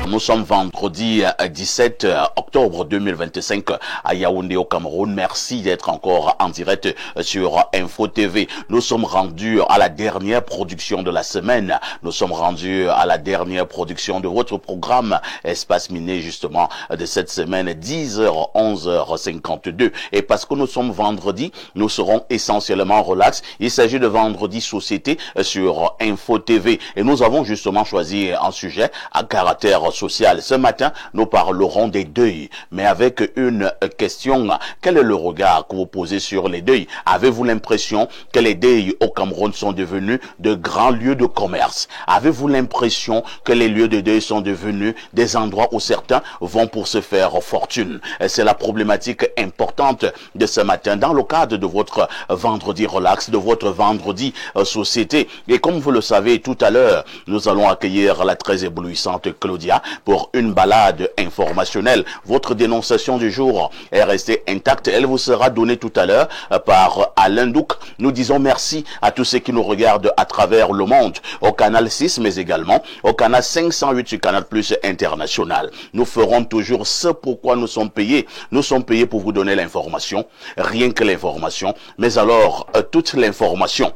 Nous sommes vendredi 17 octobre 2025 à Yaoundé au Cameroun. Merci d'être encore en direct sur Info TV. Nous sommes rendus à la dernière production de la semaine. Nous sommes rendus à la dernière production de votre programme Espace Miné justement de cette semaine 10h 11h52. Et parce que nous sommes vendredi, nous serons essentiellement relax. Il s'agit de vendredi société sur Info TV et nous avons justement choisi un sujet à caractère social. Ce matin, nous parlerons des deuils, mais avec une question. Quel est le regard que vous posez sur les deuils? Avez-vous l'impression que les deuils au Cameroun sont devenus de grands lieux de commerce? Avez-vous l'impression que les lieux de deuil sont devenus des endroits où certains vont pour se faire fortune? C'est la problématique importante de ce matin dans le cadre de votre vendredi relax, de votre vendredi société. Et comme vous le savez, tout à l'heure, nous allons accueillir la très éblouissante Claudia pour une balade informationnelle. Votre dénonciation du jour est restée intacte. Elle vous sera donnée tout à l'heure par Alain Douk. Nous disons merci à tous ceux qui nous regardent à travers le monde, au canal 6, mais également au canal 508 sur Canal Plus International. Nous ferons toujours ce pourquoi nous sommes payés. Nous sommes payés pour vous donner l'information, rien que l'information, mais alors toute l'information.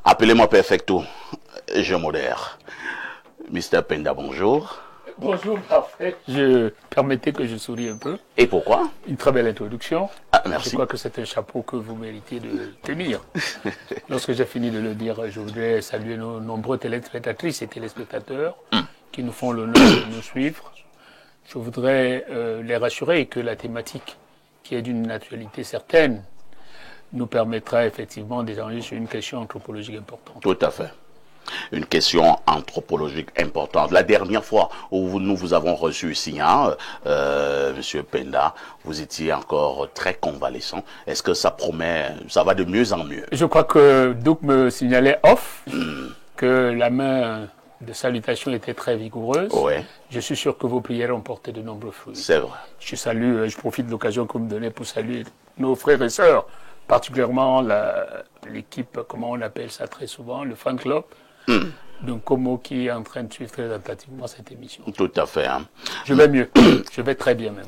Appelez-moi Perfecto, je modère. Mr. Penda, bonjour. Bonjour, parfait. Je permettez que je sourie un peu. Et pourquoi? Une très belle introduction. Ah, merci. Je crois que c'est un chapeau que vous méritez de tenir. Lorsque j'ai fini de le dire, je voudrais saluer nos nombreux téléspectatrices et téléspectateurs qui nous font l'honneur de nous suivre. Je voudrais les rassurer que la thématique, qui est d'une actualité certaine, nous permettra effectivement d'échanger sur une question anthropologique importante. Tout à fait. Une question anthropologique importante. La dernière fois où nous vous avons reçu ici, Monsieur Penda, vous étiez encore très convalescent. Est-ce que ça promet, ça va de mieux en mieux? Je crois que Douk me signalait off que la main de salutation était très vigoureuse. Ouais. Je suis sûr que vos prières ont porté de nombreux fruits. C'est vrai. Je profite de l'occasion que vous me donnez pour saluer nos frères et sœurs, particulièrement l'équipe, comment on appelle ça très souvent, le fan club. Donc Como qui est en train de suivre très attentivement cette émission. Tout à fait. Hein. Je vais mieux, je vais très bien même.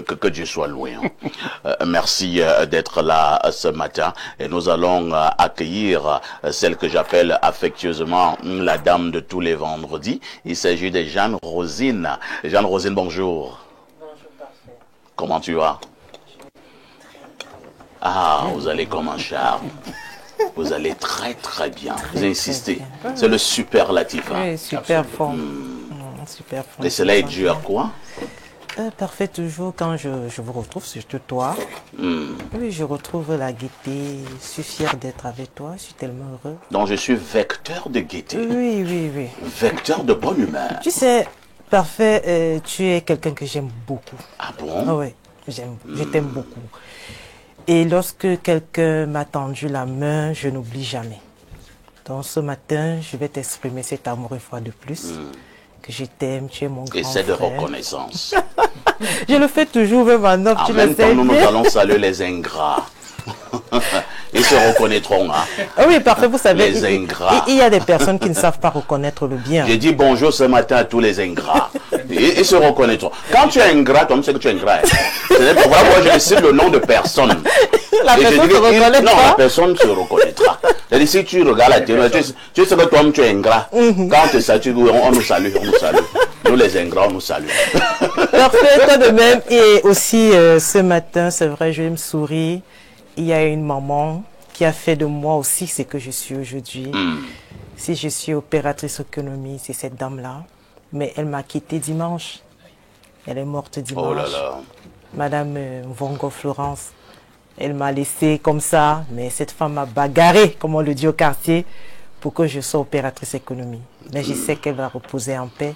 Que Dieu soit loué. Hein. Merci d'être là ce matin et nous allons accueillir celle que j'appelle affectueusement la dame de tous les vendredis. Il s'agit de Jeanne Rosine. Jeanne Rosine, bonjour. Bonjour, parfait. Comment tu vas? Ah, vous allez comme un charme. Vous allez très très bien. Vous insistez. C'est le superlatif. Hein. Oui, super fort. Super fort. Et cela est dû à quoi? Parfait, toujours quand je vous retrouve, surtout toi. Oui, je retrouve la gaieté. Je suis fier d'être avec toi. Je suis tellement heureux. Donc je suis vecteur de gaieté. Oui, oui, oui. Vecteur de bonne humeur. Tu sais, parfait, tu es quelqu'un que j'aime beaucoup. Ah bon? Ah oui, je t'aime beaucoup. Et lorsque quelqu'un m'a tendu la main, je n'oublie jamais. Donc ce matin, je vais t'exprimer cet amour une fois de plus. Que je t'aime, tu es mon grand frère. Et c'est de reconnaissance. Je le fais toujours, même maintenant, tu le sais. En même temps, nous allons saluer les ingrats. Ils se reconnaîtront. Hein. Ah oui, parfait, vous savez, Les ingrats. il y a des personnes qui ne savent pas reconnaître le bien. J'ai dit bonjour ce matin à tous les ingrats. Ils se reconnaîtront. Quand tu es ingrat, tu sais que tu es ingrat. C'est pourquoi moi je cite le nom de personne. La personne se reconnaît non, pas. la personne se reconnaîtra. C'est-à-dire, si tu regardes la télé, tu sais que toi-même tu es ingrat. Quand tu salues, on nous salue, on nous salue. Nous les ingrats, on nous salue. Parfait, toi de même. Et aussi, ce matin, c'est vrai, je me souris. Il y a une maman qui a fait de moi aussi ce que je suis aujourd'hui. Si je suis opératrice économie, c'est cette dame-là. Mais elle m'a quitté dimanche. Elle est morte dimanche. Oh là là. Madame Vongo Florence. Elle m'a laissé comme ça, mais cette femme m'a bagarré, comme on le dit au quartier, pour que je sois opératrice économie. Mais je sais qu'elle va reposer en paix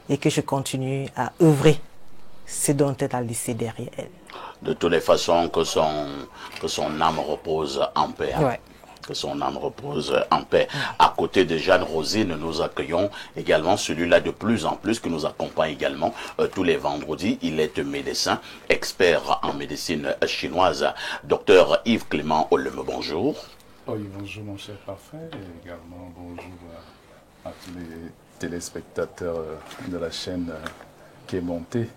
et que je continue à œuvrer ce dont elle a laissé derrière elle. De toutes les façons, que son âme repose en paix. Hein. Ouais. Que son âme repose en paix. À côté de Jeanne Rosine, nous accueillons également celui-là de plus en plus, qui nous accompagne également tous les vendredis. Il est médecin, expert en médecine chinoise. Docteur Yves Clément Oleme, bonjour. Oui, bonjour mon cher parfait, et également bonjour à tous les téléspectateurs de la chaîne qui est monté.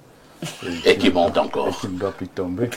Et qui monte Et encore. qui ne doit plus tomber.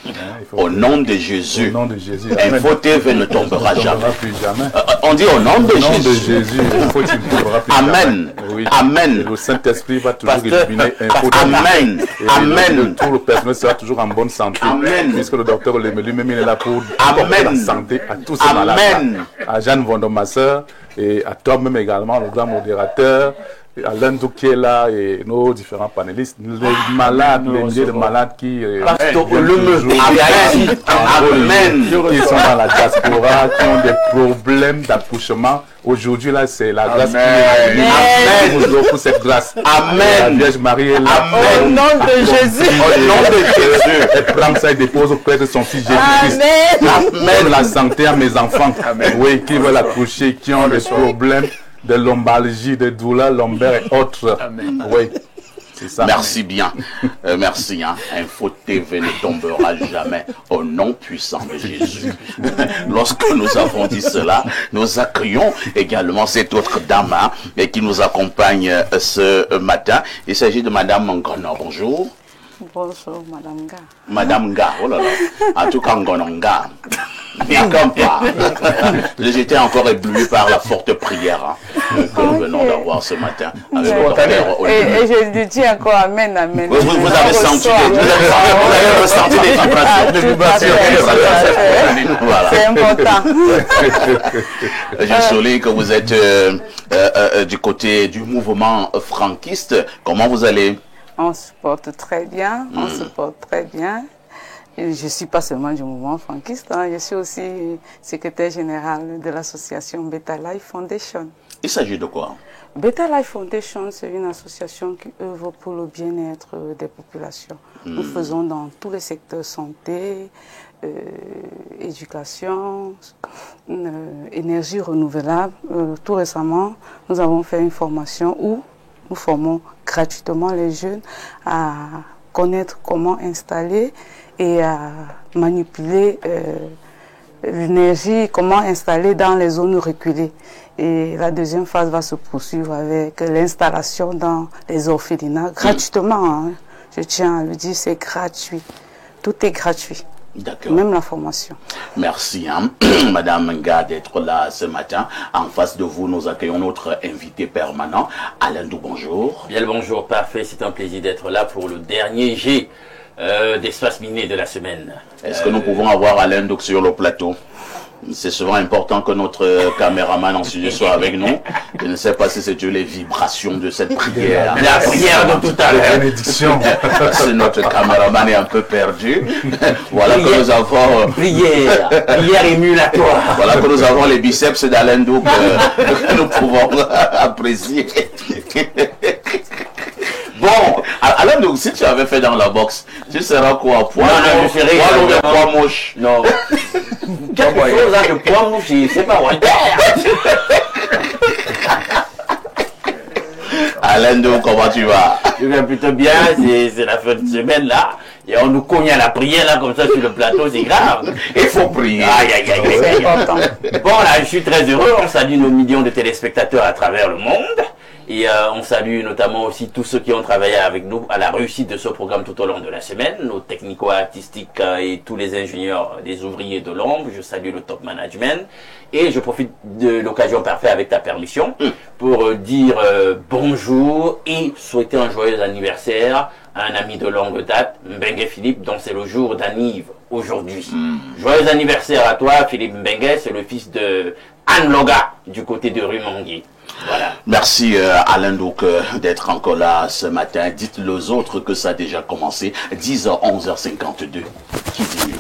Hein, il faut Au que- nom de Jésus, Au nom de Jésus. Info TV ne tombera Ne jamais. plus jamais. On dit au nom de Au nom de Jésus. Jésus, il faut qu'il ne tombera plus Amen. jamais. Oui. Amen. Et le Saint-Esprit va toujours Pasteur, illuminer Info TV. Amen. Et Amen. tout le personnel sera toujours en bonne santé. Amen. Puisque le docteur lui-même il est là pour Amen. apporter la santé à tous ces Amen. malades. À Jeanne Vondo, ma soeur, et à toi-même également, le grand modérateur, et à Lendou qui est là, et nos différents panélistes, les malades, les milliers de malades qui Pasteur viennent Oleme. toujours, Amen. Amen. qui sont dans la diaspora, qui ont des problèmes d'accouchement. Aujourd'hui, là, c'est la grâce qui Amen. est venue. Nous offrons cette grâce. Amen. La Vierge Marie est là. Au Amen. nom de Jésus. Au nom de Jésus. Elle prend ça et dépose auprès de son fils Jésus-Christ. Amen. Donne la santé à mes enfants. Oui, qui veulent accoucher, qui ont des problèmes de lombalgie, de douleurs lombaires et autres. Amen. Oui, c'est ça. Merci bien. Merci. Hein. Info TV ne tombera jamais au nom puissant de Jésus. Lorsque nous avons dit cela, nous accueillons également cette autre dame hein, et qui nous accompagne ce matin. Il s'agit de Madame Ngono. Bonjour. Bonjour, Madame Nga. Madame Nga. Oh là là. En tout cas, Ngono Nga. Bien comme pas. J'étais encore ébloui par la forte prière hein, que nous venons d'avoir ce matin avec le docteur Oleme. Et je lui dis encore Amen, Amen. Vous avez senti, vous avez ressenti des vibrations. Voilà. C'est important. Je souligne que vous êtes du côté du mouvement franquiste. Comment vous allez? On se porte très bien, on se porte très bien. Et je ne suis pas seulement du mouvement franquiste, hein, je suis aussi secrétaire général de l'association Beta Life Foundation. Il s'agit de quoi? Beta Life Foundation, c'est une association qui œuvre pour le bien-être des populations. Nous faisons dans tous les secteurs santé, éducation, énergie renouvelable. Tout récemment, nous avons fait une formation où nous formons gratuitement les jeunes à connaître comment installer et à manipuler l'énergie, comment installer dans les zones reculées. Et la deuxième phase va se poursuivre avec l'installation dans les orphelinats gratuitement. Hein. Je tiens à le dire, c'est gratuit. Tout est gratuit. D'accord. Même la formation. Merci, hein, Madame Nga, d'être là ce matin. En face de vous, nous accueillons notre invité permanent, Alain Dou. Bonjour. Bien le bonjour, parfait. C'est un plaisir d'être là pour le dernier jet d'espace miné de la semaine. Est-ce que nous pouvons avoir Alain Dou sur le plateau? C'est souvent important que notre caméraman en studio soit avec nous. Je ne sais pas si c'est les vibrations de cette prière. La prière de tout à l'heure. Bénédiction. Notre caméraman est un peu perdu. Voilà que nous avons... Prière, prière émulatoire. Voilà que nous avons les biceps d'Alain Dou que nous pouvons apprécier. Bon, Alain Dou, si tu avais fait dans la boxe, tu seras quoi? Poids Non, je serais poids moche. Non. Quelque chose hein, de poids mouché, c'est pas vrai. Alain Dou, comment tu vas? Je vais plutôt bien, c'est la fin de semaine là. Et on nous cogne à la prière là, comme ça sur le plateau, c'est grave. Il faut prier. Aïe, aïe, aïe, aïe, aïe. Important. Bon, là, je suis très heureux. On salue nos millions de téléspectateurs à travers le monde. Et on salue notamment aussi tous ceux qui ont travaillé avec nous à la réussite de ce programme tout au long de la semaine, nos technico-artistiques et tous les ingénieurs, les ouvriers de l'ombre. Je salue le top management. Et je profite de l'occasion parfaite avec ta permission pour dire bonjour et souhaiter un joyeux anniversaire à un ami de longue date, Mbengue Philippe, dont c'est le jour d'anniv aujourd'hui. Joyeux anniversaire à toi, Philippe Mbengue, c'est le fils de Anne Loga du côté de Rumongué. Voilà. Merci Alain Dou d'être encore là ce matin. Dites aux autres que ça a déjà commencé. 10h, 11h52. Qui dit mieux?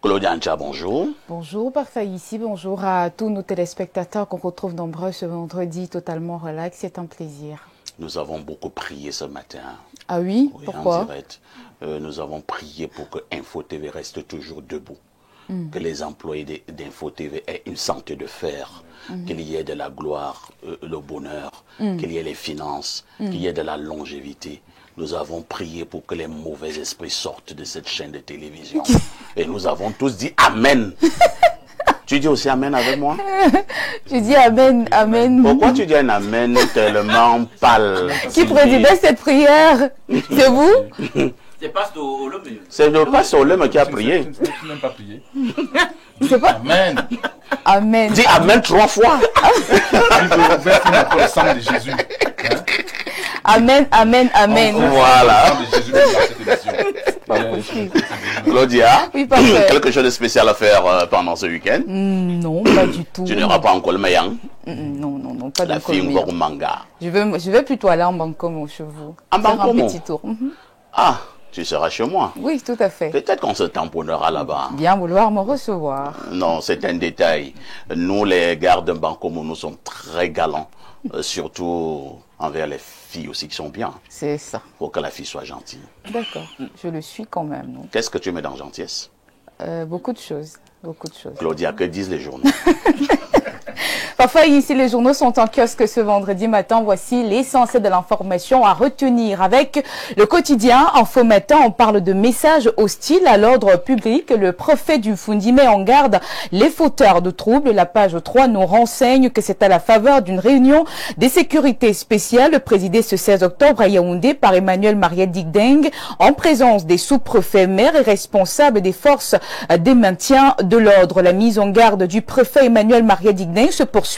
Claudia Ancha, bonjour. Bonjour, parfait ici. Bonjour à tous nos téléspectateurs qu'on retrouve nombreux ce vendredi totalement relax. C'est un plaisir. Nous avons beaucoup prié ce matin. Ah oui, Oui, pourquoi? en direct. Nous avons prié pour que Info TV reste toujours debout. Que les employés d'Info TV aient une santé de fer. Qu'il y ait de la gloire, le bonheur. Qu'il y ait les finances. Qu'il y ait de la longévité. Nous avons prié pour que les mauvais esprits sortent de cette chaîne de télévision. Et nous avons tous dit Amen. Tu dis aussi Amen avec moi? Je dis Amen, Amen. Pourquoi tu dis un Amen tellement pâle? Qui présidait cette prière? C'est vous? C'est Pasteur Olome. C'est le pasteur Olome qui a prié. Tu n'as pas prié. C'est pas Amen. Amen. Dis Amen 3 fois. Il veut ouvrir pour le sang de Jésus. Hein? Amen, Amen, Amen. Voilà. Le sang de Jésus dans cette émission. Claudia, Oui, parfait. quelque chose de spécial à faire pendant ce week-end? Non, pas du tout. Tu n'iras pas en Colmayang, Non, pas la de fille Colmeillan. Ngor Manga. Je vais plutôt aller en Bancomo chez vous. En Faire Bancomo? un petit tour. Ah, tu seras chez moi. Oui, tout à fait. Peut-être qu'on se tamponnera là-bas. Bien vouloir me recevoir. Non, c'est un détail. Nous, les gardes de Bancomo, nous sommes très galants. Surtout envers les filles aussi qui sont bien. C'est ça. Faut que la fille soit gentille. D'accord. Je le suis quand même. Non? Qu'est-ce que tu mets dans gentillesse? Beaucoup de choses. Beaucoup de choses. Claudia, que disent les journaux? Parfois, ici, les journaux sont en kiosque ce vendredi matin. Voici l'essentiel de l'information à retenir. Avec le quotidien Info Matin, on parle de messages hostiles à l'ordre public. Le préfet du Fundi met en garde les fauteurs de troubles. La page 3 nous renseigne que c'est à la faveur d'une réunion des sécurités spéciales présidée ce 16 octobre à Yaoundé par Emmanuel Maria Digdeng en présence des sous-préfets, maires et responsables des forces des maintiens de l'ordre. La mise en garde du préfet Emmanuel Maria Digdeng se poursuit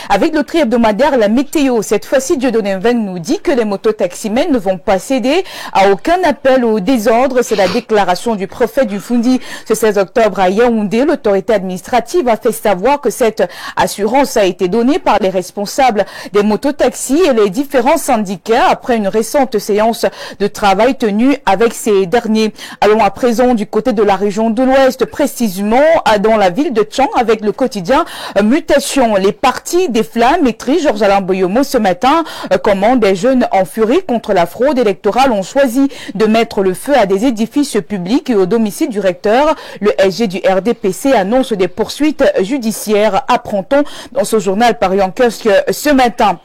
avec le tri-hebdomadaire La Météo. Cette fois-ci, Dieudonné Mveng nous dit que les mototaximens ne vont pas céder à aucun appel au désordre. C'est la déclaration du préfet du Fundi ce 16 octobre à Yaoundé. L'autorité administrative a fait savoir que cette assurance a été donnée par les responsables des mototaxis et les différents syndicats après une récente séance de travail tenue avec ces derniers. Allons à présent du côté de la région de l'Ouest, précisément dans la ville de Tchang avec le quotidien Mutation. Les partis des Flammes écrits Georges Alain Boyomo ce matin, comment des jeunes en furie contre la fraude électorale ont choisi de mettre le feu à des édifices publics et au domicile du recteur. Le SG du RDPC annonce des poursuites judiciaires, apprend-on dans ce journal paru en kiosque ce matin.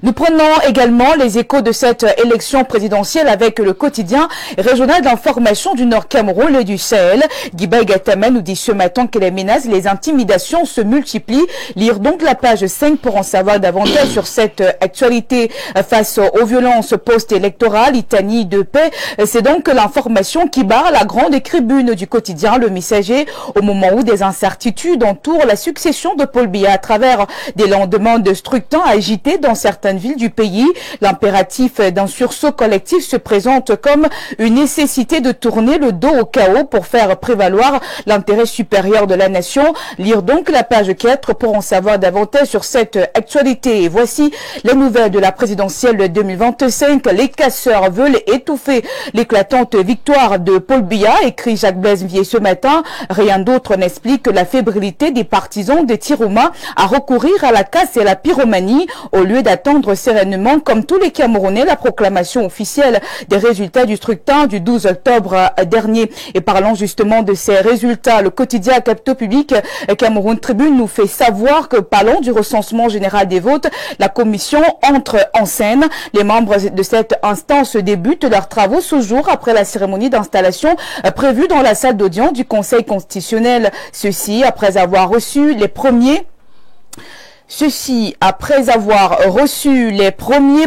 Nous prenons également les échos de cette élection présidentielle avec le quotidien régional d'information du Nord Cameroun et du Sahel. Guiba Gatama nous dit ce matin que les menaces et les intimidations se multiplient. Lire donc la page 5 pour en savoir davantage sur cette actualité face aux violences post-électorales. Litanie de paix, c'est donc l'information qui barre la grande tribune du quotidien Le Messager au moment où des incertitudes entourent la succession de Paul Biya à travers des lendemains de scrutin agités dans certaines villes du pays. L'impératif d'un sursaut collectif se présente comme une nécessité de tourner le dos au chaos pour faire prévaloir l'intérêt supérieur de la nation. Lire donc la page 4 pour en savoir davantage sur cette actualité. Et voici les nouvelles de la présidentielle 2025. Les casseurs veulent étouffer l'éclatante victoire de Paul Biya, écrit Jacques Blaise Vier ce matin. Rien d'autre n'explique la fébrilité des partisans des Tiroma à recourir à la casse et à la pyromanie au lieu d'attendre sereinement, comme tous les Camerounais, la proclamation officielle des résultats du scrutin du 12 octobre dernier. Et parlant justement de ces résultats, le quotidien Capitaux Public Cameroun Tribune nous fait savoir que, parlant du recensement général des votes, la commission entre en scène. Les membres de cette instance débutent leurs travaux ce jour après la cérémonie d'installation prévue dans la salle d'audience du Conseil constitutionnel. Ceci après avoir reçu les premiers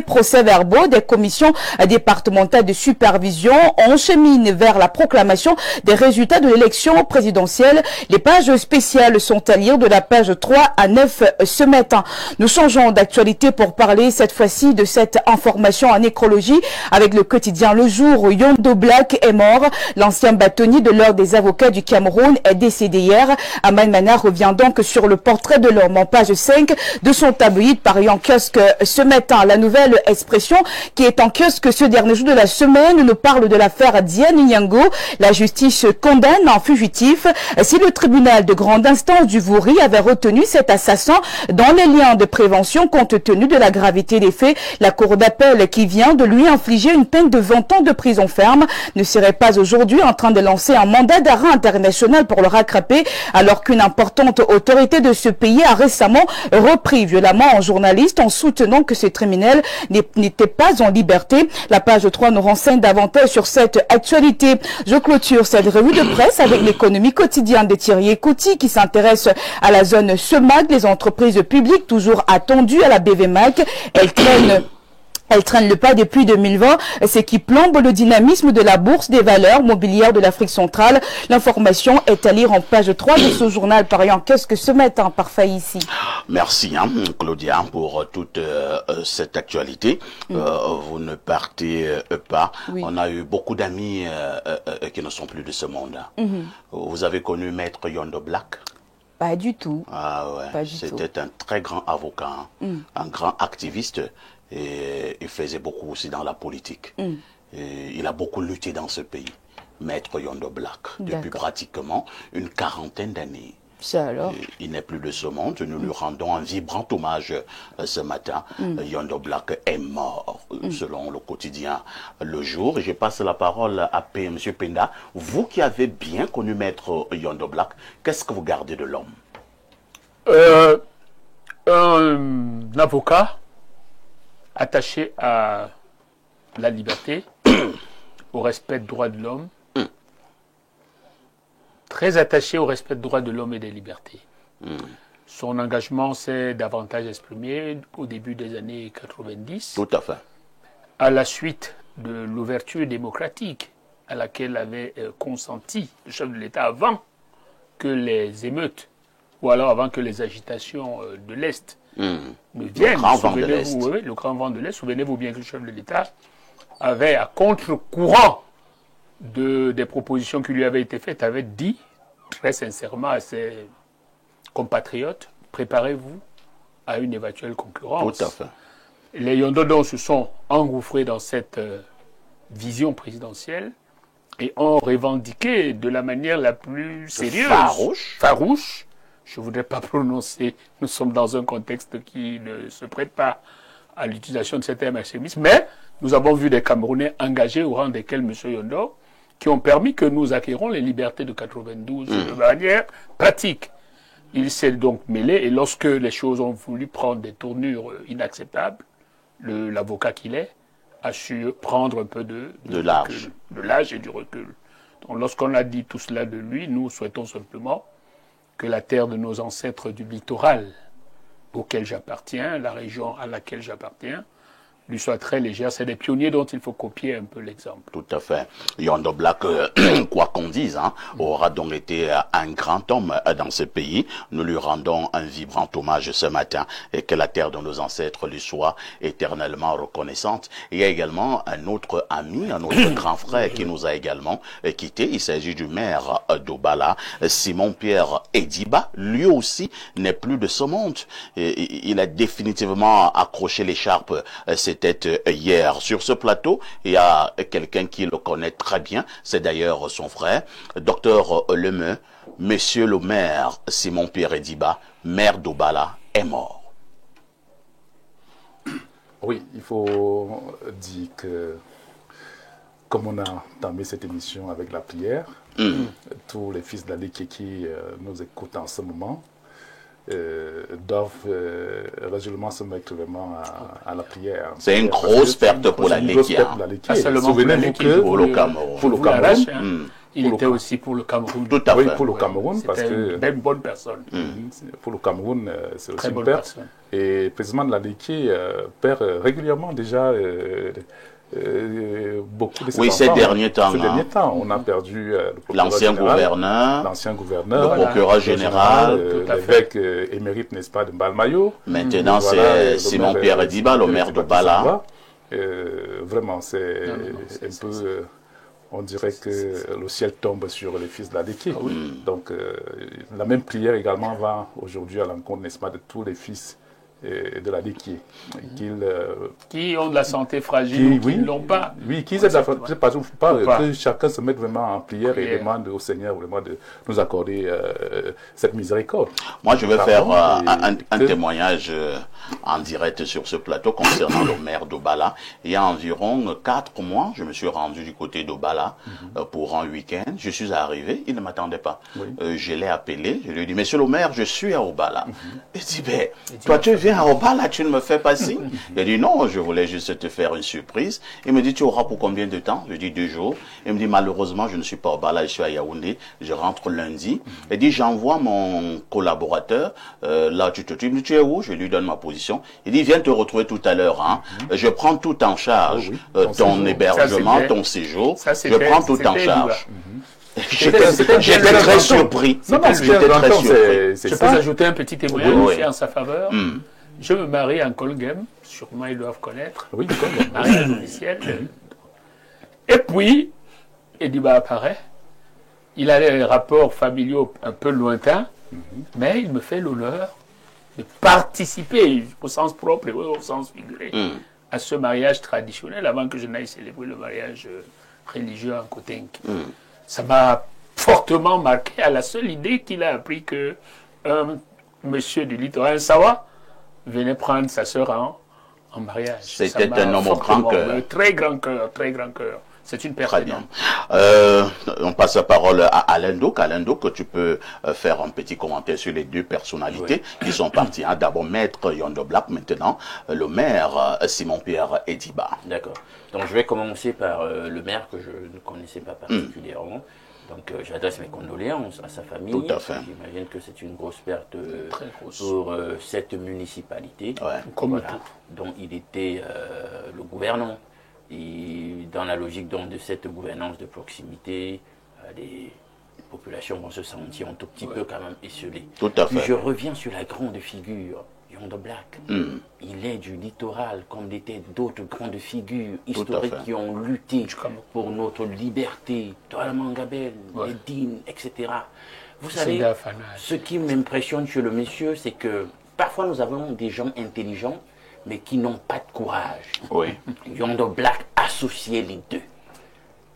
procès-verbaux des commissions départementales de supervision, on chemine vers la proclamation des résultats de l'élection présidentielle. Les pages spéciales sont à lire de la page 3 à 9 ce matin. Nous changeons d'actualité pour parler cette fois-ci de cette information en nécrologie avec le quotidien Le Jour. Yondo Black est mort. L'ancien bâtonnier de l'Ordre des avocats du Cameroun est décédé hier. Aman Mana revient donc sur le portrait de l'homme en page 5 de son tabloïd paru en kiosque ce matin. La Nouvelle Expression, qui est en kiosque ce dernier jour de la semaine, nous parle de l'affaire Diane Nyango. La justice condamne un fugitif. Si le tribunal de grande instance du Vouri avait retenu cet assassin dans les liens de prévention compte tenu de la gravité des faits, la cour d'appel qui vient de lui infliger une peine de 20 ans de prison ferme ne serait pas aujourd'hui en train de lancer un mandat d'arrêt international pour le rattraper, alors qu'une importante autorité de ce pays a récemment repris violemment un journaliste en soutenant que ce criminel n'était pas en liberté. La page 3 nous renseigne davantage sur cette actualité. Je clôture cette revue de presse avec l'économie quotidienne de Thierry Ekouti qui s'intéresse à la zone SEMAG, les entreprises publiques toujours attendues à la BVMAC. Elle traîne le pas depuis 2020, ce qui plombe le dynamisme de la bourse des valeurs mobilières de l'Afrique centrale. L'information est à lire en page 3 de ce journal paru en kiosque ce matin par Faïssi. Merci Claudia pour toute cette actualité. Vous ne partez pas. Oui. On a eu beaucoup d'amis qui ne sont plus de ce monde. Vous avez connu Maître Yondo Black? Pas du tout. Ah ouais, c'était un très grand avocat, un grand activiste. Et il faisait beaucoup aussi dans la politique. Et il a beaucoup lutté dans ce pays. Maître Yondo Black, depuis pratiquement une quarantaine d'années. Ça alors. Il n'est plus de ce monde. Nous lui rendons un vibrant hommage ce matin. Yondo Black est mort, selon le quotidien Le Jour. Et je passe la parole à M. Penda. Vous qui avez bien connu Maître Yondo Black, qu'est-ce que vous gardez de l'homme? Un avocat attaché à la liberté, au respect des droits de l'homme, très attaché au respect des droits de l'homme et des libertés. Son engagement s'est davantage exprimé au début des années 90. Tout à fait. À la suite de l'ouverture démocratique à laquelle avait consenti le chef de l'État avant que les émeutes, ou alors avant que les agitations de l'Est ne viennent. Le grand vent de l'Est. Oui, le grand vent de l'Est. Souvenez-vous bien que le chef de l'État avait, à contre-courant des propositions qui lui avaient été faites, avait dit très sincèrement à ses compatriotes, préparez-vous à une éventuelle concurrence. Tout à fait. Les Yondodons se sont engouffrés dans cette vision présidentielle et ont revendiqué de la manière la plus sérieuse. Farouche. Je ne voudrais pas prononcer, nous sommes dans un contexte qui ne se prête pas à l'utilisation de ces termes extrémistes, mais nous avons vu des Camerounais engagés au rang desquels M. Yondo, qui ont permis que nous acquérons les libertés de 92 de manière pratique. Il s'est donc mêlé et lorsque les choses ont voulu prendre des tournures inacceptables, l'avocat qu'il est a su prendre un peu de l'âge et du recul. Donc lorsqu'on a dit tout cela de lui, nous souhaitons simplement que la terre de nos ancêtres du littoral auquel j'appartiens, la région à laquelle j'appartiens, lui soit très légère. C'est des pionniers dont il faut copier un peu l'exemple. Tout à fait. Yondo Black, quoi qu'on dise, aura donc été un grand homme dans ce pays. Nous lui rendons un vibrant hommage ce matin et que la terre de nos ancêtres lui soit éternellement reconnaissante. Il y a également un autre ami, un autre grand frère qui nous a également quittés. Il s'agit du maire d'Obala, Simon-Pierre Ediba. Lui aussi n'est plus de ce monde. Il a définitivement accroché l'écharpe. C'était hier. Sur ce plateau, il y a quelqu'un qui le connaît très bien, c'est d'ailleurs son frère, Docteur Lemeu. Monsieur le maire Simon-Pierre Ediba, maire d'Obala, est mort. Oui, il faut dire que, comme on a entamé cette émission avec la prière, tous les fils d'Aliki qui nous écoutent en ce moment, doivent résolument se mettre vraiment à la prière. C'est une grosse perte pour la Léquia. Souvenez-vous que pour le Cameroun. Pour le Cameroun. Il était aussi pour le Cameroun. Tout à fait. Oui, pour le Cameroun, parce que une bonne personne. Pour le Cameroun, c'est aussi une perte. Et le président de la Léquia perd régulièrement déjà beaucoup de ses enfants. Ces derniers temps. Ces derniers temps, on a perdu l'ancien gouverneur, le procureur général, l'évêque émérite, n'est-ce pas, de Mbalmayo. Maintenant, c'est Simon-Pierre Ediba, le maire de Bala. Vraiment, c'est un peu... on dirait que le ciel tombe sur les fils de la Léquia. Donc, la même prière également va aujourd'hui à l'encontre, n'est-ce pas, de tous les fils de la Liquier. Qui ont de la santé fragile, qui ne l'ont pas. Oui, qui aient de la santé pas, que chacun se mette vraiment en prière et demande au Seigneur vraiment de nous accorder cette miséricorde. Moi, je vais faire un témoignage en direct sur ce plateau concernant le maire d'Obala. Il y a environ 4 mois, je me suis rendu du côté d'Obala pour un week-end. Je suis arrivé, il ne m'attendait pas. Je l'ai appelé, je lui ai dit, monsieur le maire, je suis à Obala. Il dit, ben, toi tu viens à Obala, tu ne me fais pas signe. Il dit, non, je voulais juste te faire une surprise. Il me dit, tu auras pour combien de temps? Je dis, 2 jours. Il me dit, malheureusement, je ne suis pas à Obala, je suis à Yaoundé, je rentre lundi. Il dit, j'envoie mon collaborateur, là tu te dis, tu es où? Je lui donne ma position. Il dit, viens te retrouver tout à l'heure, hein. Je prends tout en charge, ton hébergement, ton séjour, je prends tout en charge. J'étais très surpris. Je peux ajouter un petit témoignage en sa faveur. Je me marie en Colgem, sûrement ils doivent connaître. Oui, mariage officiel. Et puis, Ediba apparaît. Il a des rapports familiaux un peu lointains, mais il me fait l'honneur de participer, au sens propre et au sens figuré, à ce mariage traditionnel avant que je n'aille célébrer le mariage religieux en Kotenki. Ça m'a fortement marqué à la seule idée qu'il a appris que un monsieur du littoral, Sawa, venait prendre sa sœur en mariage. C'était un homme au grand cœur. Très grand cœur, très grand cœur. C'est une personne. Très bien. On passe la parole à Alain Douk. Alain Douk, tu peux faire un petit commentaire sur les 2 personnalités qui sont parties. Hein. D'abord, Maître Yondo Black, maintenant le maire Simon-Pierre Ediba. D'accord. Donc je vais commencer par le maire que je ne connaissais pas particulièrement. Donc j'adresse mes condoléances à sa famille. Tout à fait. J'imagine que c'est une grosse perte pour cette municipalité, Voilà, dont il était le gouvernant. Et dans la logique donc, de cette gouvernance de proximité, les populations vont se sentir un tout petit peu quand même esselées. Tout à fait. Puis je reviens sur la grande figure, Yondo Black. Il est du littoral, comme l'étaient d'autres grandes figures historiques qui ont lutté pour notre liberté, Toala Mangabel, Edine, etc. Vous savez, ce qui m'impressionne chez le monsieur, c'est que parfois nous avons des gens intelligents, mais qui n'ont pas de courage. Oui. Yondo Black associait les deux.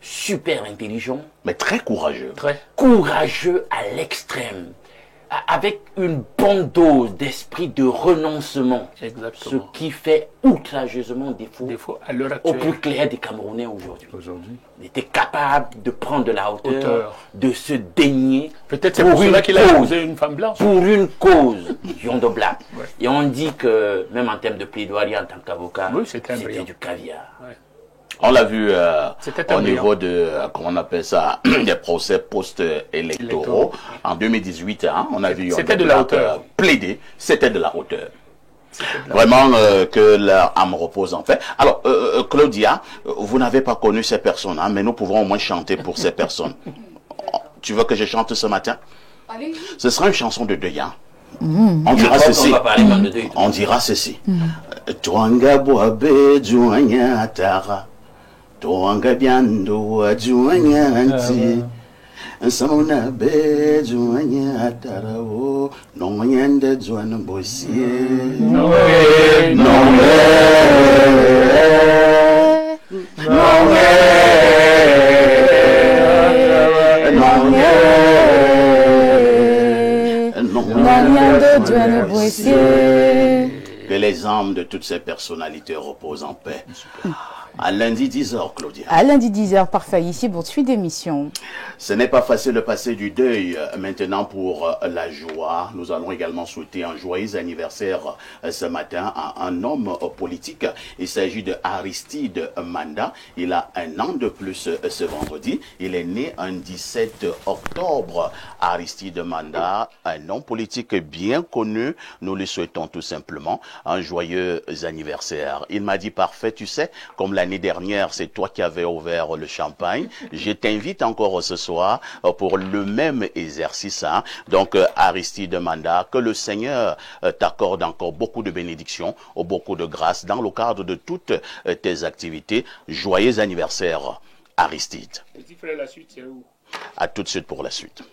Super intelligent. Mais très courageux. très Courageux à l'extrême. Avec une bonne dose d'esprit de renoncement. Exactement. Ce qui fait outrageusement défaut à l'heure au actuelle. plus clair des Camerounais aujourd'hui. Il était capable de prendre de la hauteur. De se dénier. Peut-être c'est pour cela qu'il a épousé une femme blanche. Pour une cause, Yondo Black. Et on dit que, même en termes de plaidoirie en tant qu'avocat, c'était du caviar. On l'a vu au niveau de, comment on appelle ça, des procès post-électoraux. En 2018, hein, on a vu c'était de la hauteur. Plaider, c'était de la hauteur. Vraiment que leur âme repose en fait. Alors, Claudia, vous n'avez pas connu ces personnes, hein, mais nous pouvons au moins chanter pour ces personnes. Tu veux que je chante ce matin? Allez. Ce sera une chanson de deuil. Hein. On dira ceci. On dira ceci. Tuanga boabe juanya tara. Tuanga biando juanya anti. Sauna be juanya tara o. Nonganyanda juana bosie. Noé. Que les âmes de toutes ces personnalités reposent en paix. À lundi 10h, Claudia. À lundi 10h, parfait. Ici, pour suite d'émission. Ce n'est pas facile de passer du deuil maintenant pour la joie. Nous allons également souhaiter un joyeux anniversaire ce matin à un homme politique. Il s'agit de Aristide Manda. Il a 1 an de plus ce vendredi. Il est né un 17 octobre. Aristide Manda, un homme politique bien connu. Nous lui souhaitons tout simplement un joyeux anniversaire. Il m'a dit, parfait, tu sais, comme l'année dernière, c'est toi qui avais ouvert le champagne. Je t'invite encore ce soir pour le même exercice. Hein. Donc, Aristide Manda, que le Seigneur t'accorde encore beaucoup de bénédictions, beaucoup de grâce dans le cadre de toutes tes activités. Joyeux anniversaire, Aristide. Petit frère, la suite, c'est où? À tout de suite pour la suite.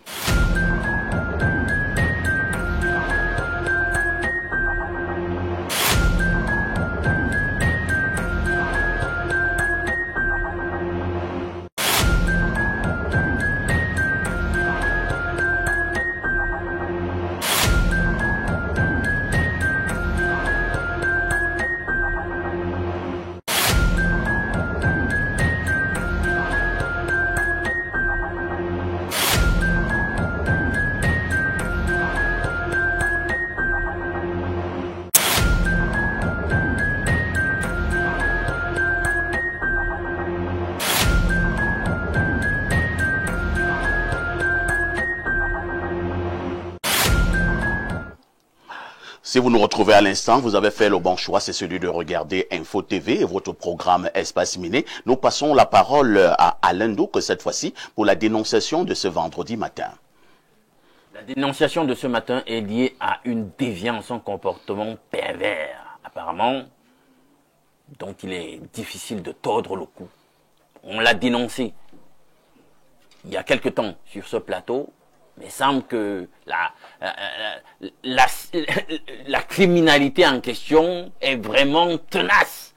Si vous nous retrouvez à l'instant, vous avez fait le bon choix, c'est celui de regarder Info TV et votre programme Espace Miné. Nous passons la parole à Alain Douk, cette fois-ci, pour la dénonciation de ce vendredi matin. La dénonciation de ce matin est liée à une déviance, un comportement pervers, apparemment, dont il est difficile de tordre le cou. On l'a dénoncé il y a quelque temps sur ce plateau, mais il semble que la criminalité en question est vraiment tenace.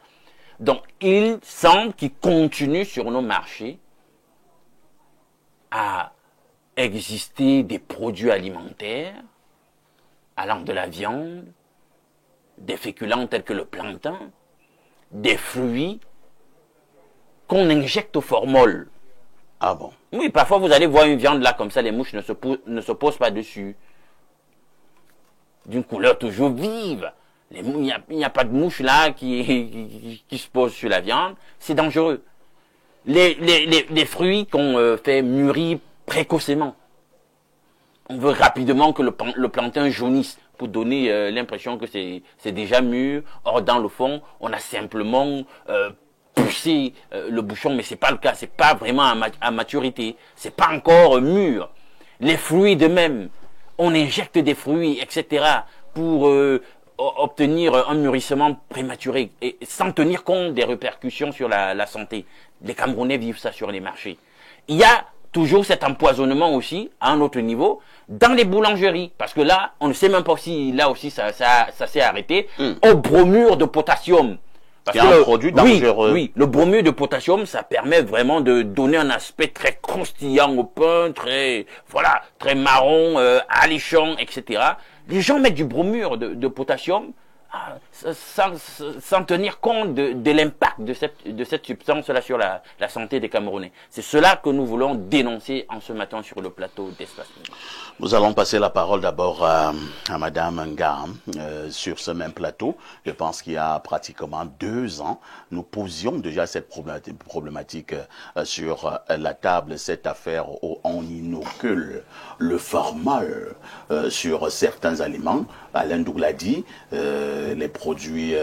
Donc, il semble qu'il continue sur nos marchés à exister des produits alimentaires allant de la viande, des féculents tels que le plantain, des fruits qu'on injecte au formol. Ah bon? Oui, parfois vous allez voir une viande là comme ça, les mouches ne se posent pas dessus. D'une couleur toujours vive. Il n'y a pas de mouche là qui se pose sur la viande. C'est dangereux. Les fruits qu'on fait mûrir précocement. On veut rapidement que le plantain jaunisse pour donner l'impression que c'est déjà mûr. Or, dans le fond, on a simplement pousser le bouchon, mais c'est pas le cas, c'est pas vraiment à maturité, c'est pas encore mûr. Les fruits de même, on injecte des fruits, etc., pour obtenir un mûrissement prématuré, et sans tenir compte des répercussions sur la santé. Les Camerounais vivent ça sur les marchés. Il y a toujours cet empoisonnement aussi, à un autre niveau, dans les boulangeries, parce que là, on ne sait même pas si là aussi ça s'est arrêté, au bromure de potassium. Parce que un produit dangereux. Oui, le bromure de potassium, ça permet vraiment de donner un aspect très croustillant au pain, très marron, alléchant, etc. Les gens mettent du bromure de potassium sans tenir compte de l'impact de cette substance-là sur la santé des Camerounais. C'est cela que nous voulons dénoncer en ce matin sur le plateau d'Espace Miné. Nous allons passer la parole d'abord à Madame Ngam sur ce même plateau. Je pense qu'il y a pratiquement 2 ans, nous posions déjà cette problématique sur la table, cette affaire où on inocule le formol sur certains aliments. Alain Douk l'a dit, les produits,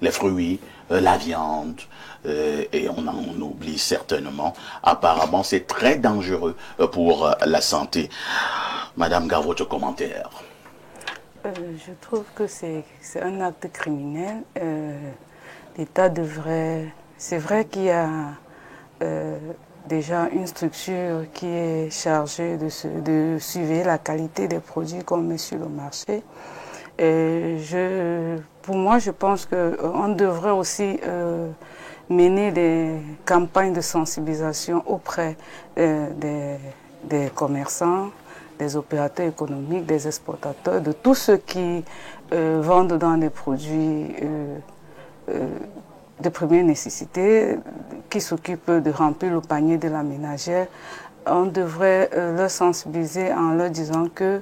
les fruits, la viande, et on en oublie certainement. Apparemment, c'est très dangereux pour la santé. Madame Gar, votre commentaire. Je trouve que c'est un acte criminel. L'État devrait... C'est vrai qu'il y a déjà une structure qui est chargée de suivre la qualité des produits qu'on met sur le marché. Pour moi, je pense qu'on devrait aussi mener des campagnes de sensibilisation auprès des commerçants, des opérateurs économiques, des exportateurs, de tous ceux qui vendent dans des produits de première nécessité, qui s'occupent de remplir le panier de la ménagère. On devrait leur sensibiliser en leur disant que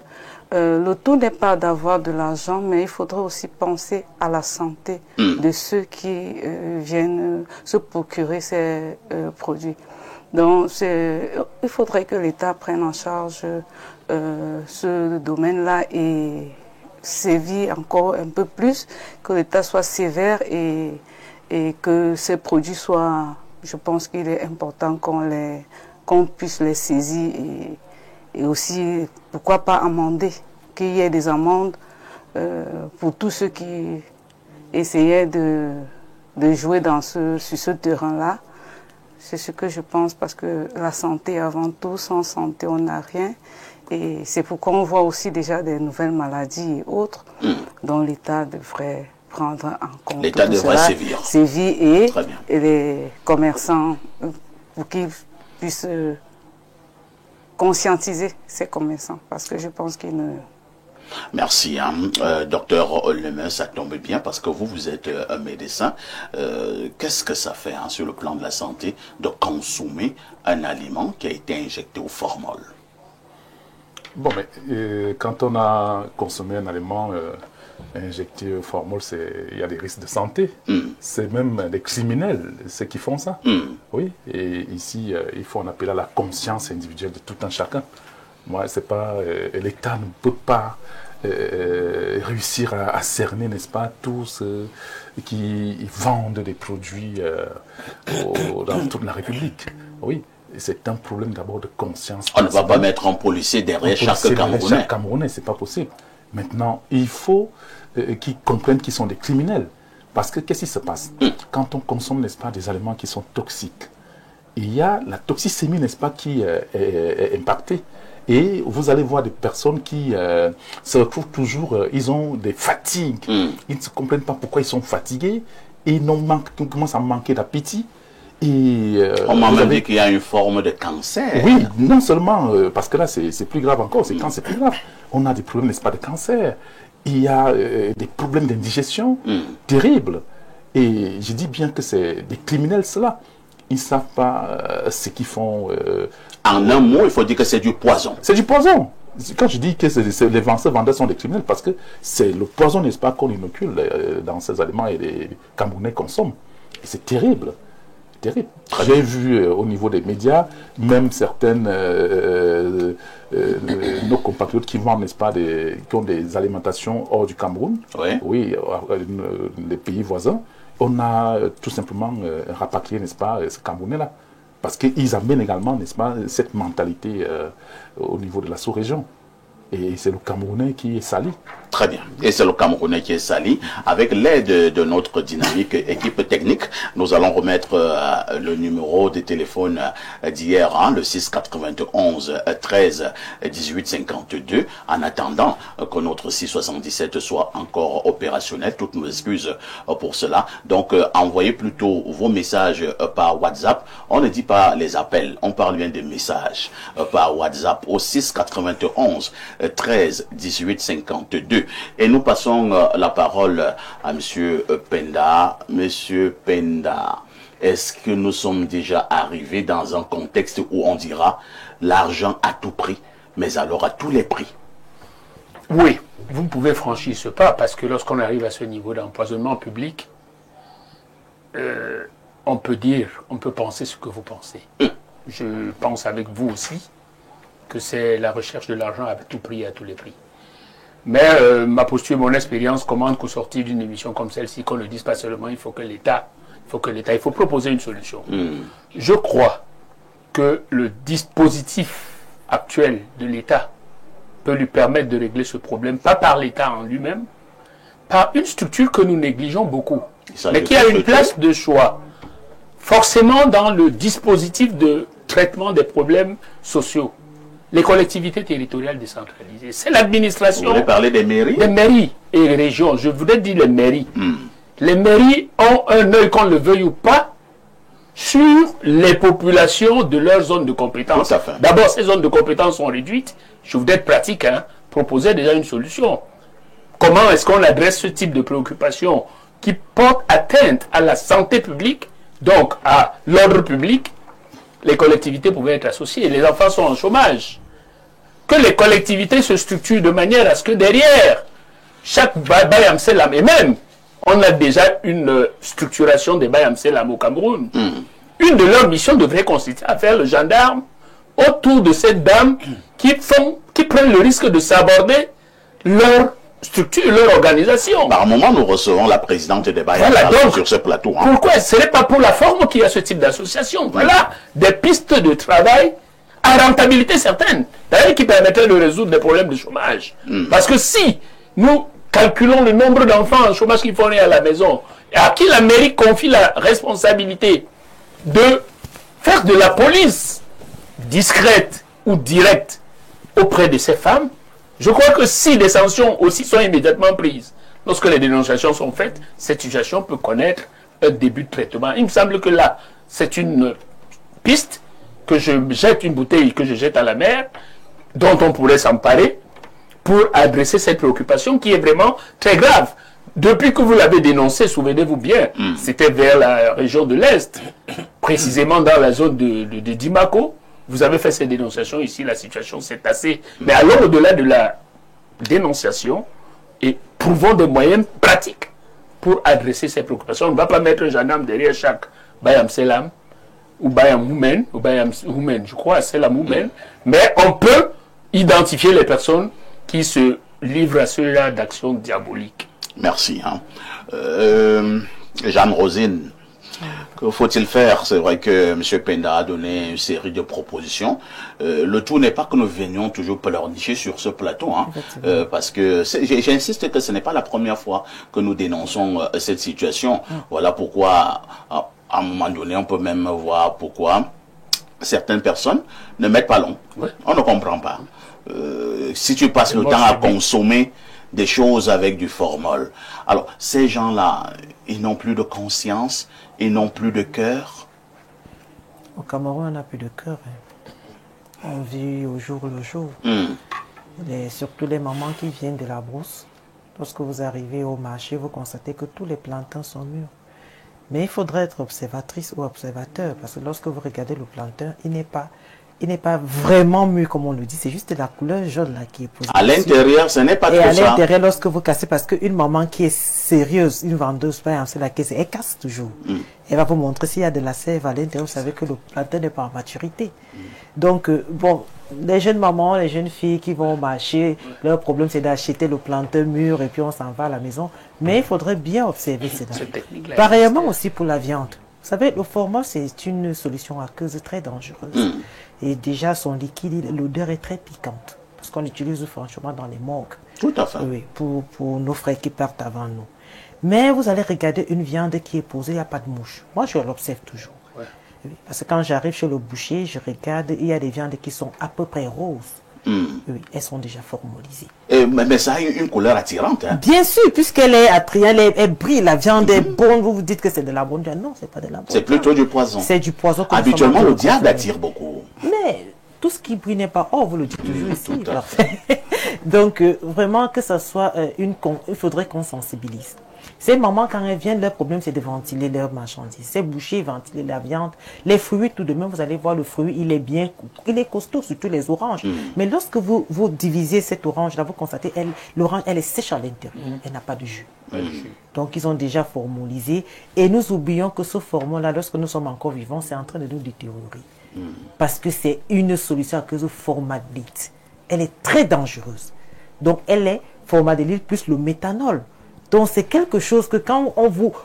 le tout n'est pas d'avoir de l'argent, mais il faudrait aussi penser à la santé de ceux qui viennent se procurer ces produits. Donc, il faudrait que l'État prenne en charge ce domaine-là et sévir encore un peu plus, que l'État soit sévère et que ces produits soient... Je pense qu'il est important qu'on puisse les saisir et aussi, pourquoi pas amender, qu'il y ait des amendes pour tous ceux qui essayaient de jouer sur ce terrain-là. C'est ce que je pense, parce que la santé avant tout, sans santé on n'a rien. Et c'est pourquoi on voit aussi déjà des nouvelles maladies et autres dont l'État devrait prendre en compte. L'État devrait sévir. Sévir et les commerçants pour qu'ils puissent conscientiser ces commerçants, parce que je pense qu'ils ne... Merci, docteur Ollemin, ça tombe bien parce que vous êtes un médecin. Qu'est-ce que ça fait sur le plan de la santé de consommer un aliment qui a été injecté au formol? Bon, mais quand on a consommé un aliment injecté au formol, il y a des risques de santé. C'est même des criminels, ceux qui font ça. Oui, et ici, il faut en appeler à la conscience individuelle de tout un chacun. Moi, c'est pas l'État ne peut pas réussir à cerner, n'est-ce pas, tous ceux qui vendent des produits dans toute la République. Oui, c'est un problème d'abord de conscience. On ne va pas mettre un policier derrière chaque Camerounais. Chaque Camerounais, c'est pas possible. Maintenant, il faut qu'ils comprennent qu'ils sont des criminels. Parce que qu'est-ce qui se passe quand on consomme, n'est-ce pas, des aliments qui sont toxiques? Il y a la toxicémie, n'est-ce pas, qui est impactée. Et vous allez voir des personnes qui se retrouvent toujours, ils ont des fatigues. Ils ne se comprennent pas pourquoi ils sont fatigués. Et ils commencent à manquer d'appétit. On m'a même dit qu'il y a une forme de cancer. Oui, non seulement, parce que là c'est plus grave encore, c'est quand c'est plus grave. On a des problèmes, n'est-ce pas, de cancer. Il y a des problèmes d'indigestion terribles. Et je dis bien que c'est des criminels, cela. Ils ne savent pas ce qu'ils font. En un mot, il faut dire que c'est du poison. C'est du poison. Quand je dis que les vendeurs sont des criminels, parce que c'est le poison, n'est-ce pas, qu'on inocule dans ces aliments et les Camerounais consomment. Et c'est terrible. Terrible. J'ai vu au niveau des médias, même certaines nos compatriotes qui vendent, n'est-ce pas, qui ont des alimentations hors du Cameroun, oui, les pays voisins. On a tout simplement rapatrié, n'est-ce pas, ce Camerounais-là. Parce qu'ils amènent également, n'est-ce pas, cette mentalité au niveau de la sous-région. Et c'est le Camerounais qui est sali. Très bien. Et c'est le Camerounais qui est sali. Avec l'aide de notre dynamique équipe technique, nous allons remettre le numéro de téléphone d'hier, le 691 13 18 52. En attendant que notre 677 soit encore opérationnel, toutes nos excuses pour cela. Donc, envoyez plutôt vos messages par WhatsApp. On ne dit pas les appels, on parle bien des messages par WhatsApp au 691 13 18 52. Et nous passons la parole à Monsieur Penda. Monsieur Penda, est-ce que nous sommes déjà arrivés dans un contexte où on dira l'argent à tout prix, mais alors à tous les prix? Oui, vous pouvez franchir ce pas parce que lorsqu'on arrive à ce niveau d'empoisonnement public, on peut dire, on peut penser ce que vous pensez. Je pense avec vous aussi que c'est la recherche de l'argent à tout prix et à tous les prix. Mais ma posture, mon expérience commande qu'au sortir d'une émission comme celle-ci, qu'on ne dise pas seulement il faut que l'État, il faut proposer une solution. Je crois que le dispositif actuel de l'État peut lui permettre de régler ce problème, pas par l'État en lui-même, par une structure que nous négligeons beaucoup, mais qui a une place de choix, forcément dans le dispositif de traitement des problèmes sociaux. Les collectivités territoriales décentralisées. C'est l'administration. Vous voulez parler des mairies? Des mairies et régions. Je voudrais dire les mairies. Les mairies ont un œil, qu'on le veuille ou pas, sur les populations de leur zone de compétence. D'abord, ces zones de compétence sont réduites. Je voudrais être pratique, proposer déjà une solution. Comment est-ce qu'on adresse ce type de préoccupation qui porte atteinte à la santé publique, donc à l'ordre public? Les collectivités pouvaient être associées. Les enfants sont en chômage. Que les collectivités se structurent de manière à ce que derrière chaque Bayam Selam, et même on a déjà une structuration des Bayam Selam au Cameroun, une de leurs missions devrait consister à faire le gendarme autour de cette dame qui prennent le risque de s'aborder leur structure, leur organisation. Par moment, nous recevons la présidente des Bayam sur ce plateau. Pourquoi ce n'est pas pour la forme qu'il y a ce type d'association? Voilà des pistes de travail à rentabilité certaine, d'ailleurs qui permettraient de résoudre des problèmes de chômage. Parce que si nous calculons le nombre d'enfants en chômage qu'il faut aller à la maison, et à qui la mairie confie la responsabilité de faire de la police discrète ou directe auprès de ces femmes, je crois que si des sanctions aussi sont immédiatement prises, lorsque les dénonciations sont faites, cette situation peut connaître un début de traitement. Il me semble que là, c'est une piste que je jette une bouteille, que je jette à la mer, dont on pourrait s'emparer pour adresser cette préoccupation qui est vraiment très grave. Depuis que vous l'avez dénoncé, souvenez-vous bien, c'était vers la région de l'Est, précisément dans la zone de Dimako. Vous avez fait ces dénonciations ici, la situation s'est tassée. Mais allons au-delà de la dénonciation et trouvons des moyens pratiques pour adresser ces préoccupations. On ne va pas mettre un gendarme derrière chaque Bayam Selam ou Bayam Houmen, je crois, Selam Houmen, mais on peut identifier les personnes qui se livrent à ce genre d'action diabolique. Merci. Jeanne Rosine, que faut-il faire? C'est vrai que M. Penda a donné une série de propositions. Le tout n'est pas que nous venions toujours pleurnicher sur ce plateau, parce que j'insiste que ce n'est pas la première fois que nous dénonçons cette situation. Voilà pourquoi, à un moment donné, on peut même voir pourquoi certaines personnes ne mettent pas long. Ouais. On ne comprend pas. Si tu passes le temps à consommer des choses avec du formol. Alors, ces gens-là, ils n'ont plus de conscience, ils n'ont plus de cœur. Au Cameroun, on n'a plus de cœur. On vit au jour le jour. Surtout les mamans qui viennent de la brousse. Lorsque vous arrivez au marché, vous constatez que tous les plantains sont mûrs. Mais il faudrait être observatrice ou observateur, parce que lorsque vous regardez le plantain, il n'est pas vraiment mûr comme on le dit, c'est juste la couleur jaune là qui est posée. À l'intérieur, ce n'est pas tout ça. Et à l'intérieur, lorsque vous cassez, parce qu'une maman qui est sérieuse, une vendeuse, par exemple, c'est la caisse, elle casse toujours. Elle va vous montrer s'il y a de la sève à l'intérieur, vous savez que le plantain n'est pas en maturité. Donc, bon, les jeunes mamans, les jeunes filles qui vont marcher, leur problème c'est d'acheter le plantain mûr et puis on s'en va à la maison. Mais il faudrait bien observer cela. Pareillement aussi pour la viande. Vous savez, le formol, c'est une solution aqueuse très dangereuse. Et déjà, son liquide, l'odeur est très piquante. Parce qu'on l'utilise franchement dans les morgues. Tout à fait. Oui, pour nos frères qui partent avant nous. Mais vous allez regarder une viande qui est posée, il n'y a pas de mouche. Moi, je l'observe toujours. Ouais. Oui, parce que quand j'arrive chez le boucher, je regarde, il y a des viandes qui sont à peu près roses. Oui, elles sont déjà formolisées. Mais ça a une couleur attirante. Bien sûr, puisqu'elle est attrayante, elle brille, la viande est bonne, vous vous dites que c'est de la bonne viande. Non, c'est pas de la bonne viande. C'est plutôt du poison. C'est du poison. Habituellement, le diable attire beaucoup. Mais tout ce qui brille n'est pas or, vous le dites toujours ici. Donc, vraiment, que ce soit il faudrait qu'on sensibilise. Ces mamans, quand elles viennent, leur problème, c'est de ventiler leurs marchandises. Ces bouchers, ventiler la viande. Les fruits, tout de même, vous allez voir le fruit, il est costaud, surtout les oranges. Mais lorsque vous divisez cette orange-là, vous constatez, l'orange, elle est sèche à l'intérieur. Elle n'a pas de jus. Donc, ils ont déjà formolisé. Et nous oublions que ce formol-là, lorsque nous sommes encore vivants, c'est en train de nous détériorer. Parce que c'est une solution à cause de formaldéhyde. Elle est très dangereuse. Donc, elle est formaldéhyde plus le méthanol. Donc, c'est quelque chose que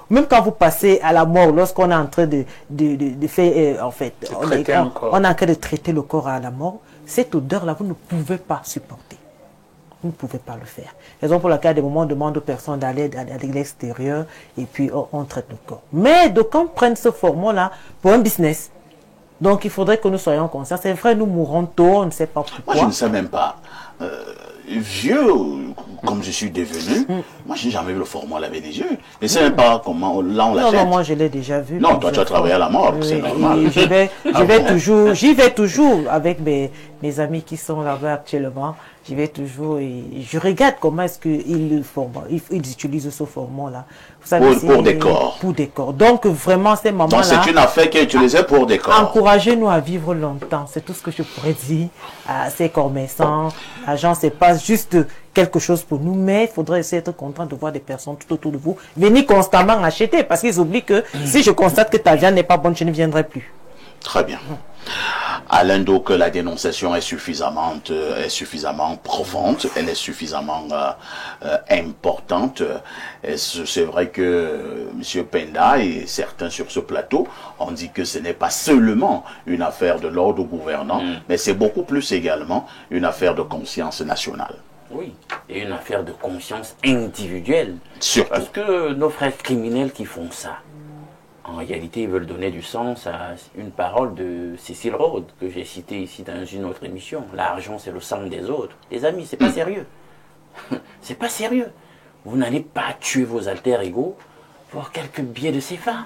même quand vous passez à la mort, lorsqu'on est en train de faire, en fait, on est en train de traiter le corps à la mort, cette odeur-là, vous ne pouvez pas supporter. Vous ne pouvez pas le faire. Raison pour laquelle, à des moments, on demande aux personnes d'aller à l'extérieur et puis on traite le corps. Mais d'aucuns prennent ce formol-là pour un business. Donc, il faudrait que nous soyons conscients. C'est vrai, nous mourrons tôt, on ne sait pas pourquoi. Moi, je ne sais même pas. Vieux, comme je suis devenu, moi, je n'ai jamais vu le formol avec des yeux. Je ne sais même pas comment là on l'achète. Non, moi, je l'ai déjà vu. Non, toi, tu as travaillé à la mort, c'est normal. J'y vais toujours avec mes amis qui sont là-bas actuellement. J'y vais toujours et je regarde comment est-ce qu'ils utilisent ce format-là. Pour des corps. Pour des corps. Donc, vraiment, ces moments-là... Donc, c'est une affaire qui est utilisée pour des corps. Encouragez-nous à vivre longtemps. C'est tout ce que je pourrais dire à ces commerçants. L'argent, c'est pas juste quelque chose pour nous, mais il faudrait essayer d'être content de voir des personnes tout autour de vous venir constamment acheter parce qu'ils oublient que si je constate que ta viande n'est pas bonne, je ne viendrai plus. Très bien. Alain, donc la dénonciation est suffisamment profonde, elle est suffisamment importante. C'est vrai que M. Penda et certains sur ce plateau ont dit que ce n'est pas seulement une affaire de l'ordre gouvernant, mais c'est beaucoup plus également une affaire de conscience nationale. Oui, et une affaire de conscience individuelle. Surtout. Parce que nos frères criminels qui font ça, en réalité, ils veulent donner du sens à une parole de Cécile Rhodes, que j'ai citée ici dans une autre émission. L'argent, c'est le sang des autres. Les amis, c'est pas sérieux. C'est pas sérieux. Vous n'allez pas tuer vos alter ego pour quelques billets de CFA.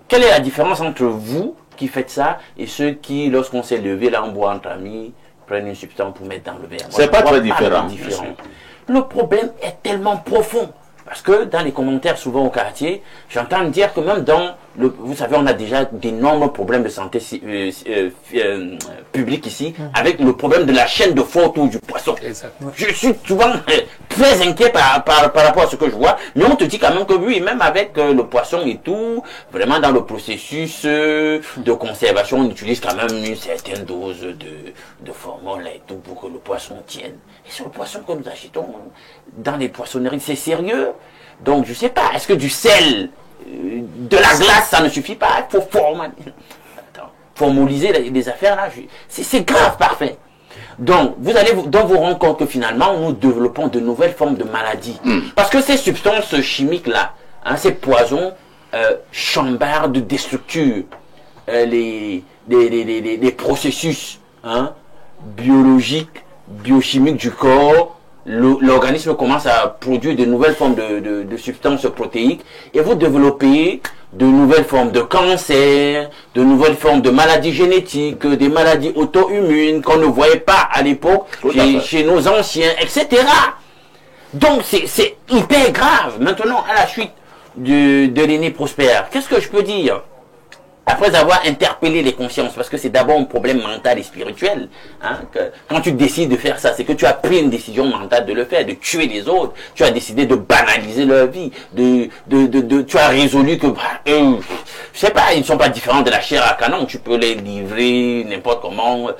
Quelle est la différence entre vous qui faites ça et ceux qui, lorsqu'on s'est levé là, on boit entre amis, prennent une substance pour mettre dans le verre? C'est pas très différent. Le problème est tellement profond. Parce que dans les commentaires, souvent au quartier, j'entends dire que même dans vous savez, on a déjà d'énormes problèmes de santé publique ici, avec le problème de la chaîne de fond autour du poisson. Exactement. Je suis souvent très inquiet par rapport à ce que je vois, mais on te dit quand même que oui, même avec le poisson et tout, vraiment dans le processus de conservation, on utilise quand même une certaine dose de formol et tout pour que le poisson tienne. Et c'est le poisson que nous achetons dans les poissonneries, c'est sérieux. Donc je sais pas, est-ce que du sel, de la glace, ça ne suffit pas? Il faut formaliser les affaires là. C'est grave, parfait. Donc, vous allez vous rendre compte que finalement, nous développons de nouvelles formes de maladies. Parce que ces substances chimiques-là, hein, ces poisons, chambardent, déstructurent les processus biologiques, biochimiques du corps. L'organisme commence à produire de nouvelles formes de substances protéiques et vous développez de nouvelles formes de cancer, de nouvelles formes de maladies génétiques, des maladies auto-immunes qu'on ne voyait pas à l'époque chez nos anciens, etc. Donc c'est hyper grave. Maintenant, à la suite de l'aîné Prosper, qu'est-ce que je peux dire? Après avoir interpellé les consciences, parce que c'est d'abord un problème mental et spirituel, hein, que quand tu décides de faire ça, c'est que tu as pris une décision mentale de le faire, de tuer les autres, tu as décidé de banaliser leur vie, tu as résolu que, je sais pas, ils ne sont pas différents de la chair à canon, tu peux les livrer n'importe comment,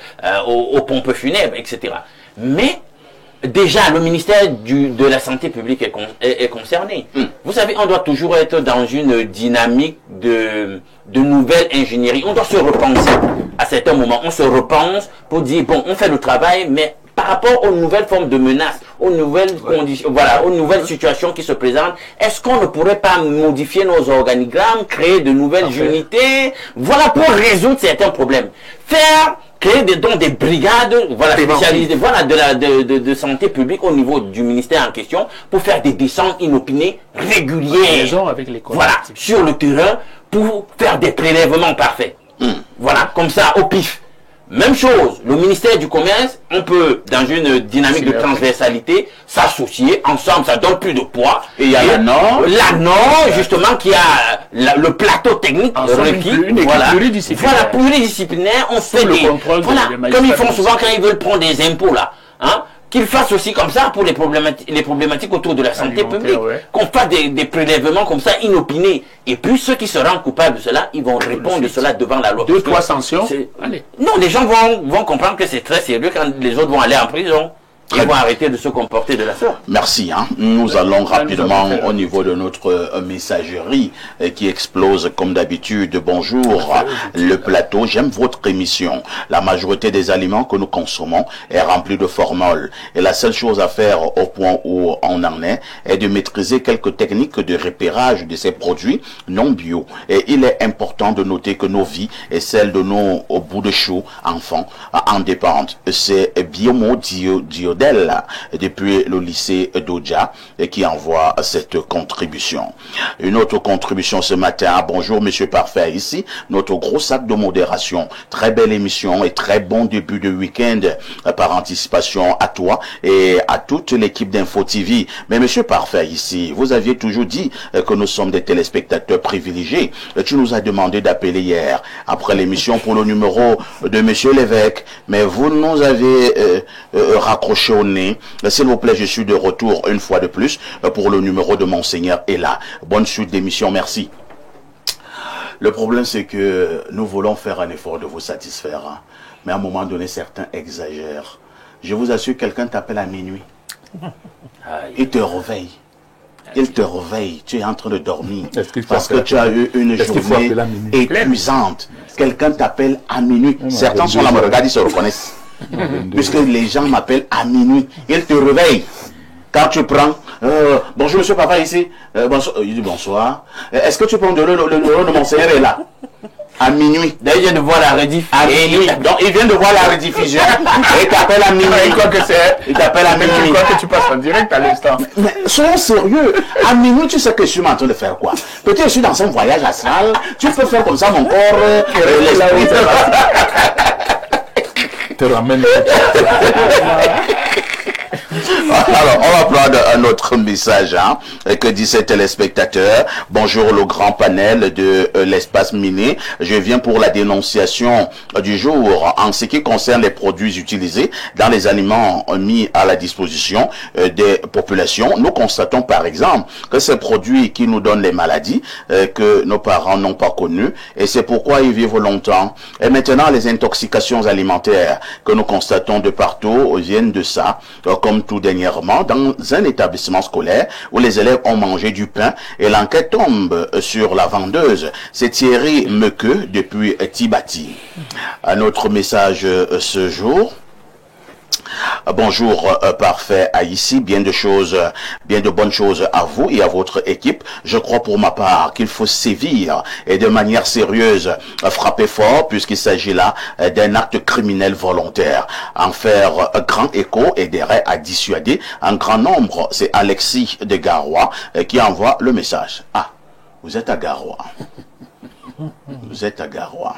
aux pompes funèbres, etc. Mais, déjà, le ministère de la Santé publique est concerné. Vous savez, on doit toujours être dans une dynamique de nouvelle ingénierie. On doit se repenser. À certains moments, on se repense pour dire, bon, on fait le travail, mais par rapport aux nouvelles formes de menaces, aux nouvelles conditions, voilà, aux nouvelles situations qui se présentent, est-ce qu'on ne pourrait pas modifier nos organigrammes, créer de nouvelles unités, voilà, pour résoudre certains problèmes. Créer des brigades, voilà, spécialisées, voilà, de santé publique au niveau du ministère en question, pour faire des descentes inopinées régulières. Avec les voilà, sur le terrain, pour faire des prélèvements parfaits. Voilà, comme ça, au pif. Même chose, le ministère du Commerce, on peut, dans une dynamique de transversalité, s'associer ensemble, ça donne plus de poids. Et il y a l'ANOR, justement, qui a le plateau technique requis. Voilà, pluridisciplinaire, on fait comme ils font souvent quand ils veulent prendre des impôts, là. Hein, qu'ils fassent aussi comme ça pour les problématiques autour de la santé publique. Qu'on fasse des prélèvements comme ça inopinés. Et puis ceux qui se rendent coupables de cela, ils vont répondre de cela devant la loi. 2-3 sanctions. Allez. Non, les gens vont comprendre que c'est très sérieux quand les autres vont aller en prison. Ils vont arrêter de se comporter de la sorte. Merci. Nous allons rapidement au niveau de notre messagerie qui explose comme d'habitude. Bonjour, le plateau. J'aime votre émission. La majorité des aliments que nous consommons est remplie de formol. Et la seule chose à faire au point où on en est de maîtriser quelques techniques de repérage de ces produits non bio. Et il est important de noter que nos vies et celles de nos bouts de chou enfants en dépendent. C'est Biomo Diodel depuis le lycée d'Odja qui envoie cette contribution. Une autre contribution ce matin. Bonjour Monsieur Parfait, ici notre gros sac de modération. Très belle émission et très bon début de week-end par anticipation à toi et à toute l'équipe d'Info TV. Mais Monsieur Parfait, ici, vous aviez toujours dit que nous sommes des téléspectateurs privilégiés. Tu nous as demandé d'appeler hier après l'émission pour le numéro de Monsieur l'évêque, mais vous nous avez raccroché au nez. S'il vous plaît, je suis de retour une fois de plus pour le numéro de Monseigneur est là. Bonne suite d'émission, merci. Le problème, c'est que nous voulons faire un effort de vous satisfaire, mais à un moment donné, certains exagèrent. Je vous assure, quelqu'un t'appelle à minuit. Il te réveille. Il te réveille. Tu es en train de dormir parce que tu as eu une journée épuisante. Quelqu'un t'appelle à minuit. Certains sont là, me regardent, ils se reconnaissent. Puisque les gens m'appellent à minuit. Ils te réveillent. Quand tu prends, bonjour monsieur papa ici, bonsoir. Il dit bonsoir. Est-ce que tu prends le numéro de Monseigneur est là? À minuit. D'ailleurs, il vient de voir la rediffusion. Donc, il vient de voir la rediffusion. Et il t'appelle à minuit. Il t'appelle à minuit. Il croit que tu passes en direct à l'instant. Mais soyons sérieux. À minuit, tu sais que je suis en train de faire quoi? Peut-être je suis dans un voyage astral. Tu peux faire comme ça mon corps. Te ramène. Alors, on va prendre un autre message que dit ce téléspectateur. Bonjour le grand panel de l'espace miné. Je viens pour la dénonciation du jour en ce qui concerne les produits utilisés dans les aliments mis à la disposition des populations. Nous constatons par exemple que ces produits qui nous donnent les maladies que nos parents n'ont pas connues, et c'est pourquoi ils vivent longtemps. Et maintenant, les intoxications alimentaires que nous constatons de partout viennent de ça, comme tout dernièrement dans un établissement scolaire où les élèves ont mangé du pain et l'enquête tombe sur la vendeuse. C'est Thierry Mequeux depuis Tibati. Un autre message ce jour. Bonjour parfait à ici, bien de bonnes choses à vous et à votre équipe. Je crois pour ma part qu'il faut sévir et de manière sérieuse frapper fort puisqu'il s'agit là d'un acte criminel volontaire. En faire grand écho aiderait à dissuader un grand nombre. C'est Alexis de Garoua qui envoie le message. Ah, vous êtes à Garoua. Vous êtes à Garoua.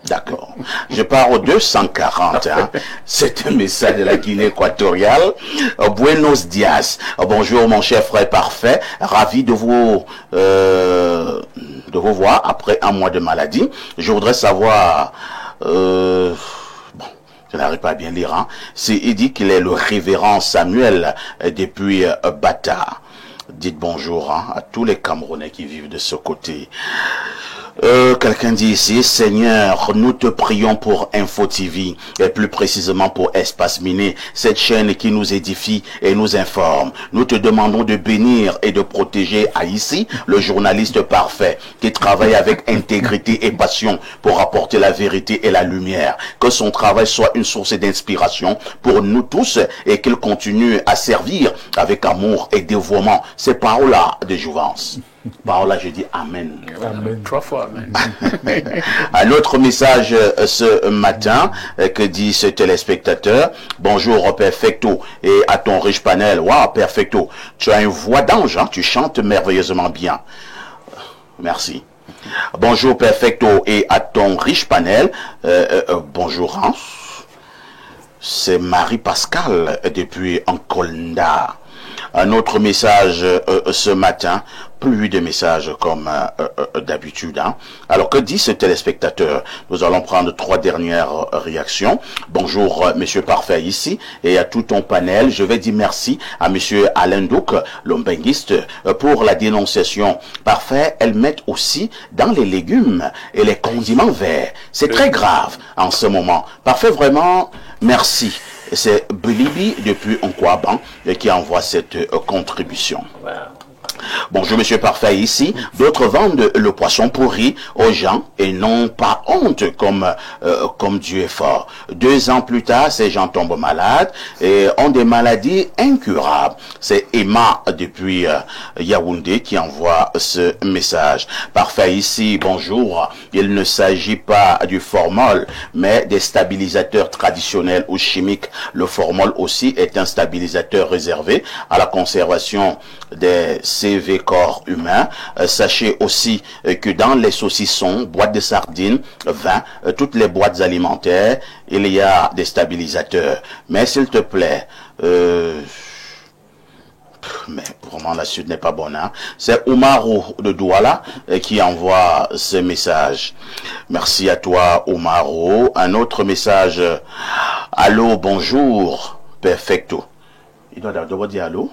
D'accord. Je pars au 240. C'est un message de la Guinée équatoriale. Buenos dias. Bonjour mon cher frère parfait. Ravi de vous voir après un mois de maladie. Je voudrais savoir... je n'arrive pas à bien lire. Il dit qu'il est le révérend Samuel depuis Bata. Dites bonjour à tous les Camerounais qui vivent de ce côté. Quelqu'un dit ici, Seigneur, nous te prions pour Info TV et plus précisément pour Espace Miné, cette chaîne qui nous édifie et nous informe. Nous te demandons de bénir et de protéger Aïssi, le journaliste parfait qui travaille avec intégrité et passion pour apporter la vérité et la lumière. Que son travail soit une source d'inspiration pour nous tous et qu'il continue à servir avec amour et dévouement. C'est Paola de Jouvence. Paola, je dis Amen. Amen. 3 fois Amen. Un autre message ce matin que dit ce téléspectateur. Bonjour Perfecto et à ton riche panel. Waouh Perfecto, tu as une voix d'ange, tu chantes merveilleusement bien. Merci. Bonjour Perfecto et à ton riche panel. Bonjour Hans. C'est Marie-Pascale depuis Ancolnda. Un autre message ce matin, plus de messages comme d'habitude. Alors, que dit ce téléspectateur? Nous allons prendre 3 dernières réactions. Bonjour, monsieur parfait ici, et à tout ton panel. Je vais dire merci à monsieur Alain Douk, l'ombenguiste, pour la dénonciation. Parfait, elles mettent aussi dans les légumes et les condiments verts. C'est très grave en ce moment. Parfait, vraiment, merci. C'est Bilibi depuis Nkwaban qui envoie cette contribution. Bonjour monsieur parfait ici. D'autres vendent le poisson pourri aux gens et n'ont pas honte comme Dieu est fort. 2 ans plus tard, ces gens tombent malades et ont des maladies incurables. C'est Emma depuis Yaoundé qui envoie ce message. Parfait ici, bonjour. Il ne s'agit pas du formol, mais des stabilisateurs traditionnels ou chimiques. Le formol aussi est un stabilisateur réservé à la conservation des CV corps humain. Sachez aussi que dans les saucissons, boîtes de sardines, vin, toutes les boîtes alimentaires, il y a des stabilisateurs. Mais s'il te plaît, mais vraiment la suite n'est pas bonne. C'est Oumarou de Douala qui envoie ce message. Merci à toi Oumarou. Un autre message. Allô, bonjour, perfecto. Il doit d'abord dire allô.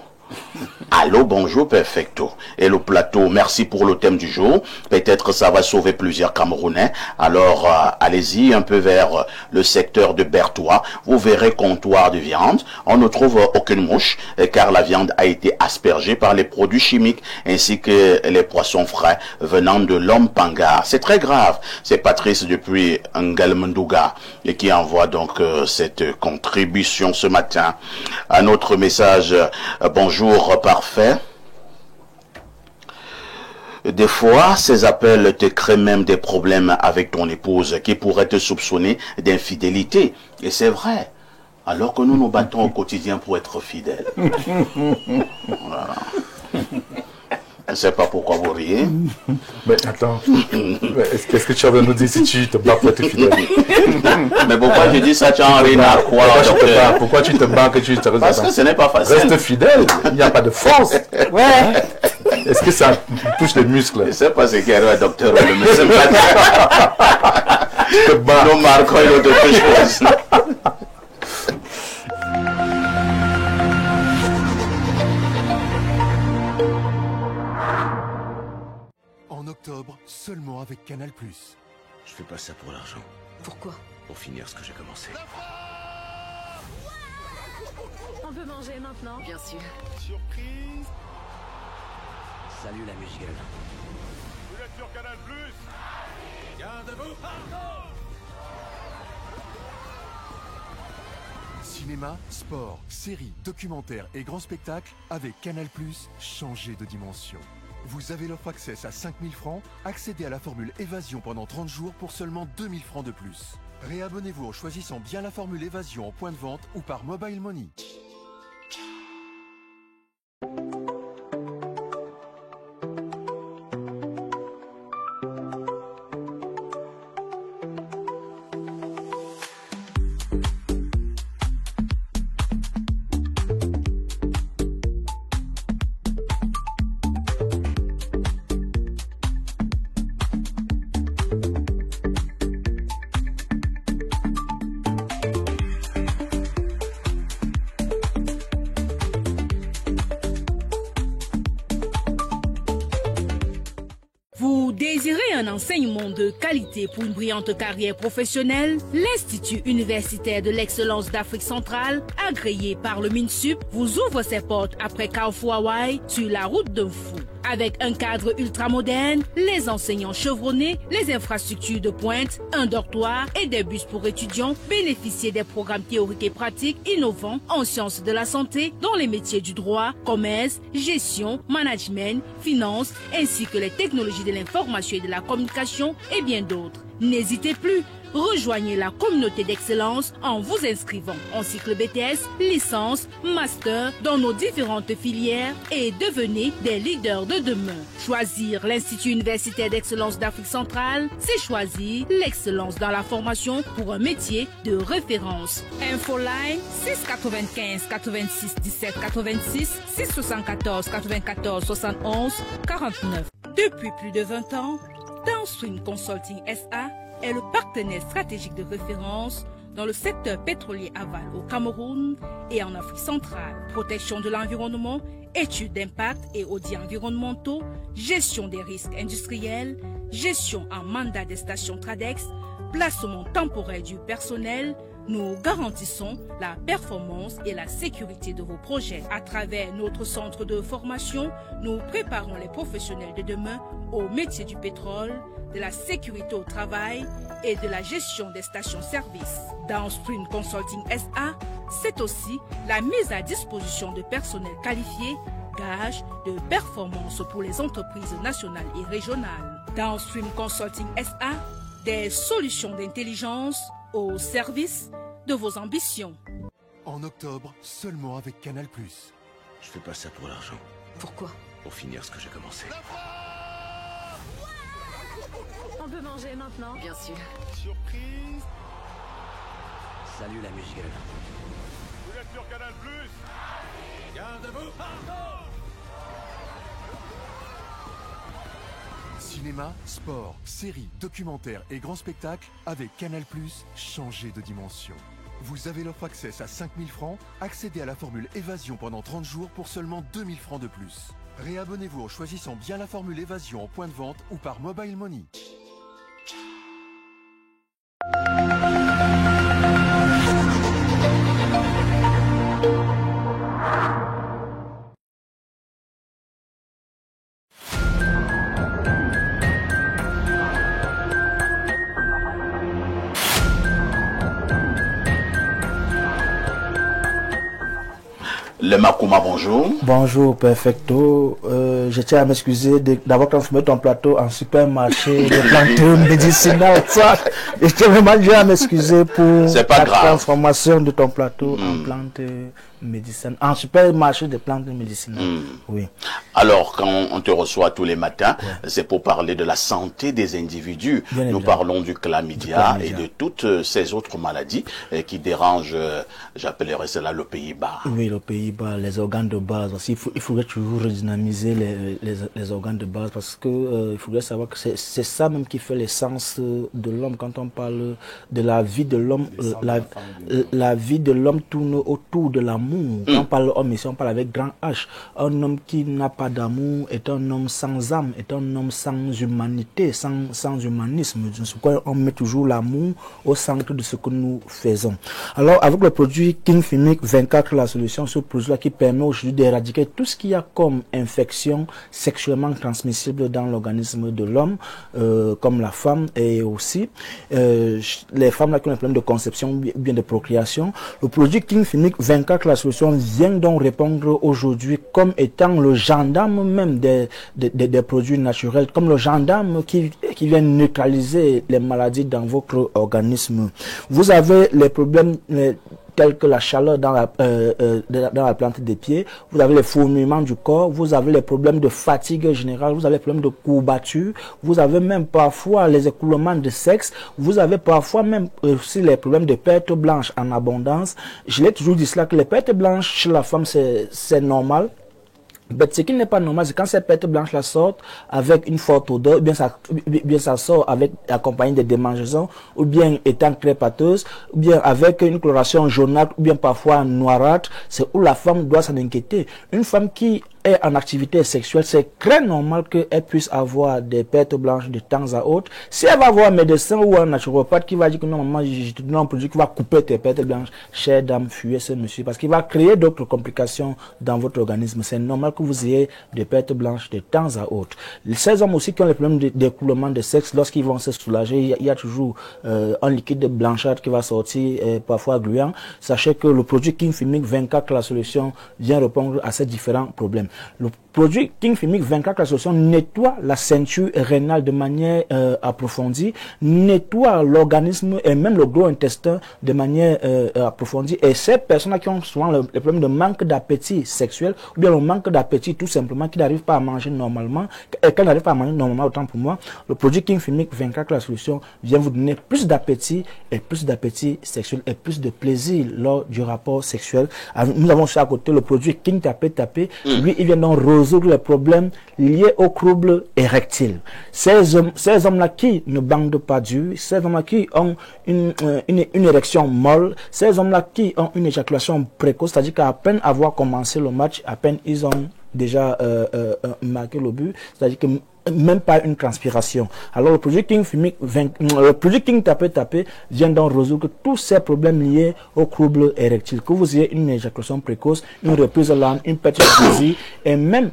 Allô, bonjour, perfecto. Et le plateau, merci pour le thème du jour. Peut-être ça va sauver plusieurs Camerounais. Alors, allez-y un peu vers le secteur de Bertois. Vous verrez comptoir de viande. On ne trouve aucune mouche, car la viande a été aspergée par les produits chimiques, ainsi que les poissons frais venant de l'Ompanga. C'est très grave. C'est Patrice depuis Ngalmendouga qui envoie donc cette contribution ce matin. Un autre message, bonjour parfait. Des fois, ces appels te créent même des problèmes avec ton épouse qui pourrait te soupçonner d'infidélité. Et c'est vrai. Alors que nous nous battons au quotidien pour être fidèles. Voilà. Je ne sais pas pourquoi vous riez. Mais attends, qu'est-ce que tu as à nous dire si tu te bats pour être fidèle? Mais pourquoi je dis ça, tu en ris à quoi, docteur? Pourquoi tu te bats que tu te restes? Parce que ce n'est pas facile. Reste fidèle, il n'y a pas de force. Ouais. Est-ce que ça touche les muscles? Je ne sais pas ce qu'il y a, docteur, mais c'est pas te bats. Nous marquons une autre chose. En octobre, seulement avec Canal+. Je fais pas ça pour l'argent. Pourquoi? Pour finir ce que j'ai commencé. On peut manger maintenant? Bien sûr. Surprise! Salut la musique. Vous êtes sur Canal+. Garde-vous. Cinéma, sport, séries, documentaires et grands spectacles avec Canal+, changez de dimension. Vous avez l'offre Access à 5 000 francs, accédez à la formule Évasion pendant 30 jours pour seulement 2 000 francs de plus. Réabonnez-vous en choisissant bien la formule Évasion en point de vente ou par Mobile Money. Vous désirez un enseignement de qualité pour une brillante carrière professionnelle? L'Institut universitaire de l'excellence d'Afrique centrale, agréé par le MINSUP, vous ouvre ses portes après Carrefour Hawaii sur la route d'un fou. Avec un cadre ultramoderne, les enseignants chevronnés, les infrastructures de pointe, un dortoir et des bus pour étudiants, bénéficiez des programmes théoriques et pratiques innovants en sciences de la santé dans les métiers du droit, commerce, gestion, management, finance, ainsi que les technologies de l'information et de la communication et bien d'autres. N'hésitez plus, rejoignez la communauté d'excellence en vous inscrivant en cycle BTS, licence, master dans nos différentes filières et devenez des leaders de demain. Choisir l'Institut universitaire d'excellence d'Afrique centrale, c'est choisir l'excellence dans la formation pour un métier de référence. Infoline 695 86 17 86 674 94 71 49. Depuis plus de 20 ans, Downstream Consulting SA est le partenaire stratégique de référence dans le secteur pétrolier aval au Cameroun et en Afrique centrale. Protection de l'environnement, études d'impact et audits environnementaux, gestion des risques industriels, gestion en mandat des stations Tradex, placement temporaire du personnel. Nous garantissons la performance et la sécurité de vos projets. À travers notre centre de formation, nous préparons les professionnels de demain au métier du pétrole, de la sécurité au travail et de la gestion des stations-service. Downstream Consulting SA, c'est aussi la mise à disposition de personnel qualifié, gage de performance pour les entreprises nationales et régionales. Downstream Consulting SA, des solutions d'intelligence au service de vos ambitions. En octobre, seulement avec Canal+. Je fais pas ça pour l'argent. Pourquoi? Pour finir ce que j'ai commencé. On peut manger maintenant? Bien sûr. Surprise! Salut la musique. Vous êtes sur Canal+. Garde-vous. Cinéma, sport, séries, documentaires et grands spectacles avec Canal+, changez de dimension. Vous avez l'offre Access à 5 000 francs, accédez à la formule Évasion pendant 30 jours pour seulement 2 000 francs de plus. Réabonnez-vous en choisissant bien la formule Évasion en point de vente ou par Mobile Money. Le Makuma, bonjour. Bonjour, perfecto. Je tiens à m'excuser d'avoir transformé ton plateau en supermarché de plantes médicinales. Je tiens vraiment à m'excuser pour la transformation de ton plateau en plante médicinales, en supermarché de plantes médicinales. Oui. Alors, quand on te reçoit tous les matins, c'est pour parler de la santé des individus. Nous parlons du chlamydia et de toutes ces autres maladies qui dérangent, j'appellerais cela le Pays-Bas. Oui, le Pays-Bas, les organes de base. Aussi, il faudrait toujours redynamiser les organes de base parce que il faudrait savoir que c'est ça même qui fait l'essence de l'homme. Quand on parle de la vie de l'homme, la vie de l'homme tourne autour de l'amour. Quand on parle homme ici, on parle avec grand H. Un homme qui n'a pas d'amour est un homme sans âme, est un homme sans humanité, sans humanisme. C'est pourquoi on met toujours l'amour au centre de ce que nous faisons. Alors, avec le produit King Fimic 24, la solution, ce produit-là qui permet aujourd'hui d'éradiquer tout ce qu'il y a comme infection sexuellement transmissible dans l'organisme de l'homme, comme la femme et aussi les femmes là qui ont un problème de conception ou bien de procréation. Le produit King Fimic 24, la solution, vient donc répondre aujourd'hui comme étant le gendarme même des produits naturels, comme le gendarme qui vient neutraliser les maladies dans votre organisme. Vous avez les problèmes tels que la chaleur dans la plante des pieds, vous avez les fourmillements du corps, vous avez les problèmes de fatigue générale, vous avez les problèmes de courbature, vous avez même parfois les écoulements de sexe, vous avez parfois même aussi les problèmes de perte blanche en abondance. Je l'ai toujours dit cela, que les pertes blanches chez la femme c'est normal. Mais ce qui n'est pas normal, c'est quand ces pertes blanches la sortent avec une forte odeur, ou bien ça sort avec accompagné de démangeaisons, ou bien étant très pâteuse, ou bien avec une coloration jaunâtre, ou bien parfois noirâtre. C'est où la femme doit s'en inquiéter. Une femme qui est en activité sexuelle, c'est très normal qu'elle puisse avoir des pertes blanches de temps à autre. Si elle va voir un médecin ou un naturopathe qui va dire que non, maman, je te donne un produit qui va couper tes pertes blanches, chère dame, fuyez ce monsieur, parce qu'il va créer d'autres complications dans votre organisme. C'est normal que vous ayez des pertes blanches de temps à autre. Ces hommes aussi qui ont les problèmes d'écoulement de sexe, lorsqu'ils vont se soulager, il y a toujours un liquide blanchâtre qui va sortir, parfois gluant. Sachez que le produit King Fimic 24, la solution, vient répondre à ces différents problèmes. Le produit King Fimic 24, la solution, nettoie la ceinture rénale de manière approfondie, nettoie l'organisme et même le gros intestin de manière approfondie. Et ces personnes qui ont souvent le problème de manque d'appétit sexuel, ou bien le manque d'appétit tout simplement, qui n'arrivent pas à manger normalement, et qu'elles n'arrivent pas à manger normalement, autant pour moi, le produit King Fimic 24, la solution, vient vous donner plus d'appétit sexuel et plus de plaisir lors du rapport sexuel. Nous avons aussi à côté le produit King Tapé. Lui, il vient donc résoudre les problèmes liés aux troubles érectiles. Ces hommes-là qui ne bandent pas dur, ces hommes-là qui ont une érection molle, ces hommes-là qui ont une éjaculation précoce, c'est-à-dire qu'à peine avoir commencé le match, à peine ils ont déjà marqué le but, c'est-à-dire que même pas une transpiration. Alors le produit King Fimic, le produit King Tapé vient donc résoudre tous ces problèmes liés aux troubles érectiles. Que vous ayez une éjaculation précoce, une reprise lente, une perte de plaisir et même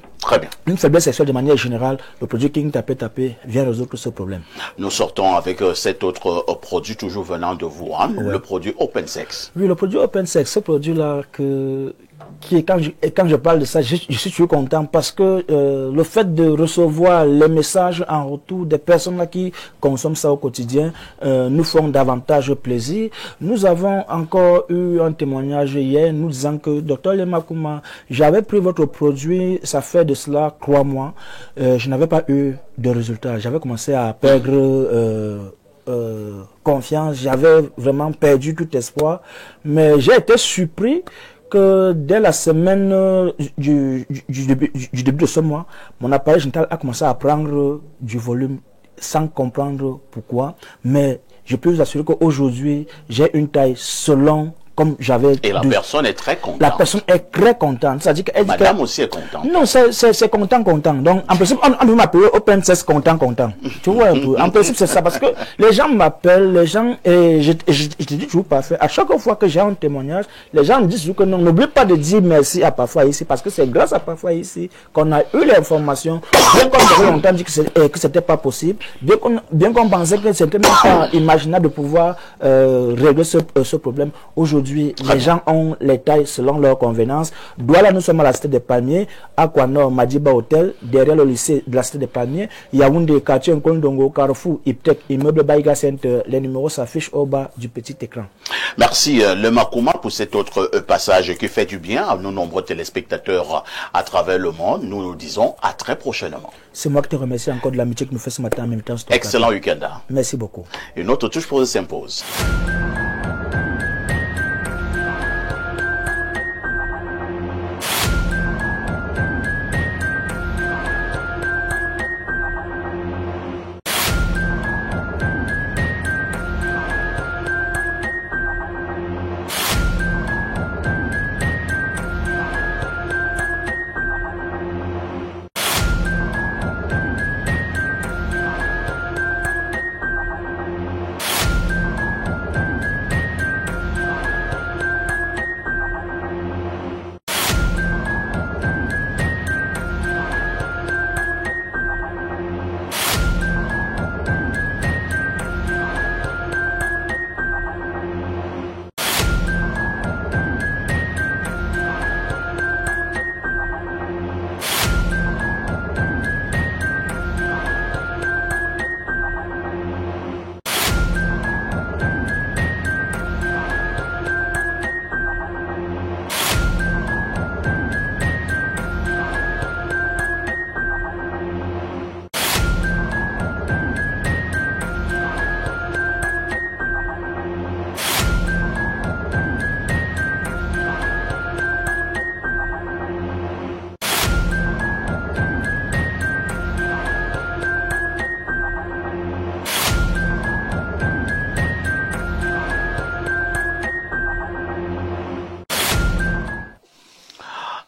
une faiblesse sexuelle de manière générale, le produit King Tapé vient résoudre ce problème. Nous sortons avec cet autre produit toujours venant de Wuhan, le produit Open Sex. Oui, le produit Open Sex, ce produit-là quand je parle de ça, je suis toujours content parce que le fait de recevoir les messages en retour des personnes là qui consomment ça au quotidien nous font davantage plaisir. Nous avons encore eu un témoignage hier nous disant que Dr Lemakuma, j'avais pris votre produit, ça fait de cela 3 mois, je n'avais pas eu de résultat. J'avais commencé à perdre confiance, j'avais vraiment perdu tout espoir, mais j'ai été surpris que dès la semaine du début de ce mois, mon appareil génital a commencé à prendre du volume sans comprendre pourquoi. Mais je peux vous assurer qu'aujourd'hui, j'ai une taille selon comme j'avais... Et la personne est très contente. La personne est très contente. C'est-à-dire qu'elle dit Madame aussi est contente. Non, c'est content. Donc, en principe, on peut m'appeler Open Sex content. Tu vois un peu. En principe, c'est ça. Parce que les gens m'appellent, les gens... Et je te dis toujours parfait. À chaque fois que j'ai un témoignage, les gens me disent toujours que non, n'oublie pas de dire merci à Parfois Ici. Parce que c'est grâce à Parfois Ici qu'on a eu l'information. Bien qu'on avait longtemps dit que c'était pas possible. Bien qu'on pensait que c'était même pas imaginable de pouvoir régler ce problème. Aujourd'hui, Aujourd'hui, les gens ont les tailles selon leur convenance. Douala, nous sommes à la cité des Palmiers, Aquanor, Madiba Hotel, derrière le lycée de la cité des Palmiers, Yaoundé, quartier Nkondongo, Carrefour, Iptek, immeuble Baïga Center. Les numéros s'affichent au bas du petit écran. Merci le Makouma pour cet autre passage qui fait du bien à nos nombreux téléspectateurs à travers le monde. Nous nous disons à très prochainement. C'est moi qui te remercie encore de l'amitié que nous fait ce matin en même temps. Excellent week-end. Merci beaucoup. Une autre touche pour s'impose.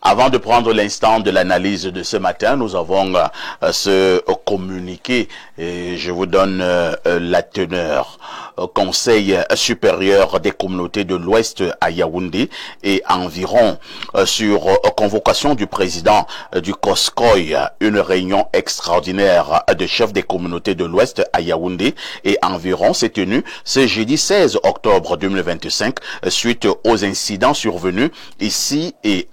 Avant de prendre l'instant de l'analyse de ce matin, nous avons ce communiqué et je vous donne la teneur. Conseil supérieur des communautés de l'Ouest à Yaoundé et environ sur convocation du président du COSCOI, une réunion extraordinaire de chefs des communautés de l'Ouest à Yaoundé et environ s'est tenue ce jeudi 16 octobre 2025 suite aux incidents survenus ici et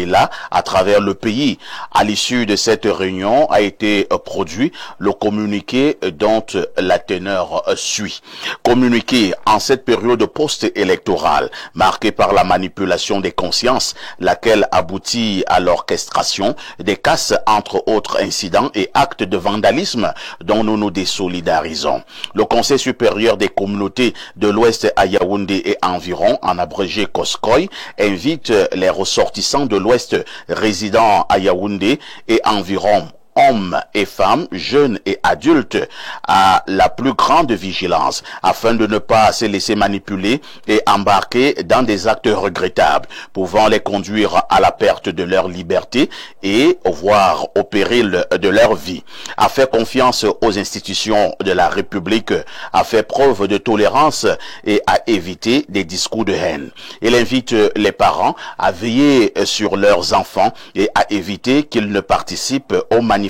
là à travers le pays. À l'issue de cette réunion a été produit le communiqué dont la teneur suit. Communiqué en cette période post-électorale marquée par la manipulation des consciences, laquelle aboutit à l'orchestration des casses entre autres incidents et actes de vandalisme dont nous nous désolidarisons. Le Conseil supérieur des communautés de l'Ouest à Yaoundé et environ, en abrégé COSCOI, invite les ressortissants de l'Ouest résidant à Yaoundé et environ hommes et femmes, jeunes et adultes, à la plus grande vigilance afin de ne pas se laisser manipuler et embarquer dans des actes regrettables pouvant les conduire à la perte de leur liberté et voire au péril de leur vie. A fait confiance aux institutions de la République, a fait preuve de tolérance et à éviter des discours de haine. Il invite les parents à veiller sur leurs enfants et à éviter qu'ils ne participent aux manifestations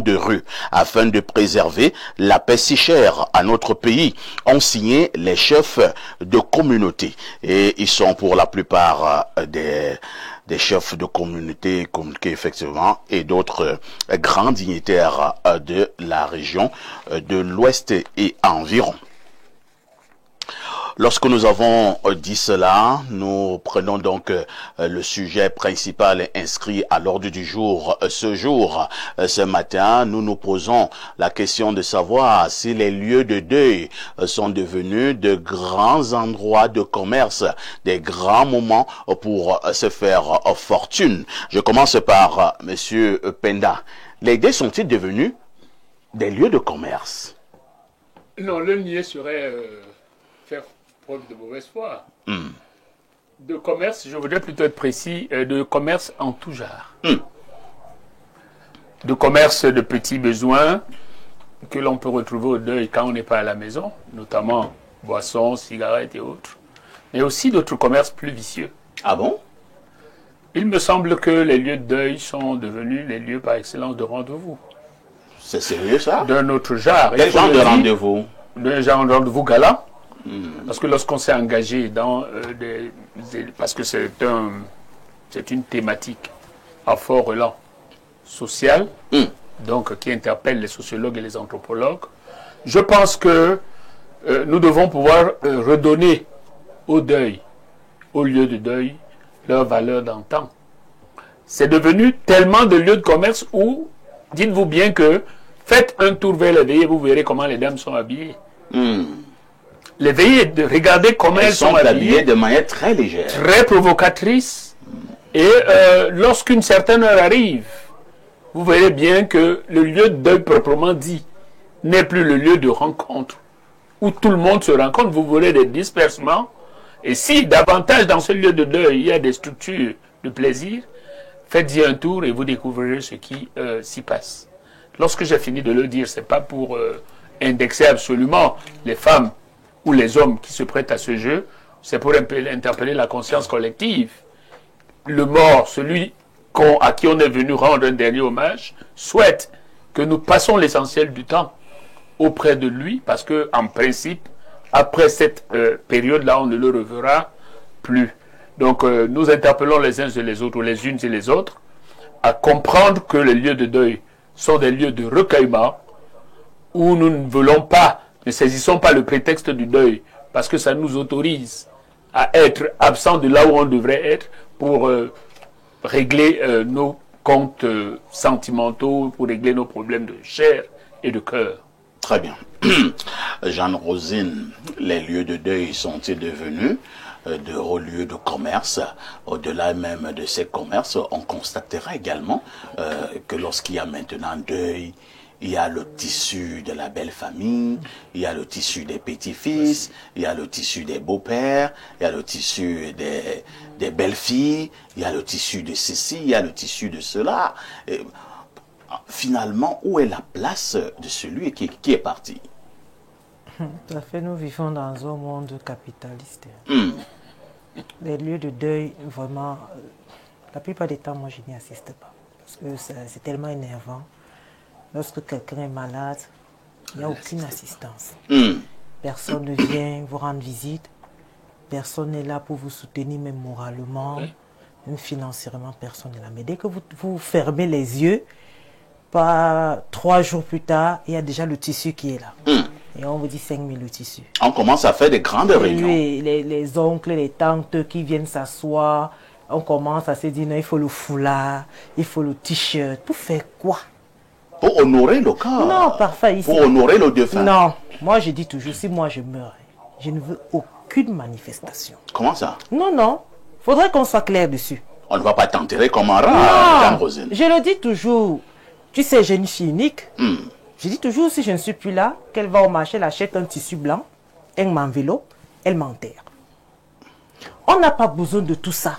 de rue afin de préserver la paix si chère à notre pays, ont signé les chefs de communauté et ils sont pour la plupart des chefs de communauté effectivement et d'autres grands dignitaires de la région de l'Ouest et environ. Lorsque nous avons dit cela, nous prenons donc le sujet principal inscrit à l'ordre du jour. Ce matin, nous nous posons la question de savoir si les lieux de deuil sont devenus de grands endroits de commerce, des grands moments pour se faire fortune. Je commence par Monsieur Penda. Les deuils sont-ils devenus des lieux de commerce? Non, le nier serait faire preuve de mauvaise foi. De commerce, je voudrais plutôt être précis, de commerce en tout genre. De commerce de petits besoins que l'on peut retrouver au deuil quand on n'est pas à la maison, notamment boissons, cigarettes et autres, mais aussi d'autres commerces plus vicieux. Ah bon? Il me semble que les lieux de deuil sont devenus les lieux par excellence de rendez-vous. C'est sérieux ça? D'un autre genre. Quel genre de rendez-vous? D'un genre de rendez-vous galant. Parce que lorsqu'on s'est engagé dans parce que c'est une thématique à fort relent social, donc qui interpelle les sociologues et les anthropologues, je pense que nous devons pouvoir redonner au deuil, au lieu de deuil, leur valeur d'antan. C'est devenu tellement de lieux de commerce où, dites-vous bien que, faites un tour vers les veillées, vous verrez comment les dames sont habillées. Les veillées, regardez comment elles sont habillées de manière très légère. Très provocatrice. Et lorsqu'une certaine heure arrive, vous verrez bien que le lieu de deuil proprement dit n'est plus le lieu de rencontre où tout le monde se rencontre. Vous verrez des dispersements. Et si davantage dans ce lieu de deuil, il y a des structures de plaisir, faites-y un tour et vous découvrirez ce qui s'y passe. Lorsque j'ai fini de le dire, ce n'est pas pour indexer absolument les femmes ou les hommes qui se prêtent à ce jeu, c'est pour interpeller la conscience collective. Le mort, celui à qui on est venu rendre un dernier hommage, souhaite que nous passons l'essentiel du temps auprès de lui, parce que en principe, après cette période-là, on ne le reverra plus. Donc nous interpellons les uns et les autres, ou les unes et les autres, à comprendre que les lieux de deuil sont des lieux de recueillement, où nous ne saisissons pas le prétexte du deuil, parce que ça nous autorise à être absents de là où on devrait être, pour régler nos comptes sentimentaux, pour régler nos problèmes de chair et de cœur. Très bien. Jeanne-Rosine, les lieux de deuil sont-ils devenus de hauts lieux de commerce? Au-delà même de ces commerces, on constatera également que lorsqu'il y a maintenant deuil, il y a le tissu de la belle famille, il y a le tissu des petits-fils, il y a le tissu des beaux-pères, il y a le tissu des belles-filles, il y a le tissu de ceci, il y a le tissu de cela. Et, finalement, où est la place de celui qui est parti? Tout à fait, nous vivons dans un monde capitaliste. Les lieux de deuil, vraiment, la plupart des temps, moi, je n'y assiste pas. Parce que c'est tellement énervant. Lorsque quelqu'un est malade, il n'y a aucune assistance. Personne ne vient vous rendre visite. Personne n'est là pour vous soutenir, même moralement, même financièrement, personne n'est là. Mais dès que vous fermez les yeux, pas 3 jours plus tard, il y a déjà le tissu qui est là. Et on vous dit 5 000 le tissu. On commence à faire des grandes réunions. Oui, les oncles, les tantes qui viennent s'asseoir, on commence à se dire, non, il faut le foulard, il faut le t-shirt. Pour faire quoi? Pour honorer le corps. Non, parfait. Ici, pour honorer le défunt. Non, moi je dis toujours, si moi je meurs, je ne veux aucune manifestation. Comment ça? Non, non. Faudrait qu'on soit clair dessus. On ne va pas t'enterrer comme un rat, Jeanne-Rosine. Je le dis toujours. Tu sais, j'ai une fille unique. Je dis toujours, si je ne suis plus là, qu'elle va au marché, elle achète un tissu blanc, elle m'enveloppe, elle m'enterre. On n'a pas besoin de tout ça.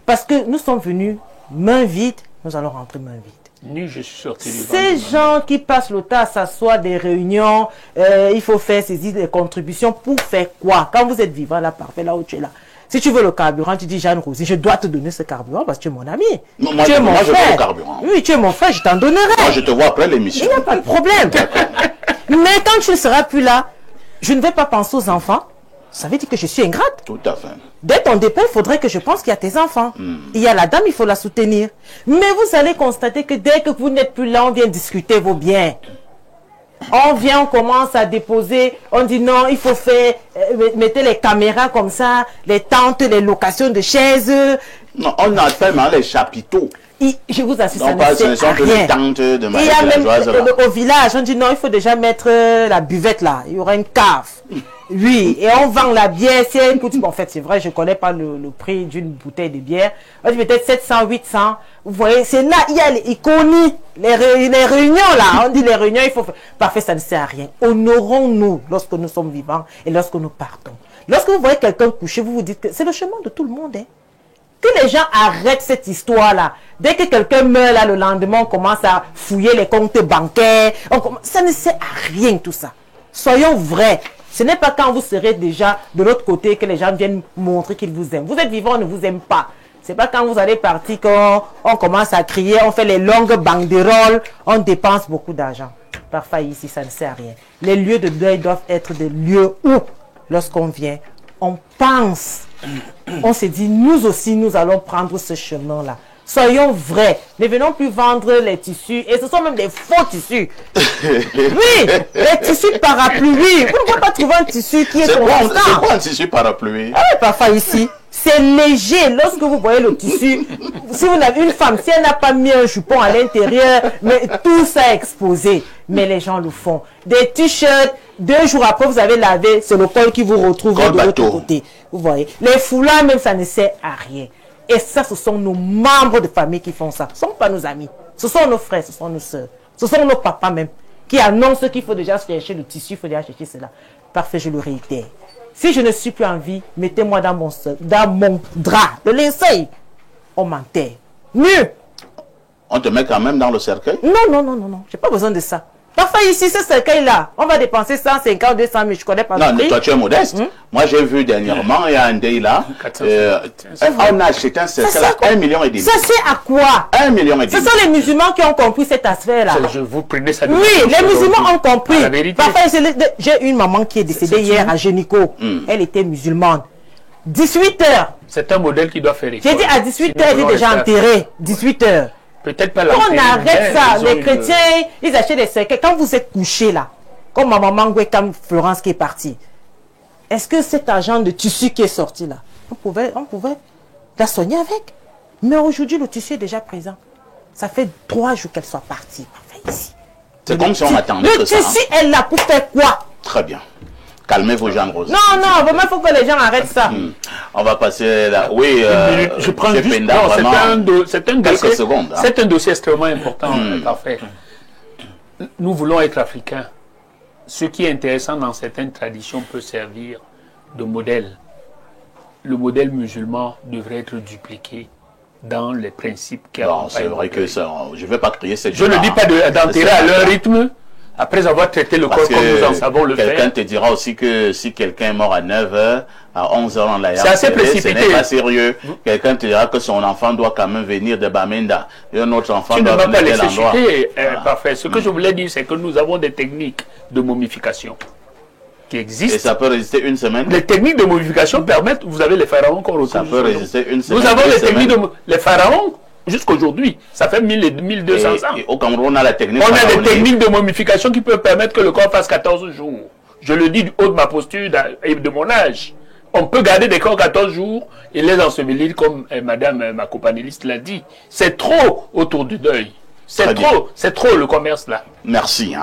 Parce que nous sommes venus main vide, nous allons rentrer main vide. Ni je suis sorti du Ces gens qui passent le temps à s'asseoir des réunions, il faut faire saisir des contributions pour faire quoi? Quand vous êtes vivant là, parfait, là où tu es là. Si tu veux le carburant, tu dis Jeanne-Rosine, je dois te donner ce carburant parce que tu es mon ami. Non, moi, tu es mon frère. Je veux le carburant. Oui, tu es mon frère, je t'en donnerai. Moi, je te vois après l'émission. Il n'y a pas de problème. Mais quand tu ne seras plus là, je ne vais pas penser aux enfants. Ça veut dire que je suis ingrate. Tout à fait. Dès ton départ, il faudrait que je pense qu'il y a tes enfants. Il y a la dame, il faut la soutenir. Mais vous allez constater que dès que vous n'êtes plus là, on vient discuter vos biens. On vient, on commence à déposer, on dit non, il faut faire, mettez les caméras comme ça, les tentes, les locations de chaises. Non, on a fait les chapiteaux. Je vous assiste, ça ne sert à rien. Il y a même au village, on dit non, il faut déjà mettre la buvette là, il y aura une cave. Oui, et on vend la bière, c'est une petite... Bon, en fait, c'est vrai, je ne connais pas le prix d'une bouteille de bière. On dit peut-être 700, 800. Vous voyez, c'est là, il y a les iconies, les réunions là. On dit les réunions, il faut faire. Parfait, ça ne sert à rien. Honorons-nous lorsque nous sommes vivants et lorsque nous partons. Lorsque vous voyez quelqu'un coucher, vous vous dites que c'est le chemin de tout le monde. Que les gens arrêtent cette histoire-là. Dès que quelqu'un meurt là, le lendemain, on commence à fouiller les comptes bancaires. Ça ne sert à rien tout ça. Soyons vrais. Ce n'est pas quand vous serez déjà de l'autre côté que les gens viennent montrer qu'ils vous aiment. Vous êtes vivant, on ne vous aime pas. Ce n'est pas quand vous allez partir qu'on commence à crier, on fait les longues banderoles, on dépense beaucoup d'argent. Parfois ici, ça ne sert à rien. Les lieux de deuil doivent être des lieux où, lorsqu'on vient, on pense, on se dit, nous aussi, nous allons prendre ce chemin-là. Soyons vrais. Ne venons plus vendre les tissus. Et ce sont même des faux tissus. Oui, les tissus parapluies. Oui. Vous ne pouvez pas trouver un tissu qui est constant. C'est quoi un tissu parapluie? Ah oui, parfois ici, c'est léger. Lorsque vous voyez le tissu, si vous avez une femme, si elle n'a pas mis un jupon à l'intérieur, mais tout ça est exposé. Mais les gens le font. Des t-shirts, 2 jours après, vous avez lavé, c'est le col qui vous retrouve de l'autre côté. Vous voyez. Les foulards, même, ça ne sert à rien. Et ça, ce sont nos membres de famille qui font ça. Ce ne sont pas nos amis. Ce sont nos frères, ce sont nos soeurs. Ce sont nos papas même qui annoncent qu'il faut déjà chercher le tissu, il faut déjà chercher cela. Parfait, je le réitère. Si je ne suis plus en vie, mettez-moi dans mon drap, le linceul. On m'enterre. Mieux. On te met quand même dans le cercueil? Non, non, non, non, non. Je n'ai pas besoin de ça. Parfois ici, ce cercueil-là, on va dépenser 150, 200 000, je ne connais pas. Non, mais toi tu es modeste. Moi j'ai vu dernièrement, il y a un day là, on a acheté un cercueil à 1,5 million. Ça c'est à quoi? 1,5 million. Ce sont les musulmans qui ont compris cette affaire-là. Je vous prenais ça. Oui, les musulmans ont compris. Parfois, j'ai une maman qui est décédée hier à Génico. Elle était musulmane. 18 h. C'est un modèle qui doit faire école. J'ai dit à 18 h, elle est déjà enterrée. 18 h. Peut-être pas on arrête ça. Les chrétiens, ils achètent des cercueils. Quand vous êtes couché là, comme ma maman comme Florence qui est partie, est-ce que cet argent de tissu qui est sorti là, on pouvait la soigner avec? Mais aujourd'hui, le tissu est déjà présent. Ça fait 3 jours qu'elle soit partie. C'est comme si on attendait que ça. Le tissu est là pour faire quoi? Très bien. Calmez-vous, Jean Rose. Non, non, vraiment, il faut que les gens arrêtent ça. On va passer là. Oui, je prends juste... c'est un dossier, secondes, hein. C'est un dossier extrêmement important. Parfait. Nous voulons être africains. Ce qui est intéressant dans certaines traditions peut servir de modèle. Le modèle musulman devrait être dupliqué dans les principes qui accompagnent. C'est vrai que ça, je ne vais pas crier cette chose. Je ne dis pas d'enterrer à leur rythme. Après avoir traité le corps comme nous en savons le faire. Quelqu'un te dira aussi que si quelqu'un est mort à 9 h, à 11 h on l'a c'est assez précipité. Ce n'est pas sérieux. Quelqu'un te dira que son enfant doit quand même venir de Bamenda. Et un autre enfant doit venir de tel endroit. Parfait. Ce que je voulais dire, c'est que nous avons des techniques de momification qui existent. Et ça peut résister une semaine? Les techniques de momification permettent, vous avez les pharaons qu'on retrouve. Ça peut résister une semaine? Nous avons les techniques de... Les pharaons, jusqu'aujourd'hui, ça fait 1000 et 1200 ans. Et au Cameroun, on a la technique. On a des techniques de momification qui peuvent permettre que le corps fasse 14 jours. Je le dis du haut de ma posture et de mon âge. On peut garder des corps 14 jours et les ensevelir comme madame, ma copanéliste l'a dit. C'est trop autour du deuil. C'est trop le commerce là. Merci.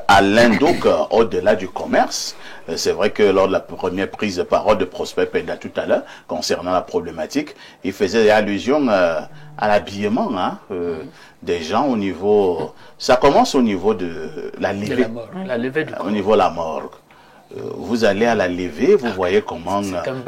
Alain, donc, au-delà du commerce, c'est vrai que lors de la première prise de parole de Prosper Penda tout à l'heure, concernant la problématique, il faisait allusion à l'habillement des gens au niveau... Ça commence au niveau de la levée. La levée du corps. Au niveau de la morgue. Vous allez à la levée, vous voyez comment...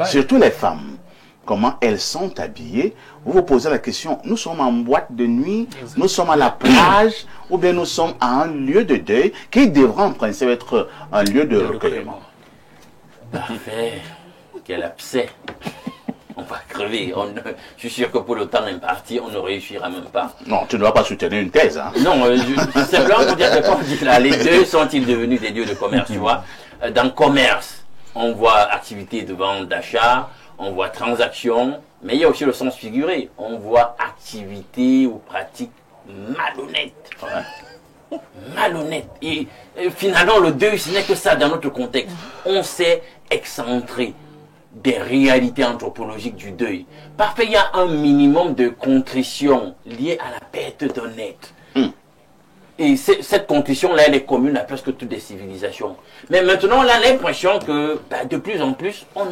surtout les femmes, comment elles sont habillées. Vous vous posez la question, nous sommes en boîte de nuit, nous sommes à la plage, ou bien nous sommes à un lieu de deuil qui devra en principe être un lieu de recueillement. Parfait. Quel abcès. On va crever. Je suis sûr que pour le temps imparti, on ne réussira même pas. Non, tu ne vas pas soutenir une thèse. Hein. Non, simplement pour dire que là, les deux sont-ils devenus des lieux de commerce, tu vois. Dans le commerce, on voit activité de vente, d'achat, on voit transaction, mais il y a aussi le sens figuré. On voit activité ou pratique malhonnête. Ouais. Malhonnête. Et finalement, le deuil, ce n'est que ça dans notre contexte. On s'est excentré des réalités anthropologiques du deuil. Parfois, il y a un minimum de contrition liée à la perte d'un être. Et cette contrition-là, elle est commune à presque toutes les civilisations. Mais maintenant, on a l'impression que de plus en plus, on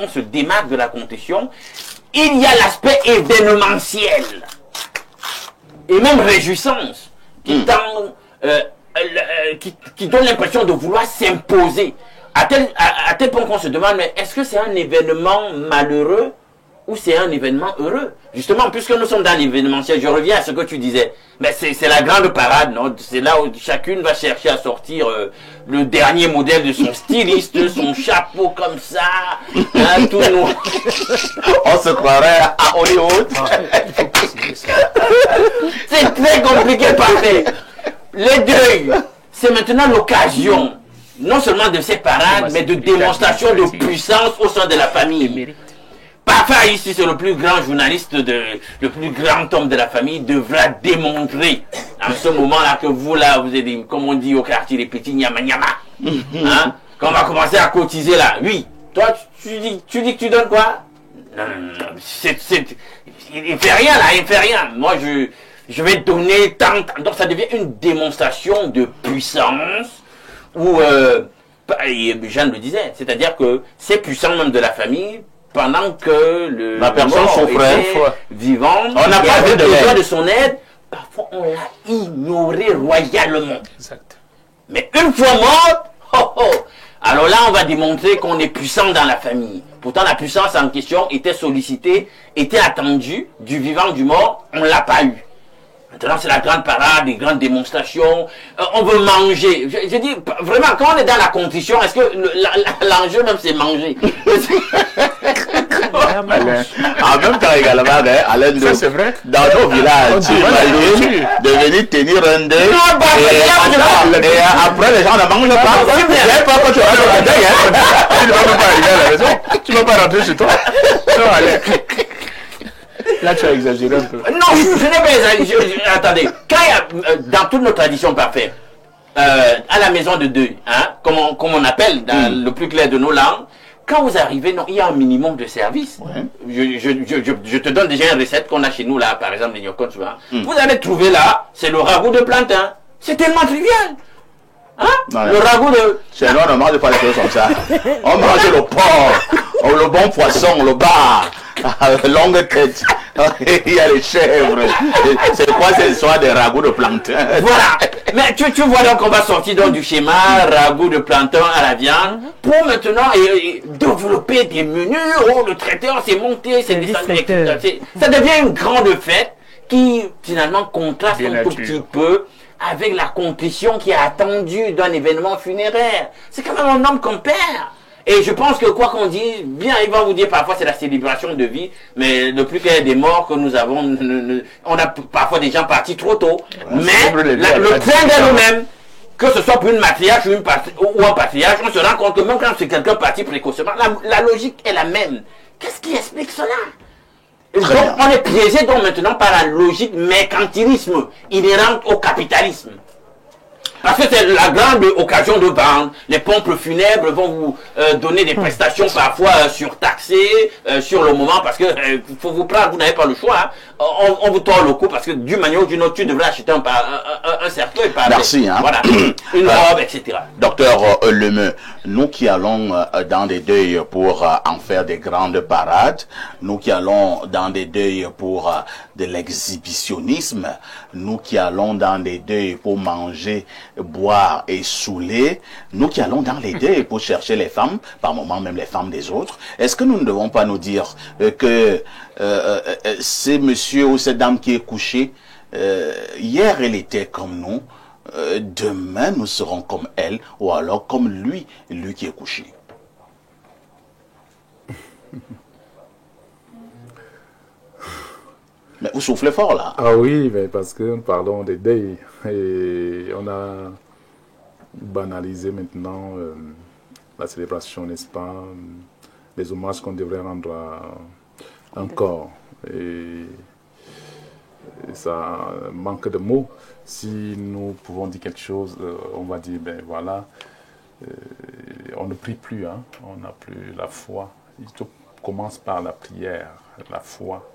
se démarque de la contrition. Il y a l'aspect événementiel et même réjouissance qui donne l'impression de vouloir s'imposer. À tel point qu'on se demande, mais est-ce que c'est un événement malheureux ou c'est un événement heureux? Justement, puisque nous sommes dans l'événementiel, je reviens à ce que tu disais. Mais c'est la grande parade, non? C'est là où chacune va chercher à sortir le dernier modèle de son styliste, son chapeau comme ça, hein, tout noir. On se croirait à Hollywood. C'est très compliqué, parfait. Le deuil, c'est maintenant l'occasion, non seulement de ces parades, mais de démonstration de puissance au sein de la famille. Papa, ici, c'est le plus grand journaliste, le plus grand homme de la famille, devra démontrer, en ce moment-là, que vous, là, vous êtes, comme on dit au quartier, les petits nyama nyama. Hein? Quand on va commencer à cotiser, là, oui. Toi, tu dis que tu donnes quoi? Non, il fait rien, là, il fait rien. Moi, je vais donner tant. Donc, ça devient une démonstration de puissance où, Jeanne le disait, c'est-à-dire que c'est puissant même de la famille, pendant que la personne souffrait, vivant, on n'a pas besoin de son aide, parfois on l'a ignoré royalement. Exact. Mais une fois mort, alors là on va démontrer qu'on est puissant dans la famille. Pourtant la puissance en question était sollicitée, était attendue, du vivant, du mort, on ne l'a pas eu. Maintenant, c'est la grande parade, les grandes démonstrations. On veut manger. Je dis, vraiment, quand on est dans la condition, est-ce que l'enjeu même, c'est manger? En même temps, également, Alain, ça c'est vrai. Dans nos villages, tu imagines de venir tenir un deuil. Et après, les gens ne mangent pas. Tu ne pas quand tu vas dans la deuil. Tu ne vas pas arriver à la maison. Tu ne vas pas rentrer chez toi. Non, allez. Là, tu as exagéré un peu. Non, je n'ai pas exagéré. Attendez, quand il y a, dans toutes nos traditions parfaites, à la maison de deuil, hein, comme on appelle dans le plus clair de nos langues, quand vous arrivez, non, il y a un minimum de service. Ouais. Je te donne déjà une recette qu'on a chez nous, là, par exemple, les gnocchons, tu vois. Vous allez trouver là, c'est le ragoût de plantain. C'est tellement trivial. Hein? Non, le ragoût de... Chez nous, on ne mange pas les choses comme ça. On mange le porc, le bon poisson, le bar. Longue tête, il y a les chèvres. C'est quoi cette histoire des ragoûts de plantain? Voilà. Mais tu vois donc qu'on va sortir donc du schéma ragoût de plantain à la viande pour maintenant développer des menus. Oh, le traiteur s'est monté, ça devient une grande fête qui finalement contraste un tout petit peu avec la complétion qui est attendue d'un événement funéraire. C'est quand même un homme qu'on perd. Et je pense que quoi qu'on dise, bien il va vous dire parfois c'est la célébration de vie, mais le plus qu'il y a des morts que nous avons, on a parfois des gens partis trop tôt. Mais le train de nous-mêmes, que ce soit pour une matriarche ou un patriarche, on se rend compte que même quand c'est quelqu'un parti précocement, la logique est la même. Qu'est-ce qui explique cela? Donc on est piégé donc maintenant par la logique mercantilisme inhérente au capitalisme. Parce que c'est la grande occasion de vendre. Les pompes funèbres vont vous donner des prestations parfois surtaxées sur le moment parce que faut vous prendre, vous n'avez pas le choix. Hein. On vous tord le cou parce que d'une manière ou d'une autre, tu devrais acheter un cercueil. Merci. Hein. Voilà. Une robe, etc. Docteur Lemeu, nous qui allons dans des deuils pour en faire des grandes parades, nous qui allons dans des deuils pour de l'exhibitionnisme, nous qui allons dans des deuils pour manger, boire et saouler, nous qui allons dans les deuils pour chercher les femmes, par moments même les femmes des autres, est-ce que nous ne devons pas nous dire que c'est monsieur ou cette dame qui est couchée, hier elle était comme nous, demain nous serons comme elle, ou alors comme lui qui est couché? Mais vous soufflez fort là. Ah oui, mais parce que nous parlons des deuils et on a banalisé maintenant la célébration, n'est-ce pas, les hommages qu'on devrait rendre à un corps. Et ça manque de mots. Si nous pouvons dire quelque chose, on va dire, ben voilà, on ne prie plus, hein, on n'a plus la foi. Tout commence par la prière, la foi.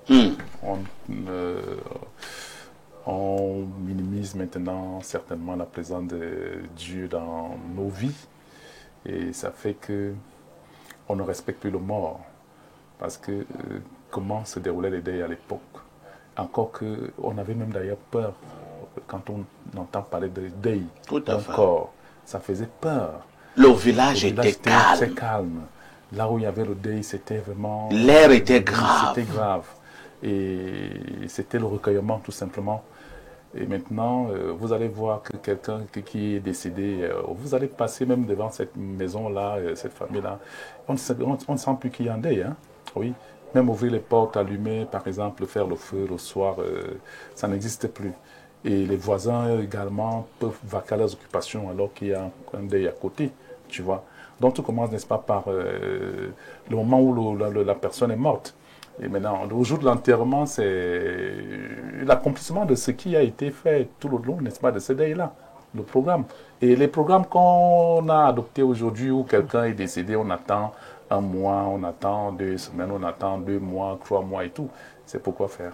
On minimise maintenant certainement la présence de Dieu dans nos vies et ça fait que on ne respecte plus le mort parce que comment se déroulaient les deuils à l'époque, encore que on avait même d'ailleurs peur quand on entend parler de deuil d'un corps, ça faisait peur. Le village était calme. Très calme. Là où il y avait le deuil, c'était vraiment... L'air était grave. C'était grave. Et c'était le recueillement, tout simplement. Et maintenant, vous allez voir que quelqu'un qui est décédé, vous allez passer même devant cette maison-là, cette famille-là, on ne sent plus qu'il y a un deuil. Hein? Oui. Même ouvrir les portes, allumer, par exemple, faire le feu le soir, ça n'existe plus. Et les voisins également peuvent vaquer à leurs occupations alors qu'il y a un deuil à côté, tu vois. Donc tout commence, n'est-ce pas, par le moment où la personne est morte. Et maintenant, le jour de l'enterrement, c'est l'accomplissement de ce qui a été fait tout le long, n'est-ce pas, de ce deuil-là, le programme. Et les programmes qu'on a adoptés aujourd'hui où quelqu'un est décédé, on attend 1 mois, on attend 2 semaines, on attend 2 mois, 3 mois et tout. C'est pour quoi faire?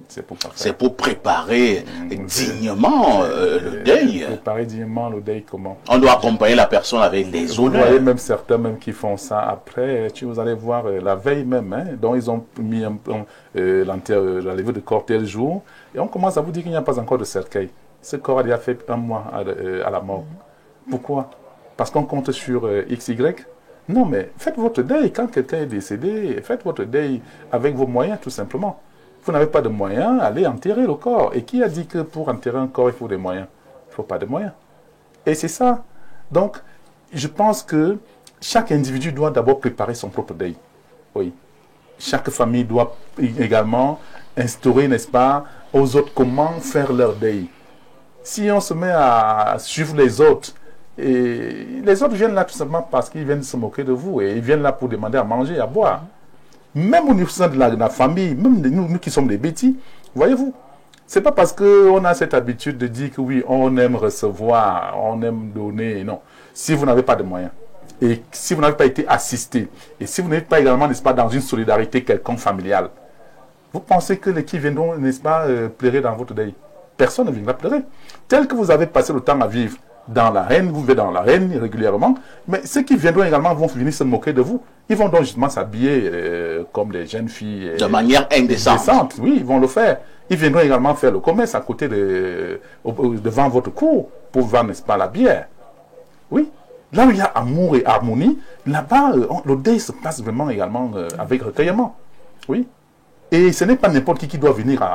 C'est pour préparer dignement le deuil. Préparer dignement le deuil comment? On doit accompagner la personne avec des honneurs. Vous voyez même certains même qui font ça après. Vous allez voir la veille même. Hein, donc ils ont mis la levée de corps tel jour. Et on commence à vous dire qu'il n'y a pas encore de cercueil. Ce corps a déjà fait 1 mois à la mort. Pourquoi? Parce qu'on compte sur XY? Non, mais faites votre deuil. Quand quelqu'un est décédé, faites votre deuil avec vos moyens tout simplement. Vous n'avez pas de moyens, allez enterrer le corps. Et qui a dit que pour enterrer un corps, il faut des moyens? Il ne faut pas de moyens. Et c'est ça. Donc, je pense que chaque individu doit d'abord préparer son propre deuil. Oui. Chaque famille doit également instaurer, n'est-ce pas, aux autres comment faire leur deuil. Si on se met à suivre les autres, et les autres viennent là tout simplement parce qu'ils viennent se moquer de vous. Et ils viennent là pour demander à manger, à boire. Même au niveau de la famille, même nous qui sommes des bêtis, voyez-vous, c'est pas parce qu'on a cette habitude de dire que oui, on aime recevoir, on aime donner, non. Si vous n'avez pas de moyens, et si vous n'avez pas été assisté, et si vous n'êtes pas également, n'est-ce pas, dans une solidarité quelconque familiale, vous pensez que les qui viendront, n'est-ce pas, pleurer dans votre deuil? Personne ne viendra pleurer. Tel que vous avez passé le temps à vivre dans l'arène, vous vivez dans l'arène régulièrement, mais ceux qui viendront également vont venir se moquer de vous. Ils vont donc justement s'habiller comme des jeunes filles. De manière indécente. Oui, ils vont le faire. Ils viendront également faire le commerce à côté devant votre cour pour vendre, n'est-ce pas, la bière. Oui. Là où il y a amour et harmonie, là-bas, le deuil se passe vraiment également avec recueillement. Oui. Et ce n'est pas n'importe qui doit venir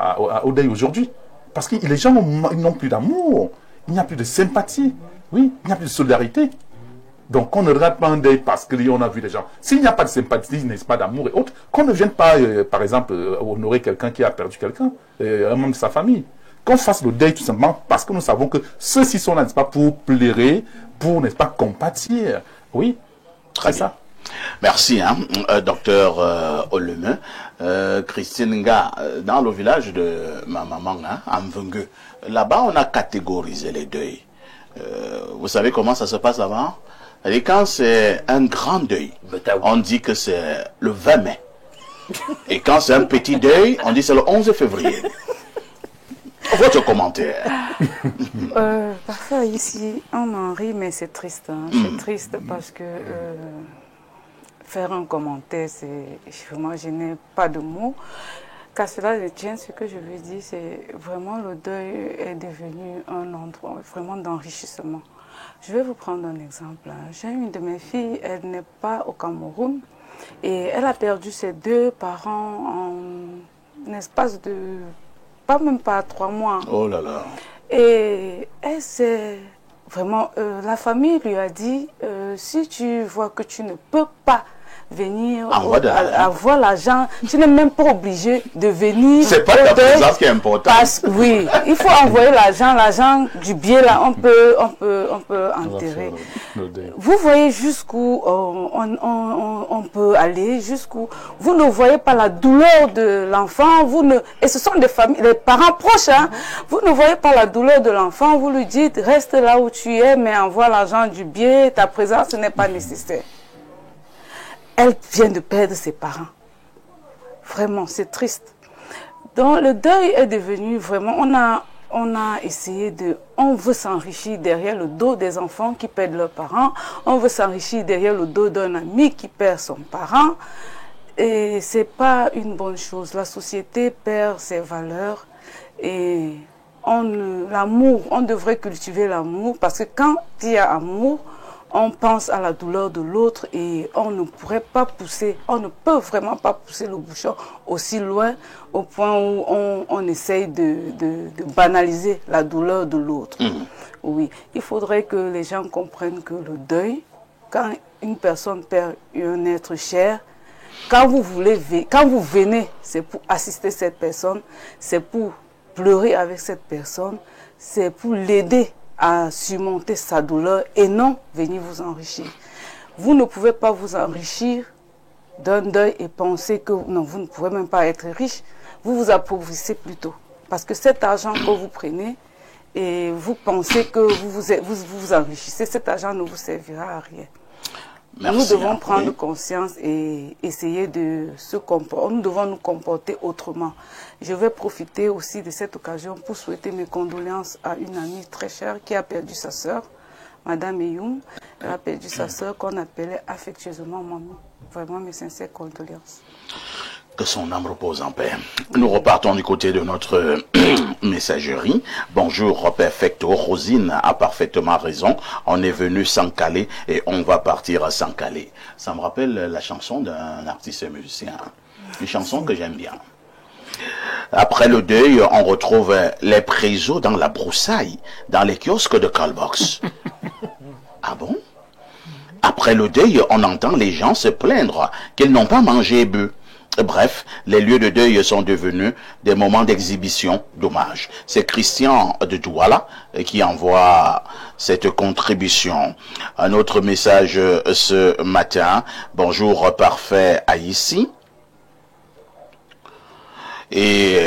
au deuil aujourd'hui. Parce que les gens n'ont plus d'amour. Il n'y a plus de sympathie. Oui. Il n'y a plus de solidarité. Donc, on ne rate pas un deuil parce qu'on a vu les gens. S'il n'y a pas de sympathie, n'est-ce pas, d'amour et autres, qu'on ne vienne pas, par exemple, honorer quelqu'un qui a perdu quelqu'un, un membre de sa famille. Qu'on fasse le deuil tout simplement parce que nous savons que ceux-ci sont là, n'est-ce pas, pour pleurer, pour, n'est-ce pas, compatir. Oui, très bien. Ça. Merci, hein, docteur Oleme. Christine Nga, dans le village de ma maman, hein, à Mvengue, là-bas, on a catégorisé les deuils. Vous savez comment ça se passe avant? Et quand c'est un grand deuil, on dit que c'est le 20 mai. Et quand c'est un petit deuil, on dit que c'est le 11 février. Votre commentaire? Parfois ici, on en rit, mais c'est triste. Hein. C'est triste parce que faire un commentaire, c'est vraiment, je n'ai pas de mots. Qu'à cela ne tienne, ce que je veux dire, c'est vraiment le deuil est devenu un endroit vraiment d'enrichissement. Je vais vous prendre un exemple. J'ai une de mes filles, elle n'est pas au Cameroun et elle a perdu ses 2 parents en espace de même pas 3 mois. Oh là là. Et elle s'est vraiment, la famille lui a dit, si tu vois que tu ne peux pas venir avoir l'argent, tu n'es même pas obligé de venir. C'est pas ta présence qui est importante. Oui, il faut envoyer l'argent du billet là, on peut enterrer. Vous voyez jusqu'où on peut aller, jusqu'où vous ne voyez pas la douleur de l'enfant, et ce sont des familles, les parents proches, hein, vous ne voyez pas la douleur de l'enfant, vous lui dites reste là où tu es, mais envoie l'argent du billet, ta présence n'est pas nécessaire. Elle vient de perdre ses parents. Vraiment, c'est triste. Donc, le deuil est devenu vraiment... On a essayé on veut s'enrichir derrière le dos des enfants qui perdent leurs parents. On veut s'enrichir derrière le dos d'un ami qui perd son parent. Et ce n'est pas une bonne chose. La société perd ses valeurs. Et l'amour, on devrait cultiver l'amour. Parce que quand il y a amour, on pense à la douleur de l'autre et on ne pourrait pas pousser, on ne peut vraiment pas pousser le bouchon aussi loin au point où on essaye de banaliser la douleur de l'autre. Oui, il faudrait que les gens comprennent que le deuil, quand une personne perd un être cher, quand vous venez, c'est pour assister cette personne, c'est pour pleurer avec cette personne, c'est pour l'aider à surmonter sa douleur et non venir vous enrichir. Vous ne pouvez pas vous enrichir d'un deuil et penser que non, vous ne pouvez même pas être riche. Vous vous appauvrissez plutôt. Parce que cet argent que vous prenez et vous pensez que vous enrichissez, cet argent ne vous servira à rien. Merci, nous devons prendre conscience et essayer de se comporter. Nous devons nous comporter autrement. Je vais profiter aussi de cette occasion pour souhaiter mes condoléances à une amie très chère qui a perdu sa sœur, Madame Eyoum. Elle a perdu sa sœur qu'on appelait affectueusement maman. Vraiment mes sincères condoléances. Que son âme repose en paix. Nous repartons du côté de notre messagerie. Bonjour, Perfecto. Rosine a parfaitement raison. On est venu sans caler et on va partir sans caler. Ça me rappelle la chanson d'un artiste musicien. Une chanson que j'aime bien. Après le deuil, on retrouve les présos dans la broussaille, dans les kiosques de Callbox. Ah bon? Après le deuil, on entend les gens se plaindre qu'ils n'ont pas mangé et bu. Bref, les lieux de deuil sont devenus des moments d'exhibition, d'hommage. C'est Christian de Douala qui envoie cette contribution. Un autre message ce matin. Bonjour, parfait Haïti. Et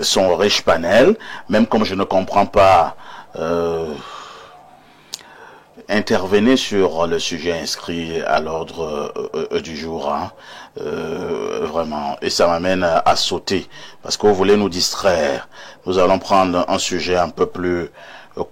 son riche panel, même comme je ne comprends pas, intervenez sur le sujet inscrit à l'ordre du jour, hein. Vraiment, et ça m'amène à sauter, parce que vous voulez nous distraire. Nous allons prendre un sujet un peu plus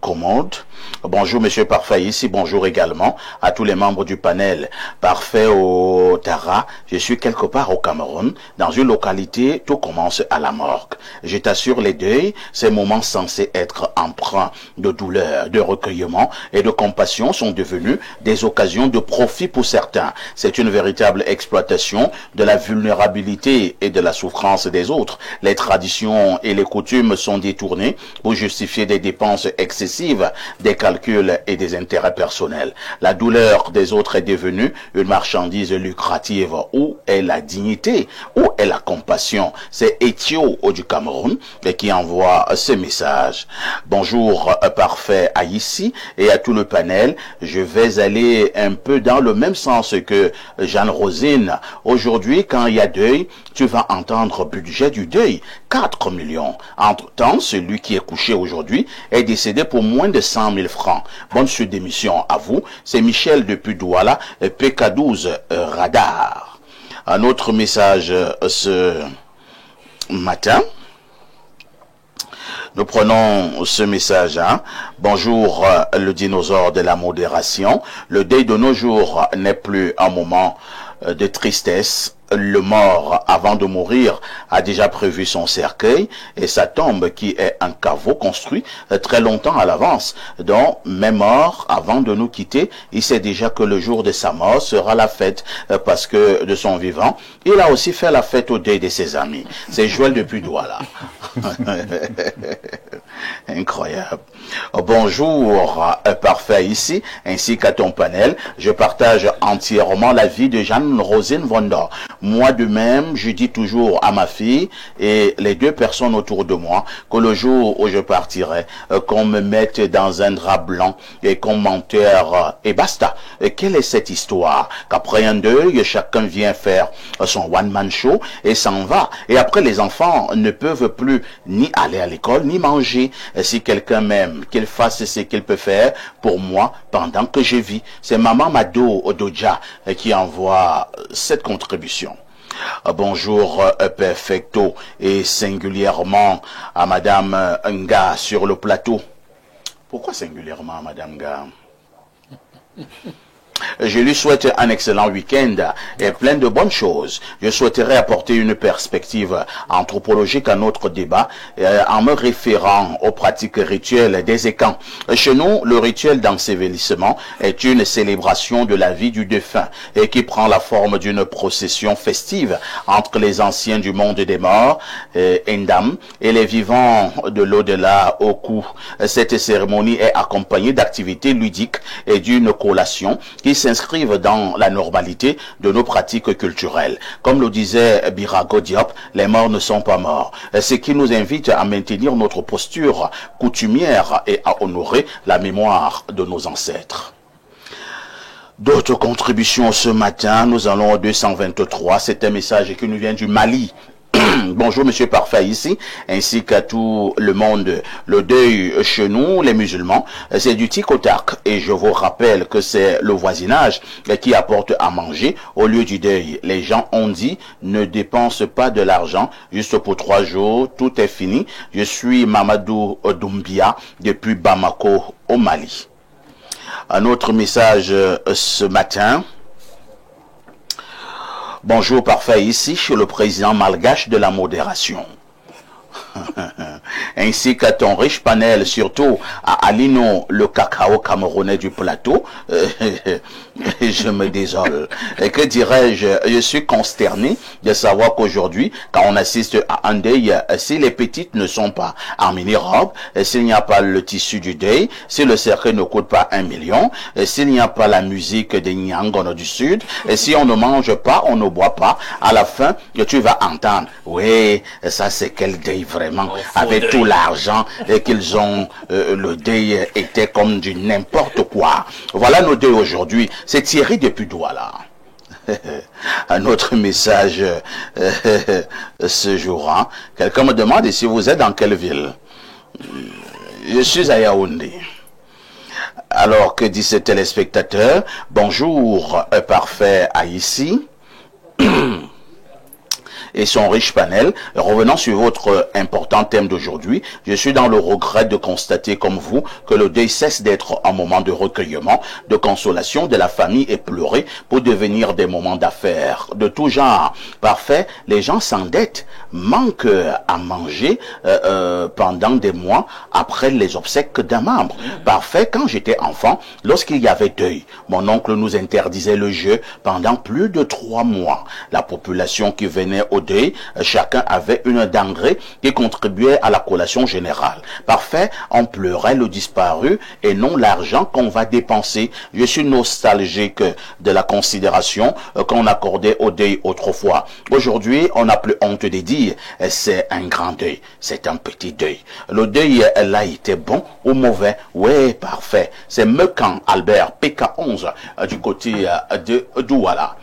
commode. Bonjour Monsieur Parfait ici, bonjour également à tous les membres du panel. Parfait au Tara, je suis quelque part au Cameroun, dans une localité, tout commence à la morgue. Je t'assure les deuils, ces moments censés être empreints de douleur, de recueillement et de compassion sont devenus des occasions de profit pour certains. C'est une véritable exploitation de la vulnérabilité et de la souffrance des autres. Les traditions et les coutumes sont détournées pour justifier des dépenses excessives, des calculs et des intérêts personnels. La douleur des autres est devenue une marchandise lucrative. Où est la dignité? Où est la compassion? C'est Ethio du Cameroun qui envoie ce message. Bonjour, parfait Haïti et à tout le panel. Je vais aller un peu dans le même sens que Jeanne Rosine. Aujourd'hui, quand il y a deuil, tu vas entendre budget du deuil. 4 millions. Entre-temps, celui qui est couché aujourd'hui est décédé pour moins de 100 000 francs. Bonne suite d'émission à vous. C'est Michel depuis Douala, PK12 Radar. Un autre message ce matin. Nous prenons ce message. Hein. Bonjour, le dinosaure de la modération. Le deuil de nos jours n'est plus un moment de tristesse. Le mort, avant de mourir, a déjà prévu son cercueil et sa tombe qui est un caveau construit très longtemps à l'avance. Donc, même mort, avant de nous quitter, il sait déjà que le jour de sa mort sera la fête parce que de son vivant, il a aussi fait la fête au deuil de ses amis. C'est Joël depuis Douala. Incroyable. Bonjour, parfait ici, ainsi qu'à ton panel. Je partage entièrement la vie de Jeanne Rosine Vondor. Moi de même, je dis toujours à ma fille et les deux personnes autour de moi que le jour où je partirai, qu'on me mette dans un drap blanc et qu'on m'enterre et basta. Quelle est cette histoire? Qu'après un deuil, chacun vient faire son one-man show et s'en va. Et après, les enfants ne peuvent plus ni aller à l'école, ni manger. Si quelqu'un m'aime, qu'il fasse ce qu'il peut faire pour moi pendant que je vis. C'est Maman Mado Odoja qui envoie cette contribution. Bonjour Perfecto et singulièrement à Madame Nga sur le plateau. Pourquoi singulièrement à Madame Nga? Je lui souhaite un excellent week-end et plein de bonnes choses. Je souhaiterais apporter une perspective anthropologique à notre débat en me référant aux pratiques rituelles des Ekans. Chez nous, le rituel d'ensevelissement est une célébration de la vie du défunt et qui prend la forme d'une procession festive entre les anciens du monde des morts, Endam, et les vivants de l'au-delà, Oku. Cette cérémonie est accompagnée d'activités ludiques et d'une collation qui s'inscrivent dans la normalité de nos pratiques culturelles. Comme le disait Birago Diop, les morts ne sont pas morts. Ce qui nous invite à maintenir notre posture coutumière et à honorer la mémoire de nos ancêtres. D'autres contributions ce matin, nous allons au 223, c'est un message qui nous vient du Mali. Bonjour Monsieur Parfait ici, ainsi qu'à tout le monde. Le deuil chez nous, les musulmans, c'est du tic au tac. Et je vous rappelle que c'est le voisinage qui apporte à manger au lieu du deuil. Les gens ont dit, ne dépense pas de l'argent, juste pour 3 jours, tout est fini. Je suis Mamadou Doumbia, depuis Bamako, au Mali. Un autre message ce matin. Bonjour Parfait, ici chez le président malgache de la modération. Ainsi qu'à ton riche panel, surtout à Alino, le cacao camerounais du plateau. Je me désole. Et que dirais-je, je suis consterné de savoir qu'aujourd'hui, quand on assiste à un deuil, si les petites ne sont pas en mini-robe, s'il n'y a pas le tissu du deuil, si le cercueil ne coûte pas 1 million, s'il n'y a pas la musique des Nyangono du Sud, et si on ne mange pas, on ne boit pas, à la fin, tu vas entendre, oui, ça c'est quel deuil vraiment, avec tout l'argent qu'ils ont, le deuil était comme du n'importe quoi. Voilà nos deuils aujourd'hui. C'est Thierry depuis Douala. Un autre message ce jour. Hein. Quelqu'un me demande si vous êtes dans quelle ville. Je suis à Yaoundé. Alors, que dit ce téléspectateur? Bonjour, Parfait à ici. Et son riche panel. Revenant sur votre important thème d'aujourd'hui, je suis dans le regret de constater comme vous que le deuil cesse d'être un moment de recueillement, de consolation de la famille éplorée pour devenir des moments d'affaires de tout genre. Parfait, les gens s'endettent, manquent à manger pendant des mois après les obsèques d'un membre. Parfait, quand j'étais enfant, lorsqu'il y avait deuil, mon oncle nous interdisait le jeu pendant plus de 3 mois. La population qui venait au deuil, chacun avait une denrée qui contribuait à la collation générale. Parfait, on pleurait le disparu et non l'argent qu'on va dépenser. Je suis nostalgique de la considération qu'on accordait au deuil autrefois. Aujourd'hui, on n'a plus honte de dire c'est un grand deuil, c'est un petit deuil. Le deuil, elle a été bon ou mauvais? Oui, parfait. C'est Mekan Albert, PK11, du côté de Douala.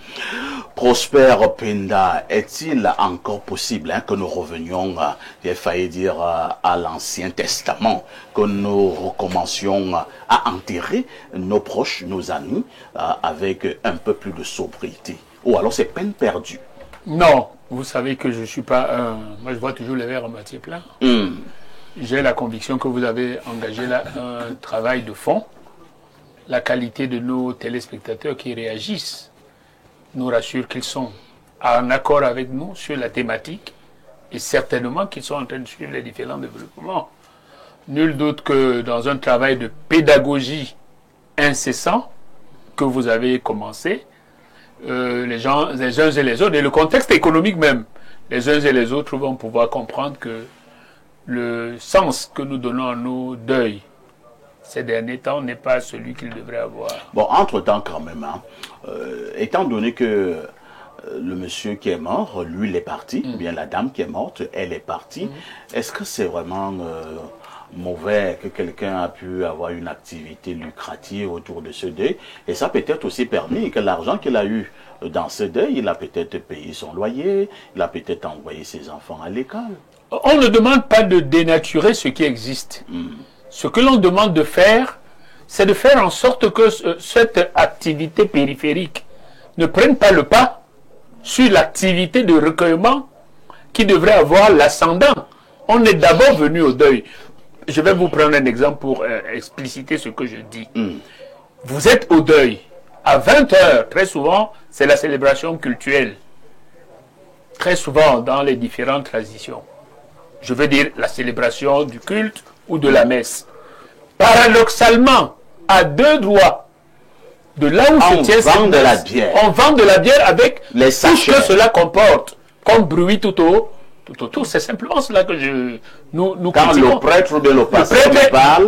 Prosper Penda, est-il encore possible que nous revenions, j'ai failli dire, à l'Ancien Testament, que nous recommencions à enterrer nos proches, nos amis, avec un peu plus de sobriété? Ou alors c'est peine perdue? Non, vous savez que je ne suis pas un... Moi, je vois toujours les verres à moitié plein. J'ai la conviction que vous avez engagé là un travail de fond. La qualité de nos téléspectateurs qui réagissent nous rassure qu'ils sont en accord avec nous sur la thématique et certainement qu'ils sont en train de suivre les différents développements. Nul doute que dans un travail de pédagogie incessant que vous avez commencé, les uns et les autres, et le contexte économique même, les uns et les autres vont pouvoir comprendre que le sens que nous donnons à nos deuils ces derniers temps n'est pas celui qu'il devrait avoir. Bon, entre-temps quand même, hein, étant donné que le monsieur qui est mort, lui, il est parti, ou bien la dame qui est morte, elle est partie, est-ce que c'est vraiment mauvais que quelqu'un a pu avoir une activité lucrative autour de ce deuil? Et ça peut-être aussi permis que l'argent qu'il a eu dans ce deuil, il a peut-être payé son loyer, il a peut-être envoyé ses enfants à l'école. On ne demande pas de dénaturer ce qui existe. Ce que l'on demande de faire, c'est de faire en sorte que cette activité périphérique ne prenne pas le pas sur l'activité de recueillement qui devrait avoir l'ascendant. On est d'abord venu au deuil. Je vais vous prendre un exemple pour expliciter ce que je dis. Vous êtes au deuil. À 20h, très souvent, c'est la célébration cultuelle. Très souvent, dans les différentes traditions. Je veux dire la célébration du culte ou de la messe. Paradoxalement, à 2 doigts de là où se tient cette messe, on vend de la bière avec tout ce que cela comporte, comme bruit tout autour. C'est simplement cela que nous quand critiquons. Le prêtre de l'opération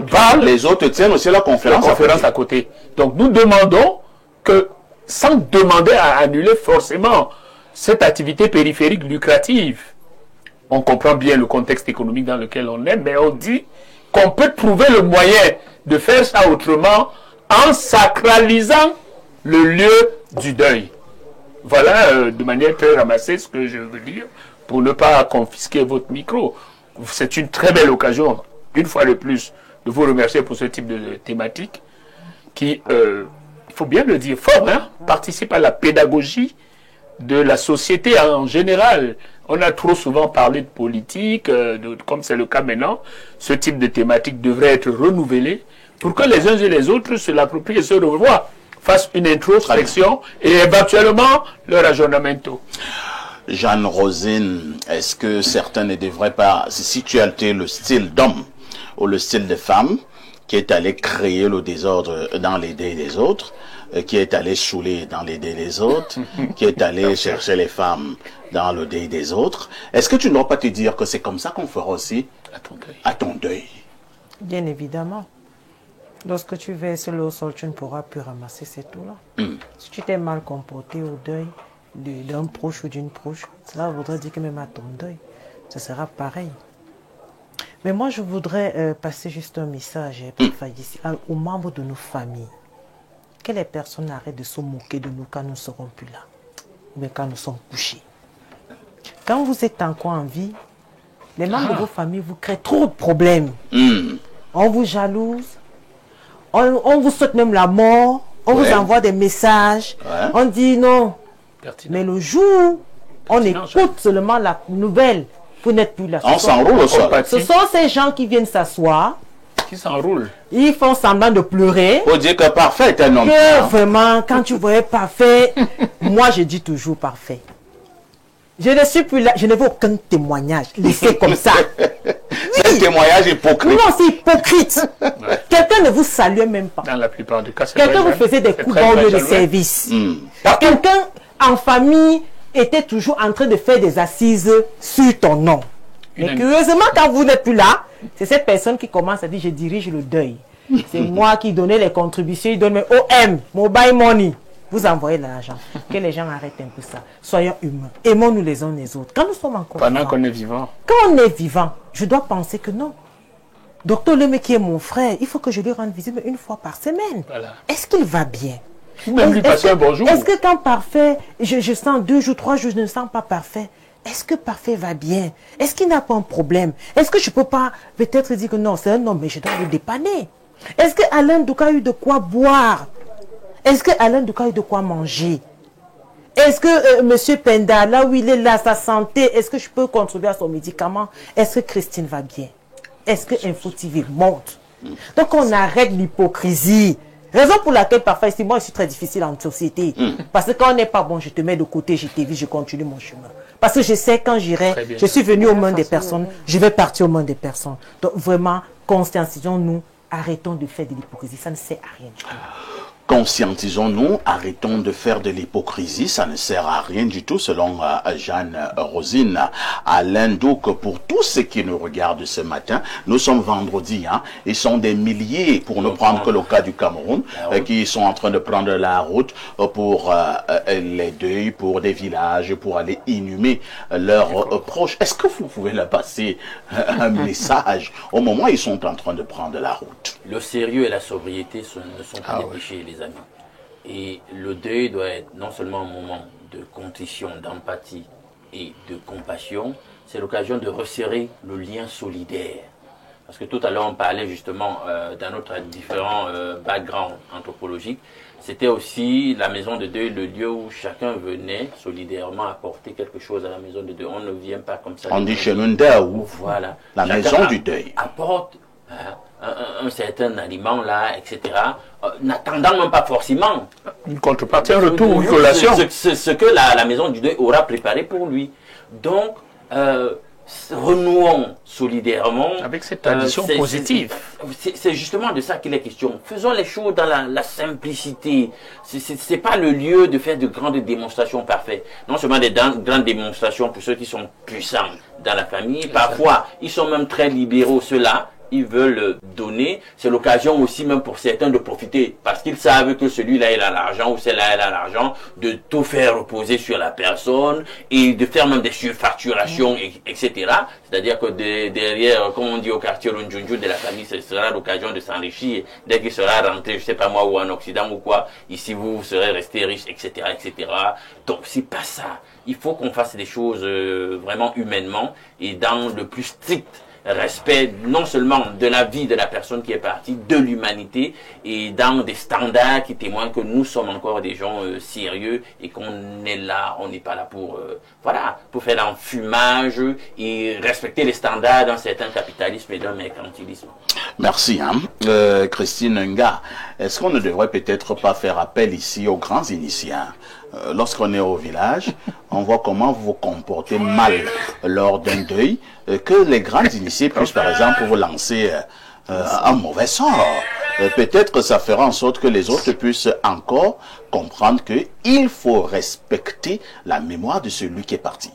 parle, les autres tiennent aussi la conférence, à côté. Donc nous demandons que sans demander à annuler forcément cette activité périphérique lucrative. On comprend bien le contexte économique dans lequel on est, mais on dit qu'on peut trouver le moyen de faire ça autrement en sacralisant le lieu du deuil. Voilà de manière très ramassée ce que je veux dire pour ne pas confisquer votre micro. C'est une très belle occasion, une fois de plus, de vous remercier pour ce type de thématique qui, il faut bien le dire fort, hein, participe à la pédagogie de la société en général. On a trop souvent parlé de politique, comme c'est le cas maintenant. Ce type de thématique devrait être renouvelé pour que les uns et les autres se l'approprient et se revoient, fassent une introspection et éventuellement leur aggiornamento. Jeanne Rosine, est-ce que certains ne devraient pas, si tu as été le style d'homme ou le style de femme qui est allé créer le désordre dans les dés des autres, qui est allé saouler dans les dés des autres, qui est allé chercher les femmes dans le dé des autres, est-ce que tu ne dois pas te dire que c'est comme ça qu'on fera aussi à ton deuil? Bien évidemment. Lorsque tu verses l'eau au sol, tu ne pourras plus ramasser ces tout-là. Si tu t'es mal comporté au deuil d'un proche ou d'une proche, cela voudrait dire que même à ton deuil, ce sera pareil. Mais moi, je voudrais passer juste un message aux membres de nos familles. Que les personnes arrêtent de se moquer de nous quand nous ne serons plus là, ou bien quand nous sommes couchés. Quand vous êtes encore en vie, les membres de vos familles vous créent trop de problèmes. On vous jalouse, on vous souhaite même la mort, on vous envoie des messages, on dit non. Mais le jour, on écoute seulement la nouvelle, vous n'êtes plus là. On s'enroule au sol. Ce sont ces gens qui viennent s'asseoir, qui s'enroulent. Ils font semblant de pleurer. Faut dire que parfait est un homme. Vraiment, quand tu voyais parfait, moi je dis toujours parfait. Je ne suis plus là, je ne veux aucun témoignage. Laissez comme ça. C'est un témoignage hypocrite. Non, c'est hypocrite. Quelqu'un ne vous salue même pas. Dans la plupart des cas, c'est quelqu'un vous faisait des coups dans le service. Quelqu'un en famille était toujours en train de faire des assises sur ton nom. Mais curieusement, quand vous n'êtes plus là, c'est cette personne qui commence à dire je dirige le deuil. C'est moi qui donnais les contributions, il donne mes OM, mobile money. Vous envoyez de l'argent. Que les gens arrêtent un peu ça. Soyons humains. Aimons-nous les uns les autres. Quand nous sommes encore pendant qu'on est vivant. Quand on est vivant, je dois penser que non. Docteur Lemé qui est mon frère, il faut que je lui rende visite une fois par semaine. Voilà. Est-ce qu'il va bien? Même lui passer un bonjour. Est-ce que quand parfait, je sens 2 jours, 3 jours, je ne sens pas parfait? Est-ce que parfait va bien? Est-ce qu'il n'a pas un problème? Est-ce que je ne peux pas peut-être dire que non, c'est un homme, mais je dois le dépanner? Est-ce que Alain Douka a eu de quoi boire? Est-ce que Alain Douka a eu de quoi manger? Est-ce que M. Penda, là où il est là, sa santé, est-ce que je peux contribuer à son médicament? Est-ce que Christine va bien? Est-ce que Info TV monte? Donc on arrête l'hypocrisie. Raison pour laquelle parfois ici, moi je suis très difficile en société. Parce que quand on n'est pas bon, je te mets de côté, je t'évite, je continue mon chemin. Parce que je sais quand j'irai, je suis venu au monde des personnes, je vais partir au monde des personnes. Donc vraiment, conscientisons-nous, arrêtons de faire de l'hypocrisie, ça ne sert à rien du tout. Conscientisons-nous, arrêtons de faire de l'hypocrisie, ça ne sert à rien du tout, selon Jeanne Rosine. Alain Douka, pour tous ceux qui nous regardent ce matin, nous sommes vendredi, hein, ils sont des milliers, pour ne prendre que le cas du Cameroun, qui sont en train de prendre la route pour les deuils, pour des villages, pour aller inhumer leurs proches. Est-ce que vous pouvez leur passer un message au moment où ils sont en train de prendre la route? Le sérieux et la sobriété ne sont pas des péchés, les amis. Et le deuil doit être non seulement un moment de contrition, d'empathie et de compassion, c'est l'occasion de resserrer le lien solidaire. Parce que tout à l'heure, on parlait justement d'un autre différent background anthropologique. C'était aussi la maison de deuil, le lieu où chacun venait solidairement apporter quelque chose à la maison de deuil. On ne vient pas comme ça. On dit chez nous, voilà, la maison du deuil. Apporte un certain aliment là, etc. N'attendant même pas forcément une contrepartie, un retour, une collation. Ce que la maison du deuil aura préparé pour lui. Donc, renouons solidairement. Avec cette tradition positive. C'est justement de ça qu'il est question. Faisons les choses dans la simplicité. C'est pas le lieu de faire de grandes démonstrations parfaites. Non seulement des grandes démonstrations pour ceux qui sont puissants dans la famille. Parfois, ils sont même très libéraux, ceux-là ils veulent donner, c'est l'occasion aussi même pour certains de profiter, parce qu'ils savent que celui-là il a l'argent ou celle-là elle a l'argent, de tout faire reposer sur la personne et de faire même des surfacturations, etc. C'est-à-dire que derrière, comme on dit au quartier Runjunju de la famille, ce sera l'occasion de s'enrichir. Dès qu'il sera rentré, je sais pas moi, ou en Occident ou quoi, ici vous serez resté riche, etc., etc. Donc c'est pas ça. Il faut qu'on fasse des choses vraiment humainement et dans le plus strict respect non seulement de la vie de la personne qui est partie, de l'humanité, et dans des standards qui témoignent que nous sommes encore des gens sérieux et qu'on est là, on n'est pas là pour voilà, pour faire l'enfumage et respecter les standards d'un certain capitalisme et d'un mercantilisme. Merci. Christine Nga, est-ce qu'on ne devrait peut-être pas faire appel ici aux grands initiants? Lorsqu'on est au village, on voit comment vous vous comportez mal lors d'un deuil, que les grands initiés puissent par exemple vous lancer un mauvais sort. Peut-être que ça fera en sorte que les autres puissent encore comprendre qu'il faut respecter la mémoire de celui qui est parti.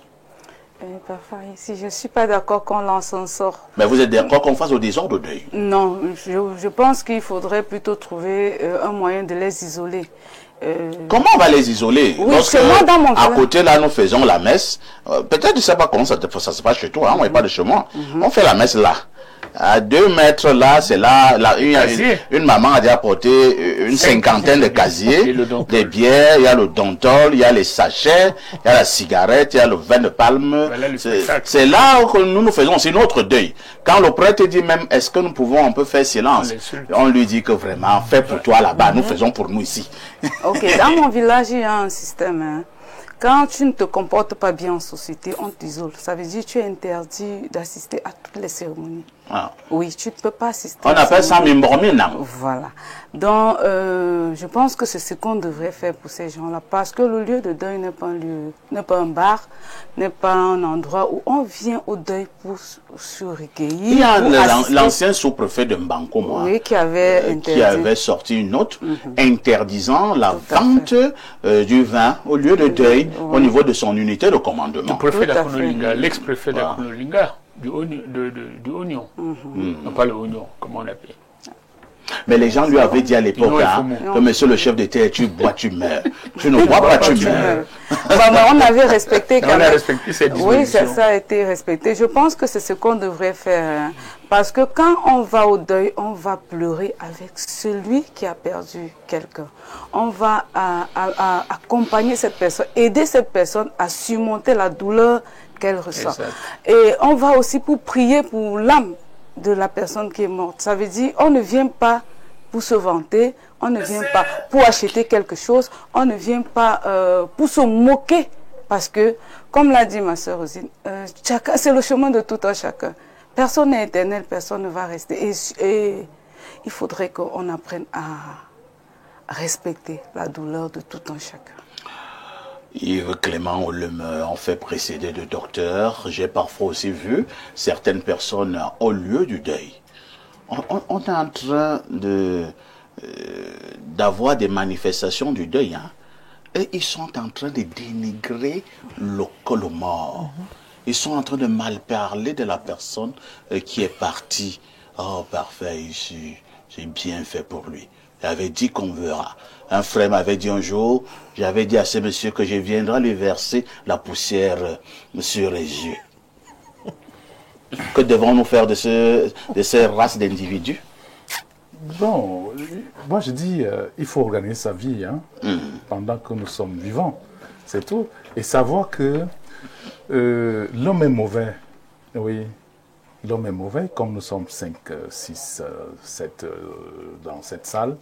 Parfois, ici, je ne suis pas d'accord qu'on lance un sort. Mais vous êtes d'accord qu'on fasse au désordre de deuil? Non, je pense qu'il faudrait plutôt trouver un moyen de les isoler. Comment on va les isoler? Oui, lorsque moi, dans mon à côté là nous faisons la messe, peut-être je ne sais pas comment ça se passe chez toi, hein, moi pas de chez moi. On fait la messe là. À 2 mètres là, c'est là, une maman a déjà apporté une cinquantaine de casiers, des bières, il y a le dontol, il y a les sachets, il y a la cigarette, il y a le vin de palme. Voilà, c'est là que nous faisons aussi notre deuil. Quand le prêtre dit même, est-ce que nous pouvons un peu faire silence? On lui dit que vraiment, fais pour toi là-bas, nous faisons pour nous ici. Ok, dans mon village, il y a un système. Hein. Quand tu ne te comportes pas bien en société, on t'isole. Ça veut dire que tu es interdit d'assister à toutes les cérémonies. Ah. Oui, tu ne peux pas assister. On appelle ça mimbromina. Voilà. Donc, je pense que c'est ce qu'on devrait faire pour ces gens-là. Parce que le lieu de deuil n'est pas un lieu, n'est pas un bar, n'est pas un endroit où on vient au deuil pour se recueillir. Il y a l'ancien sous-préfet de Mbanko, moi, oui, qui avait sorti une note interdisant la vente du vin au lieu de deuil au niveau de son unité de commandement. Le préfet d'Akonolinga, l'ex-préfet d'Akonolinga, du oignon. Non, pas le oignon, comment on l'appelle. Mais les gens lui avaient dit à l'époque que monsieur le chef d'État, tu bois, tu meurs. Tu ne bois pas, tu meurs. On avait respecté quand même. On a respecté cette disposition. Oui, ça a été respecté. Je pense que c'est ce qu'on devrait faire. Hein. Parce que quand on va au deuil, on va pleurer avec celui qui a perdu quelqu'un. On va accompagner cette personne, aider cette personne à surmonter la douleur qu'elle ressent. Et on va aussi pour prier pour l'âme de la personne qui est morte. Ça veut dire on ne vient pas pour se vanter, on ne vient pas pour acheter quelque chose, on ne vient pas pour se moquer. Parce que, comme l'a dit ma sœur Rosine, c'est le chemin de tout un chacun. Personne n'est éternel, personne ne va rester. Et il faudrait qu'on apprenne à respecter la douleur de tout un chacun. Yves Clément Oleme, on fait précéder de docteur. J'ai parfois aussi vu certaines personnes au lieu du deuil. On est en train d'avoir des manifestations du deuil. Hein, et ils sont en train de dénigrer le mort. Ils sont en train de mal parler de la personne qui est partie. Oh, parfait, ici, j'ai bien fait pour lui. J'avais dit qu'on verra. Un frère m'avait dit un jour, j'avais dit à ce monsieur que je viendrai lui verser la poussière sur les yeux. Que devons-nous faire de ces races d'individus? Bon, moi je dis, il faut organiser sa vie pendant que nous sommes vivants. C'est tout. Et savoir que l'homme est mauvais. Oui. L'homme est mauvais, comme nous sommes 5, 6, 7 dans cette salle.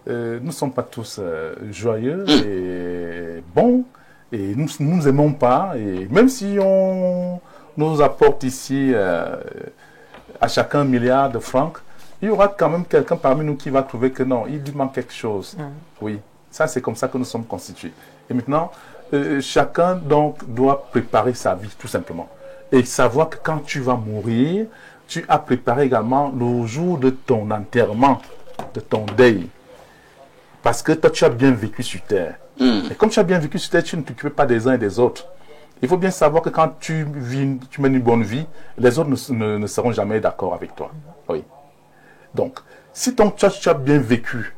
Nous ne sommes pas tous joyeux et bons, et nous ne nous aimons pas. Et même si on nous apporte ici à chacun 1 milliard de francs, il y aura quand même quelqu'un parmi nous qui va trouver que non, il lui manque quelque chose. Oui, ça c'est comme ça que nous sommes constitués. Et maintenant, chacun donc doit préparer sa vie, tout simplement. Et savoir que quand tu vas mourir, tu as préparé également le jour de ton enterrement, de ton deuil. Parce que toi, tu as bien vécu sur terre. Et comme tu as bien vécu sur terre, tu ne t'occupes pas des uns et des autres. Il faut bien savoir que quand tu mènes une bonne vie, les autres ne seront jamais d'accord avec toi. Oui. Donc, si tu as bien vécu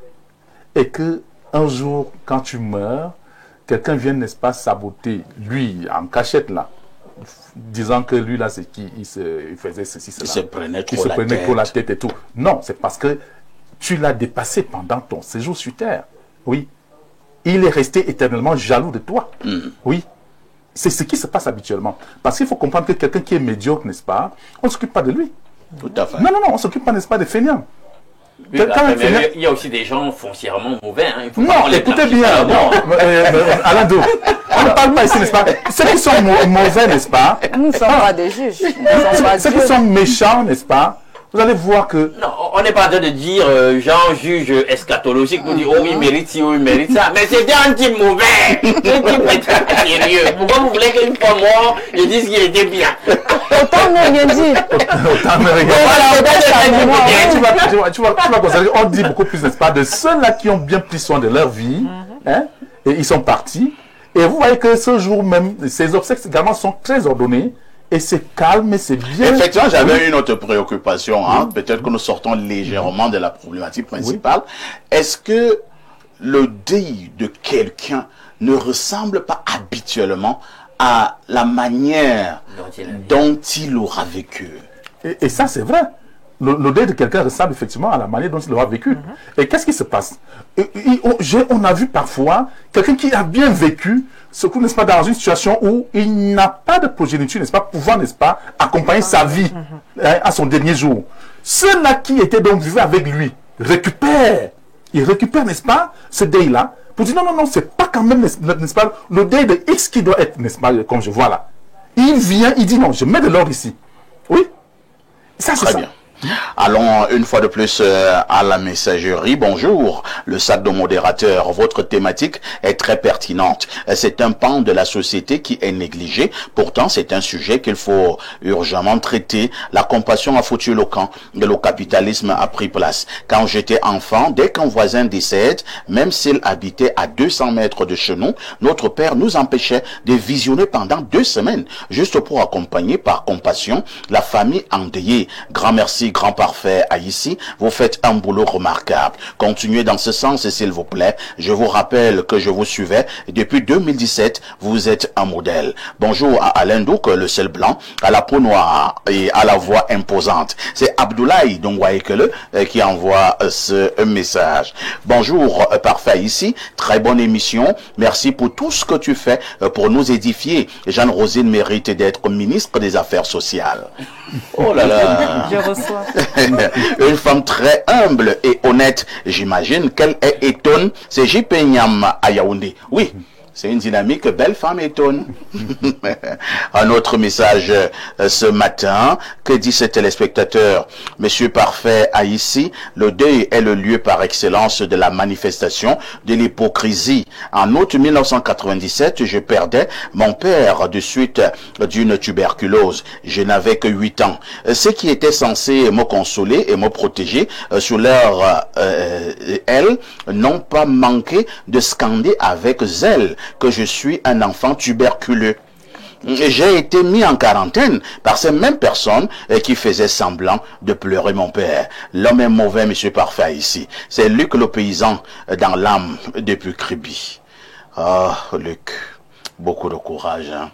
et que un jour, quand tu meurs, quelqu'un vient, n'est-ce pas, saboter, lui, en cachette, là, disant que lui, là, c'est qui, il faisait ceci, cela. Il se prenait trop la tête et tout. Non, c'est parce que tu l'as dépassé pendant ton séjour sur Terre. Oui. Il est resté éternellement jaloux de toi. Oui. C'est ce qui se passe habituellement. Parce qu'il faut comprendre que quelqu'un qui est médiocre, n'est-ce pas, on ne s'occupe pas de lui. Tout à fait. Non, on ne s'occupe pas, n'est-ce pas, des feignants. Oui, il y a aussi des gens foncièrement mauvais. Hein. Non, écoutez bien. Alain Do, on ne parle pas ici, n'est-ce pas? Ceux qui sont mauvais, n'est-ce pas? Nous ne sommes pas des juges. Ceux qui sont méchants, n'est-ce pas? Vous allez voir que... Non, on n'est pas en train de dire, genre juge eschatologique, nous dire, oh oui, il mérite ci, oh il mérite ça. Mais c'est un type mauvais. Un type est sérieux. Pourquoi vous voulez qu'une fois mort, je dise qu'il était bien? Autant ne rien dire. Autant ne rien dire. Tu vois, on dit beaucoup plus, n'est-ce pas, de ceux-là qui ont bien pris soin de leur vie, hein, et ils sont partis. Et vous voyez que ce jour même, ces obsèques également sont très ordonnés. Et c'est calme, et c'est bien. Effectivement, j'avais une autre préoccupation. Hein. Peut-être que nous sortons légèrement de la problématique principale. Est-ce que le deuil de quelqu'un ne ressemble pas habituellement à la manière dont il aura vécu? Et ça, c'est vrai. Le deuil de quelqu'un ressemble effectivement à la manière dont il aura vécu. Et qu'est-ce qui se passe? On a vu parfois quelqu'un qui a bien vécu, surtout, n'est-ce pas, dans une situation où il n'a pas de progéniture, n'est-ce pas, pouvant, n'est-ce pas, accompagner sa vie à son dernier jour. Ceux-là qui étaient donc vivants avec lui ils récupèrent, n'est-ce pas, ce deuil-là, pour dire non, c'est pas quand même, n'est-ce pas, le deuil de X qui doit être, n'est-ce pas, comme je vois là. Il vient, il dit non, je mets de l'ordre ici. Oui. Ça, c'est ça. Bien. Allons une fois de plus à la messagerie. Bonjour, le sac de modérateur. Votre thématique est très pertinente. C'est un pan de la société qui est négligé. Pourtant, c'est un sujet qu'il faut urgemment traiter. La compassion a foutu le camp et le capitalisme a pris place. Quand j'étais enfant, dès qu'un voisin décède, même s'il habitait à 200 mètres de chez nous, notre père nous empêchait de visionner pendant 2 semaines, juste pour accompagner par compassion la famille endeuillée. Grand merci, grand parfait à ici, vous faites un boulot remarquable. Continuez dans ce sens, s'il vous plaît. Je vous rappelle que je vous suivais depuis 2017. Vous êtes un modèle. Bonjour à Alain Douk, le sel blanc, à la peau noire et à la voix imposante. C'est Abdoulaye Dongwaekele qui envoie ce message. Bonjour, parfait ici. Très bonne émission. Merci pour tout ce que tu fais pour nous édifier. Jeanne Rosine mérite d'être ministre des Affaires sociales. Oh là là. Je reçois. Une femme très humble et honnête. J'imagine qu'elle est étonne. C'est J.P. Nyam à Yaoundé. Oui. C'est une dynamique, belle femme étonne. Un autre message ce matin. Que dit ce téléspectateur? Monsieur Parfait a ici, le deuil est le lieu par excellence de la manifestation de l'hypocrisie. En août 1997, je perdais mon père de suite d'une tuberculose. Je n'avais que 8 ans. Ceux qui étaient censés me consoler et me protéger sous leur aile n'ont pas manqué de scander avec zèle que je suis un enfant tuberculeux. J'ai été mis en quarantaine par ces mêmes personnes qui faisaient semblant de pleurer mon père. L'homme est mauvais, monsieur Parfait, ici. C'est Luc le paysan dans l'âme depuis Kribi. Ah, Luc, beaucoup de courage, hein.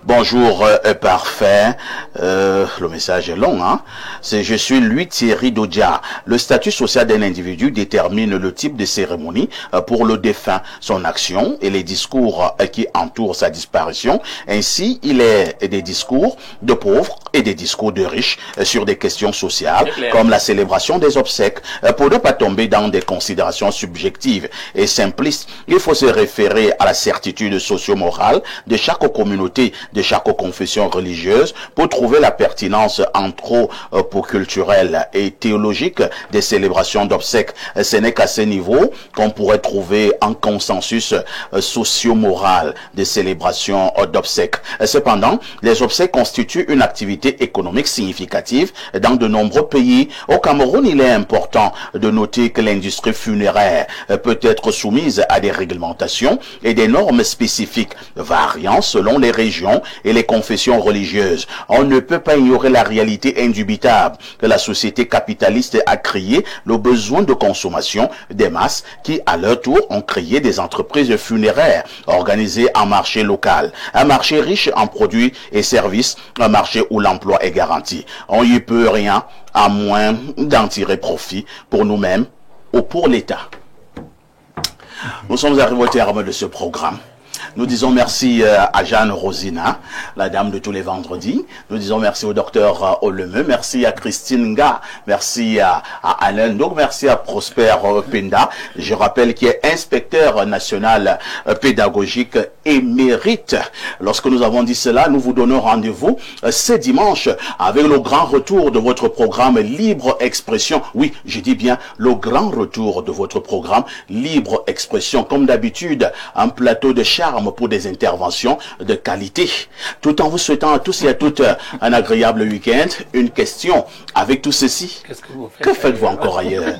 Bonjour, parfait. Le message est long, hein. Je suis lui, Thierry Dodia. Le statut social d'un individu détermine le type de cérémonie pour le défunt, son action et les discours qui entourent sa disparition. Ainsi, il est des discours de pauvres et des discours de riches sur des questions sociales, comme la célébration des obsèques. Pour ne pas tomber dans des considérations subjectives et simplistes, il faut se référer à la certitude socio-morale de chaque communauté communautés de chaque confession religieuse pour trouver la pertinence anthropoculturelle et théologique des célébrations d'obsèques. Ce n'est qu'à ce niveau qu'on pourrait trouver un consensus socio-moral des célébrations d'obsèques. Cependant, les obsèques constituent une activité économique significative dans de nombreux pays. Au Cameroun, il est important de noter que l'industrie funéraire peut être soumise à des réglementations et des normes spécifiques variant selon les régions et les confessions religieuses. On ne peut pas ignorer la réalité indubitable que la société capitaliste a créé le besoin de consommation des masses qui, à leur tour, ont créé des entreprises funéraires organisées en marché local. Un marché riche en produits et services, un marché où l'emploi est garanti. On n'y peut rien à moins d'en tirer profit pour nous-mêmes ou pour l'État. Nous sommes arrivés au terme de ce programme. Nous disons merci à Jeanne Rosina, la dame de tous les vendredis. Nous disons merci au docteur Olemeu, merci à Christine Nga, merci à Alain Donc, merci à Prosper Penda. Je rappelle qu'il est inspecteur national pédagogique émérite. Lorsque nous avons dit cela, nous vous donnons rendez-vous ce dimanche avec le grand retour de votre programme Libre Expression. Oui, je dis bien le grand retour de votre programme Libre Expression. Comme d'habitude, un plateau de charme pour des interventions de qualité. Tout en vous souhaitant à tous et à toutes un agréable week-end. Une question avec tout ceci. Qu'est-ce que vous faites? Que faites-vous encore ailleurs?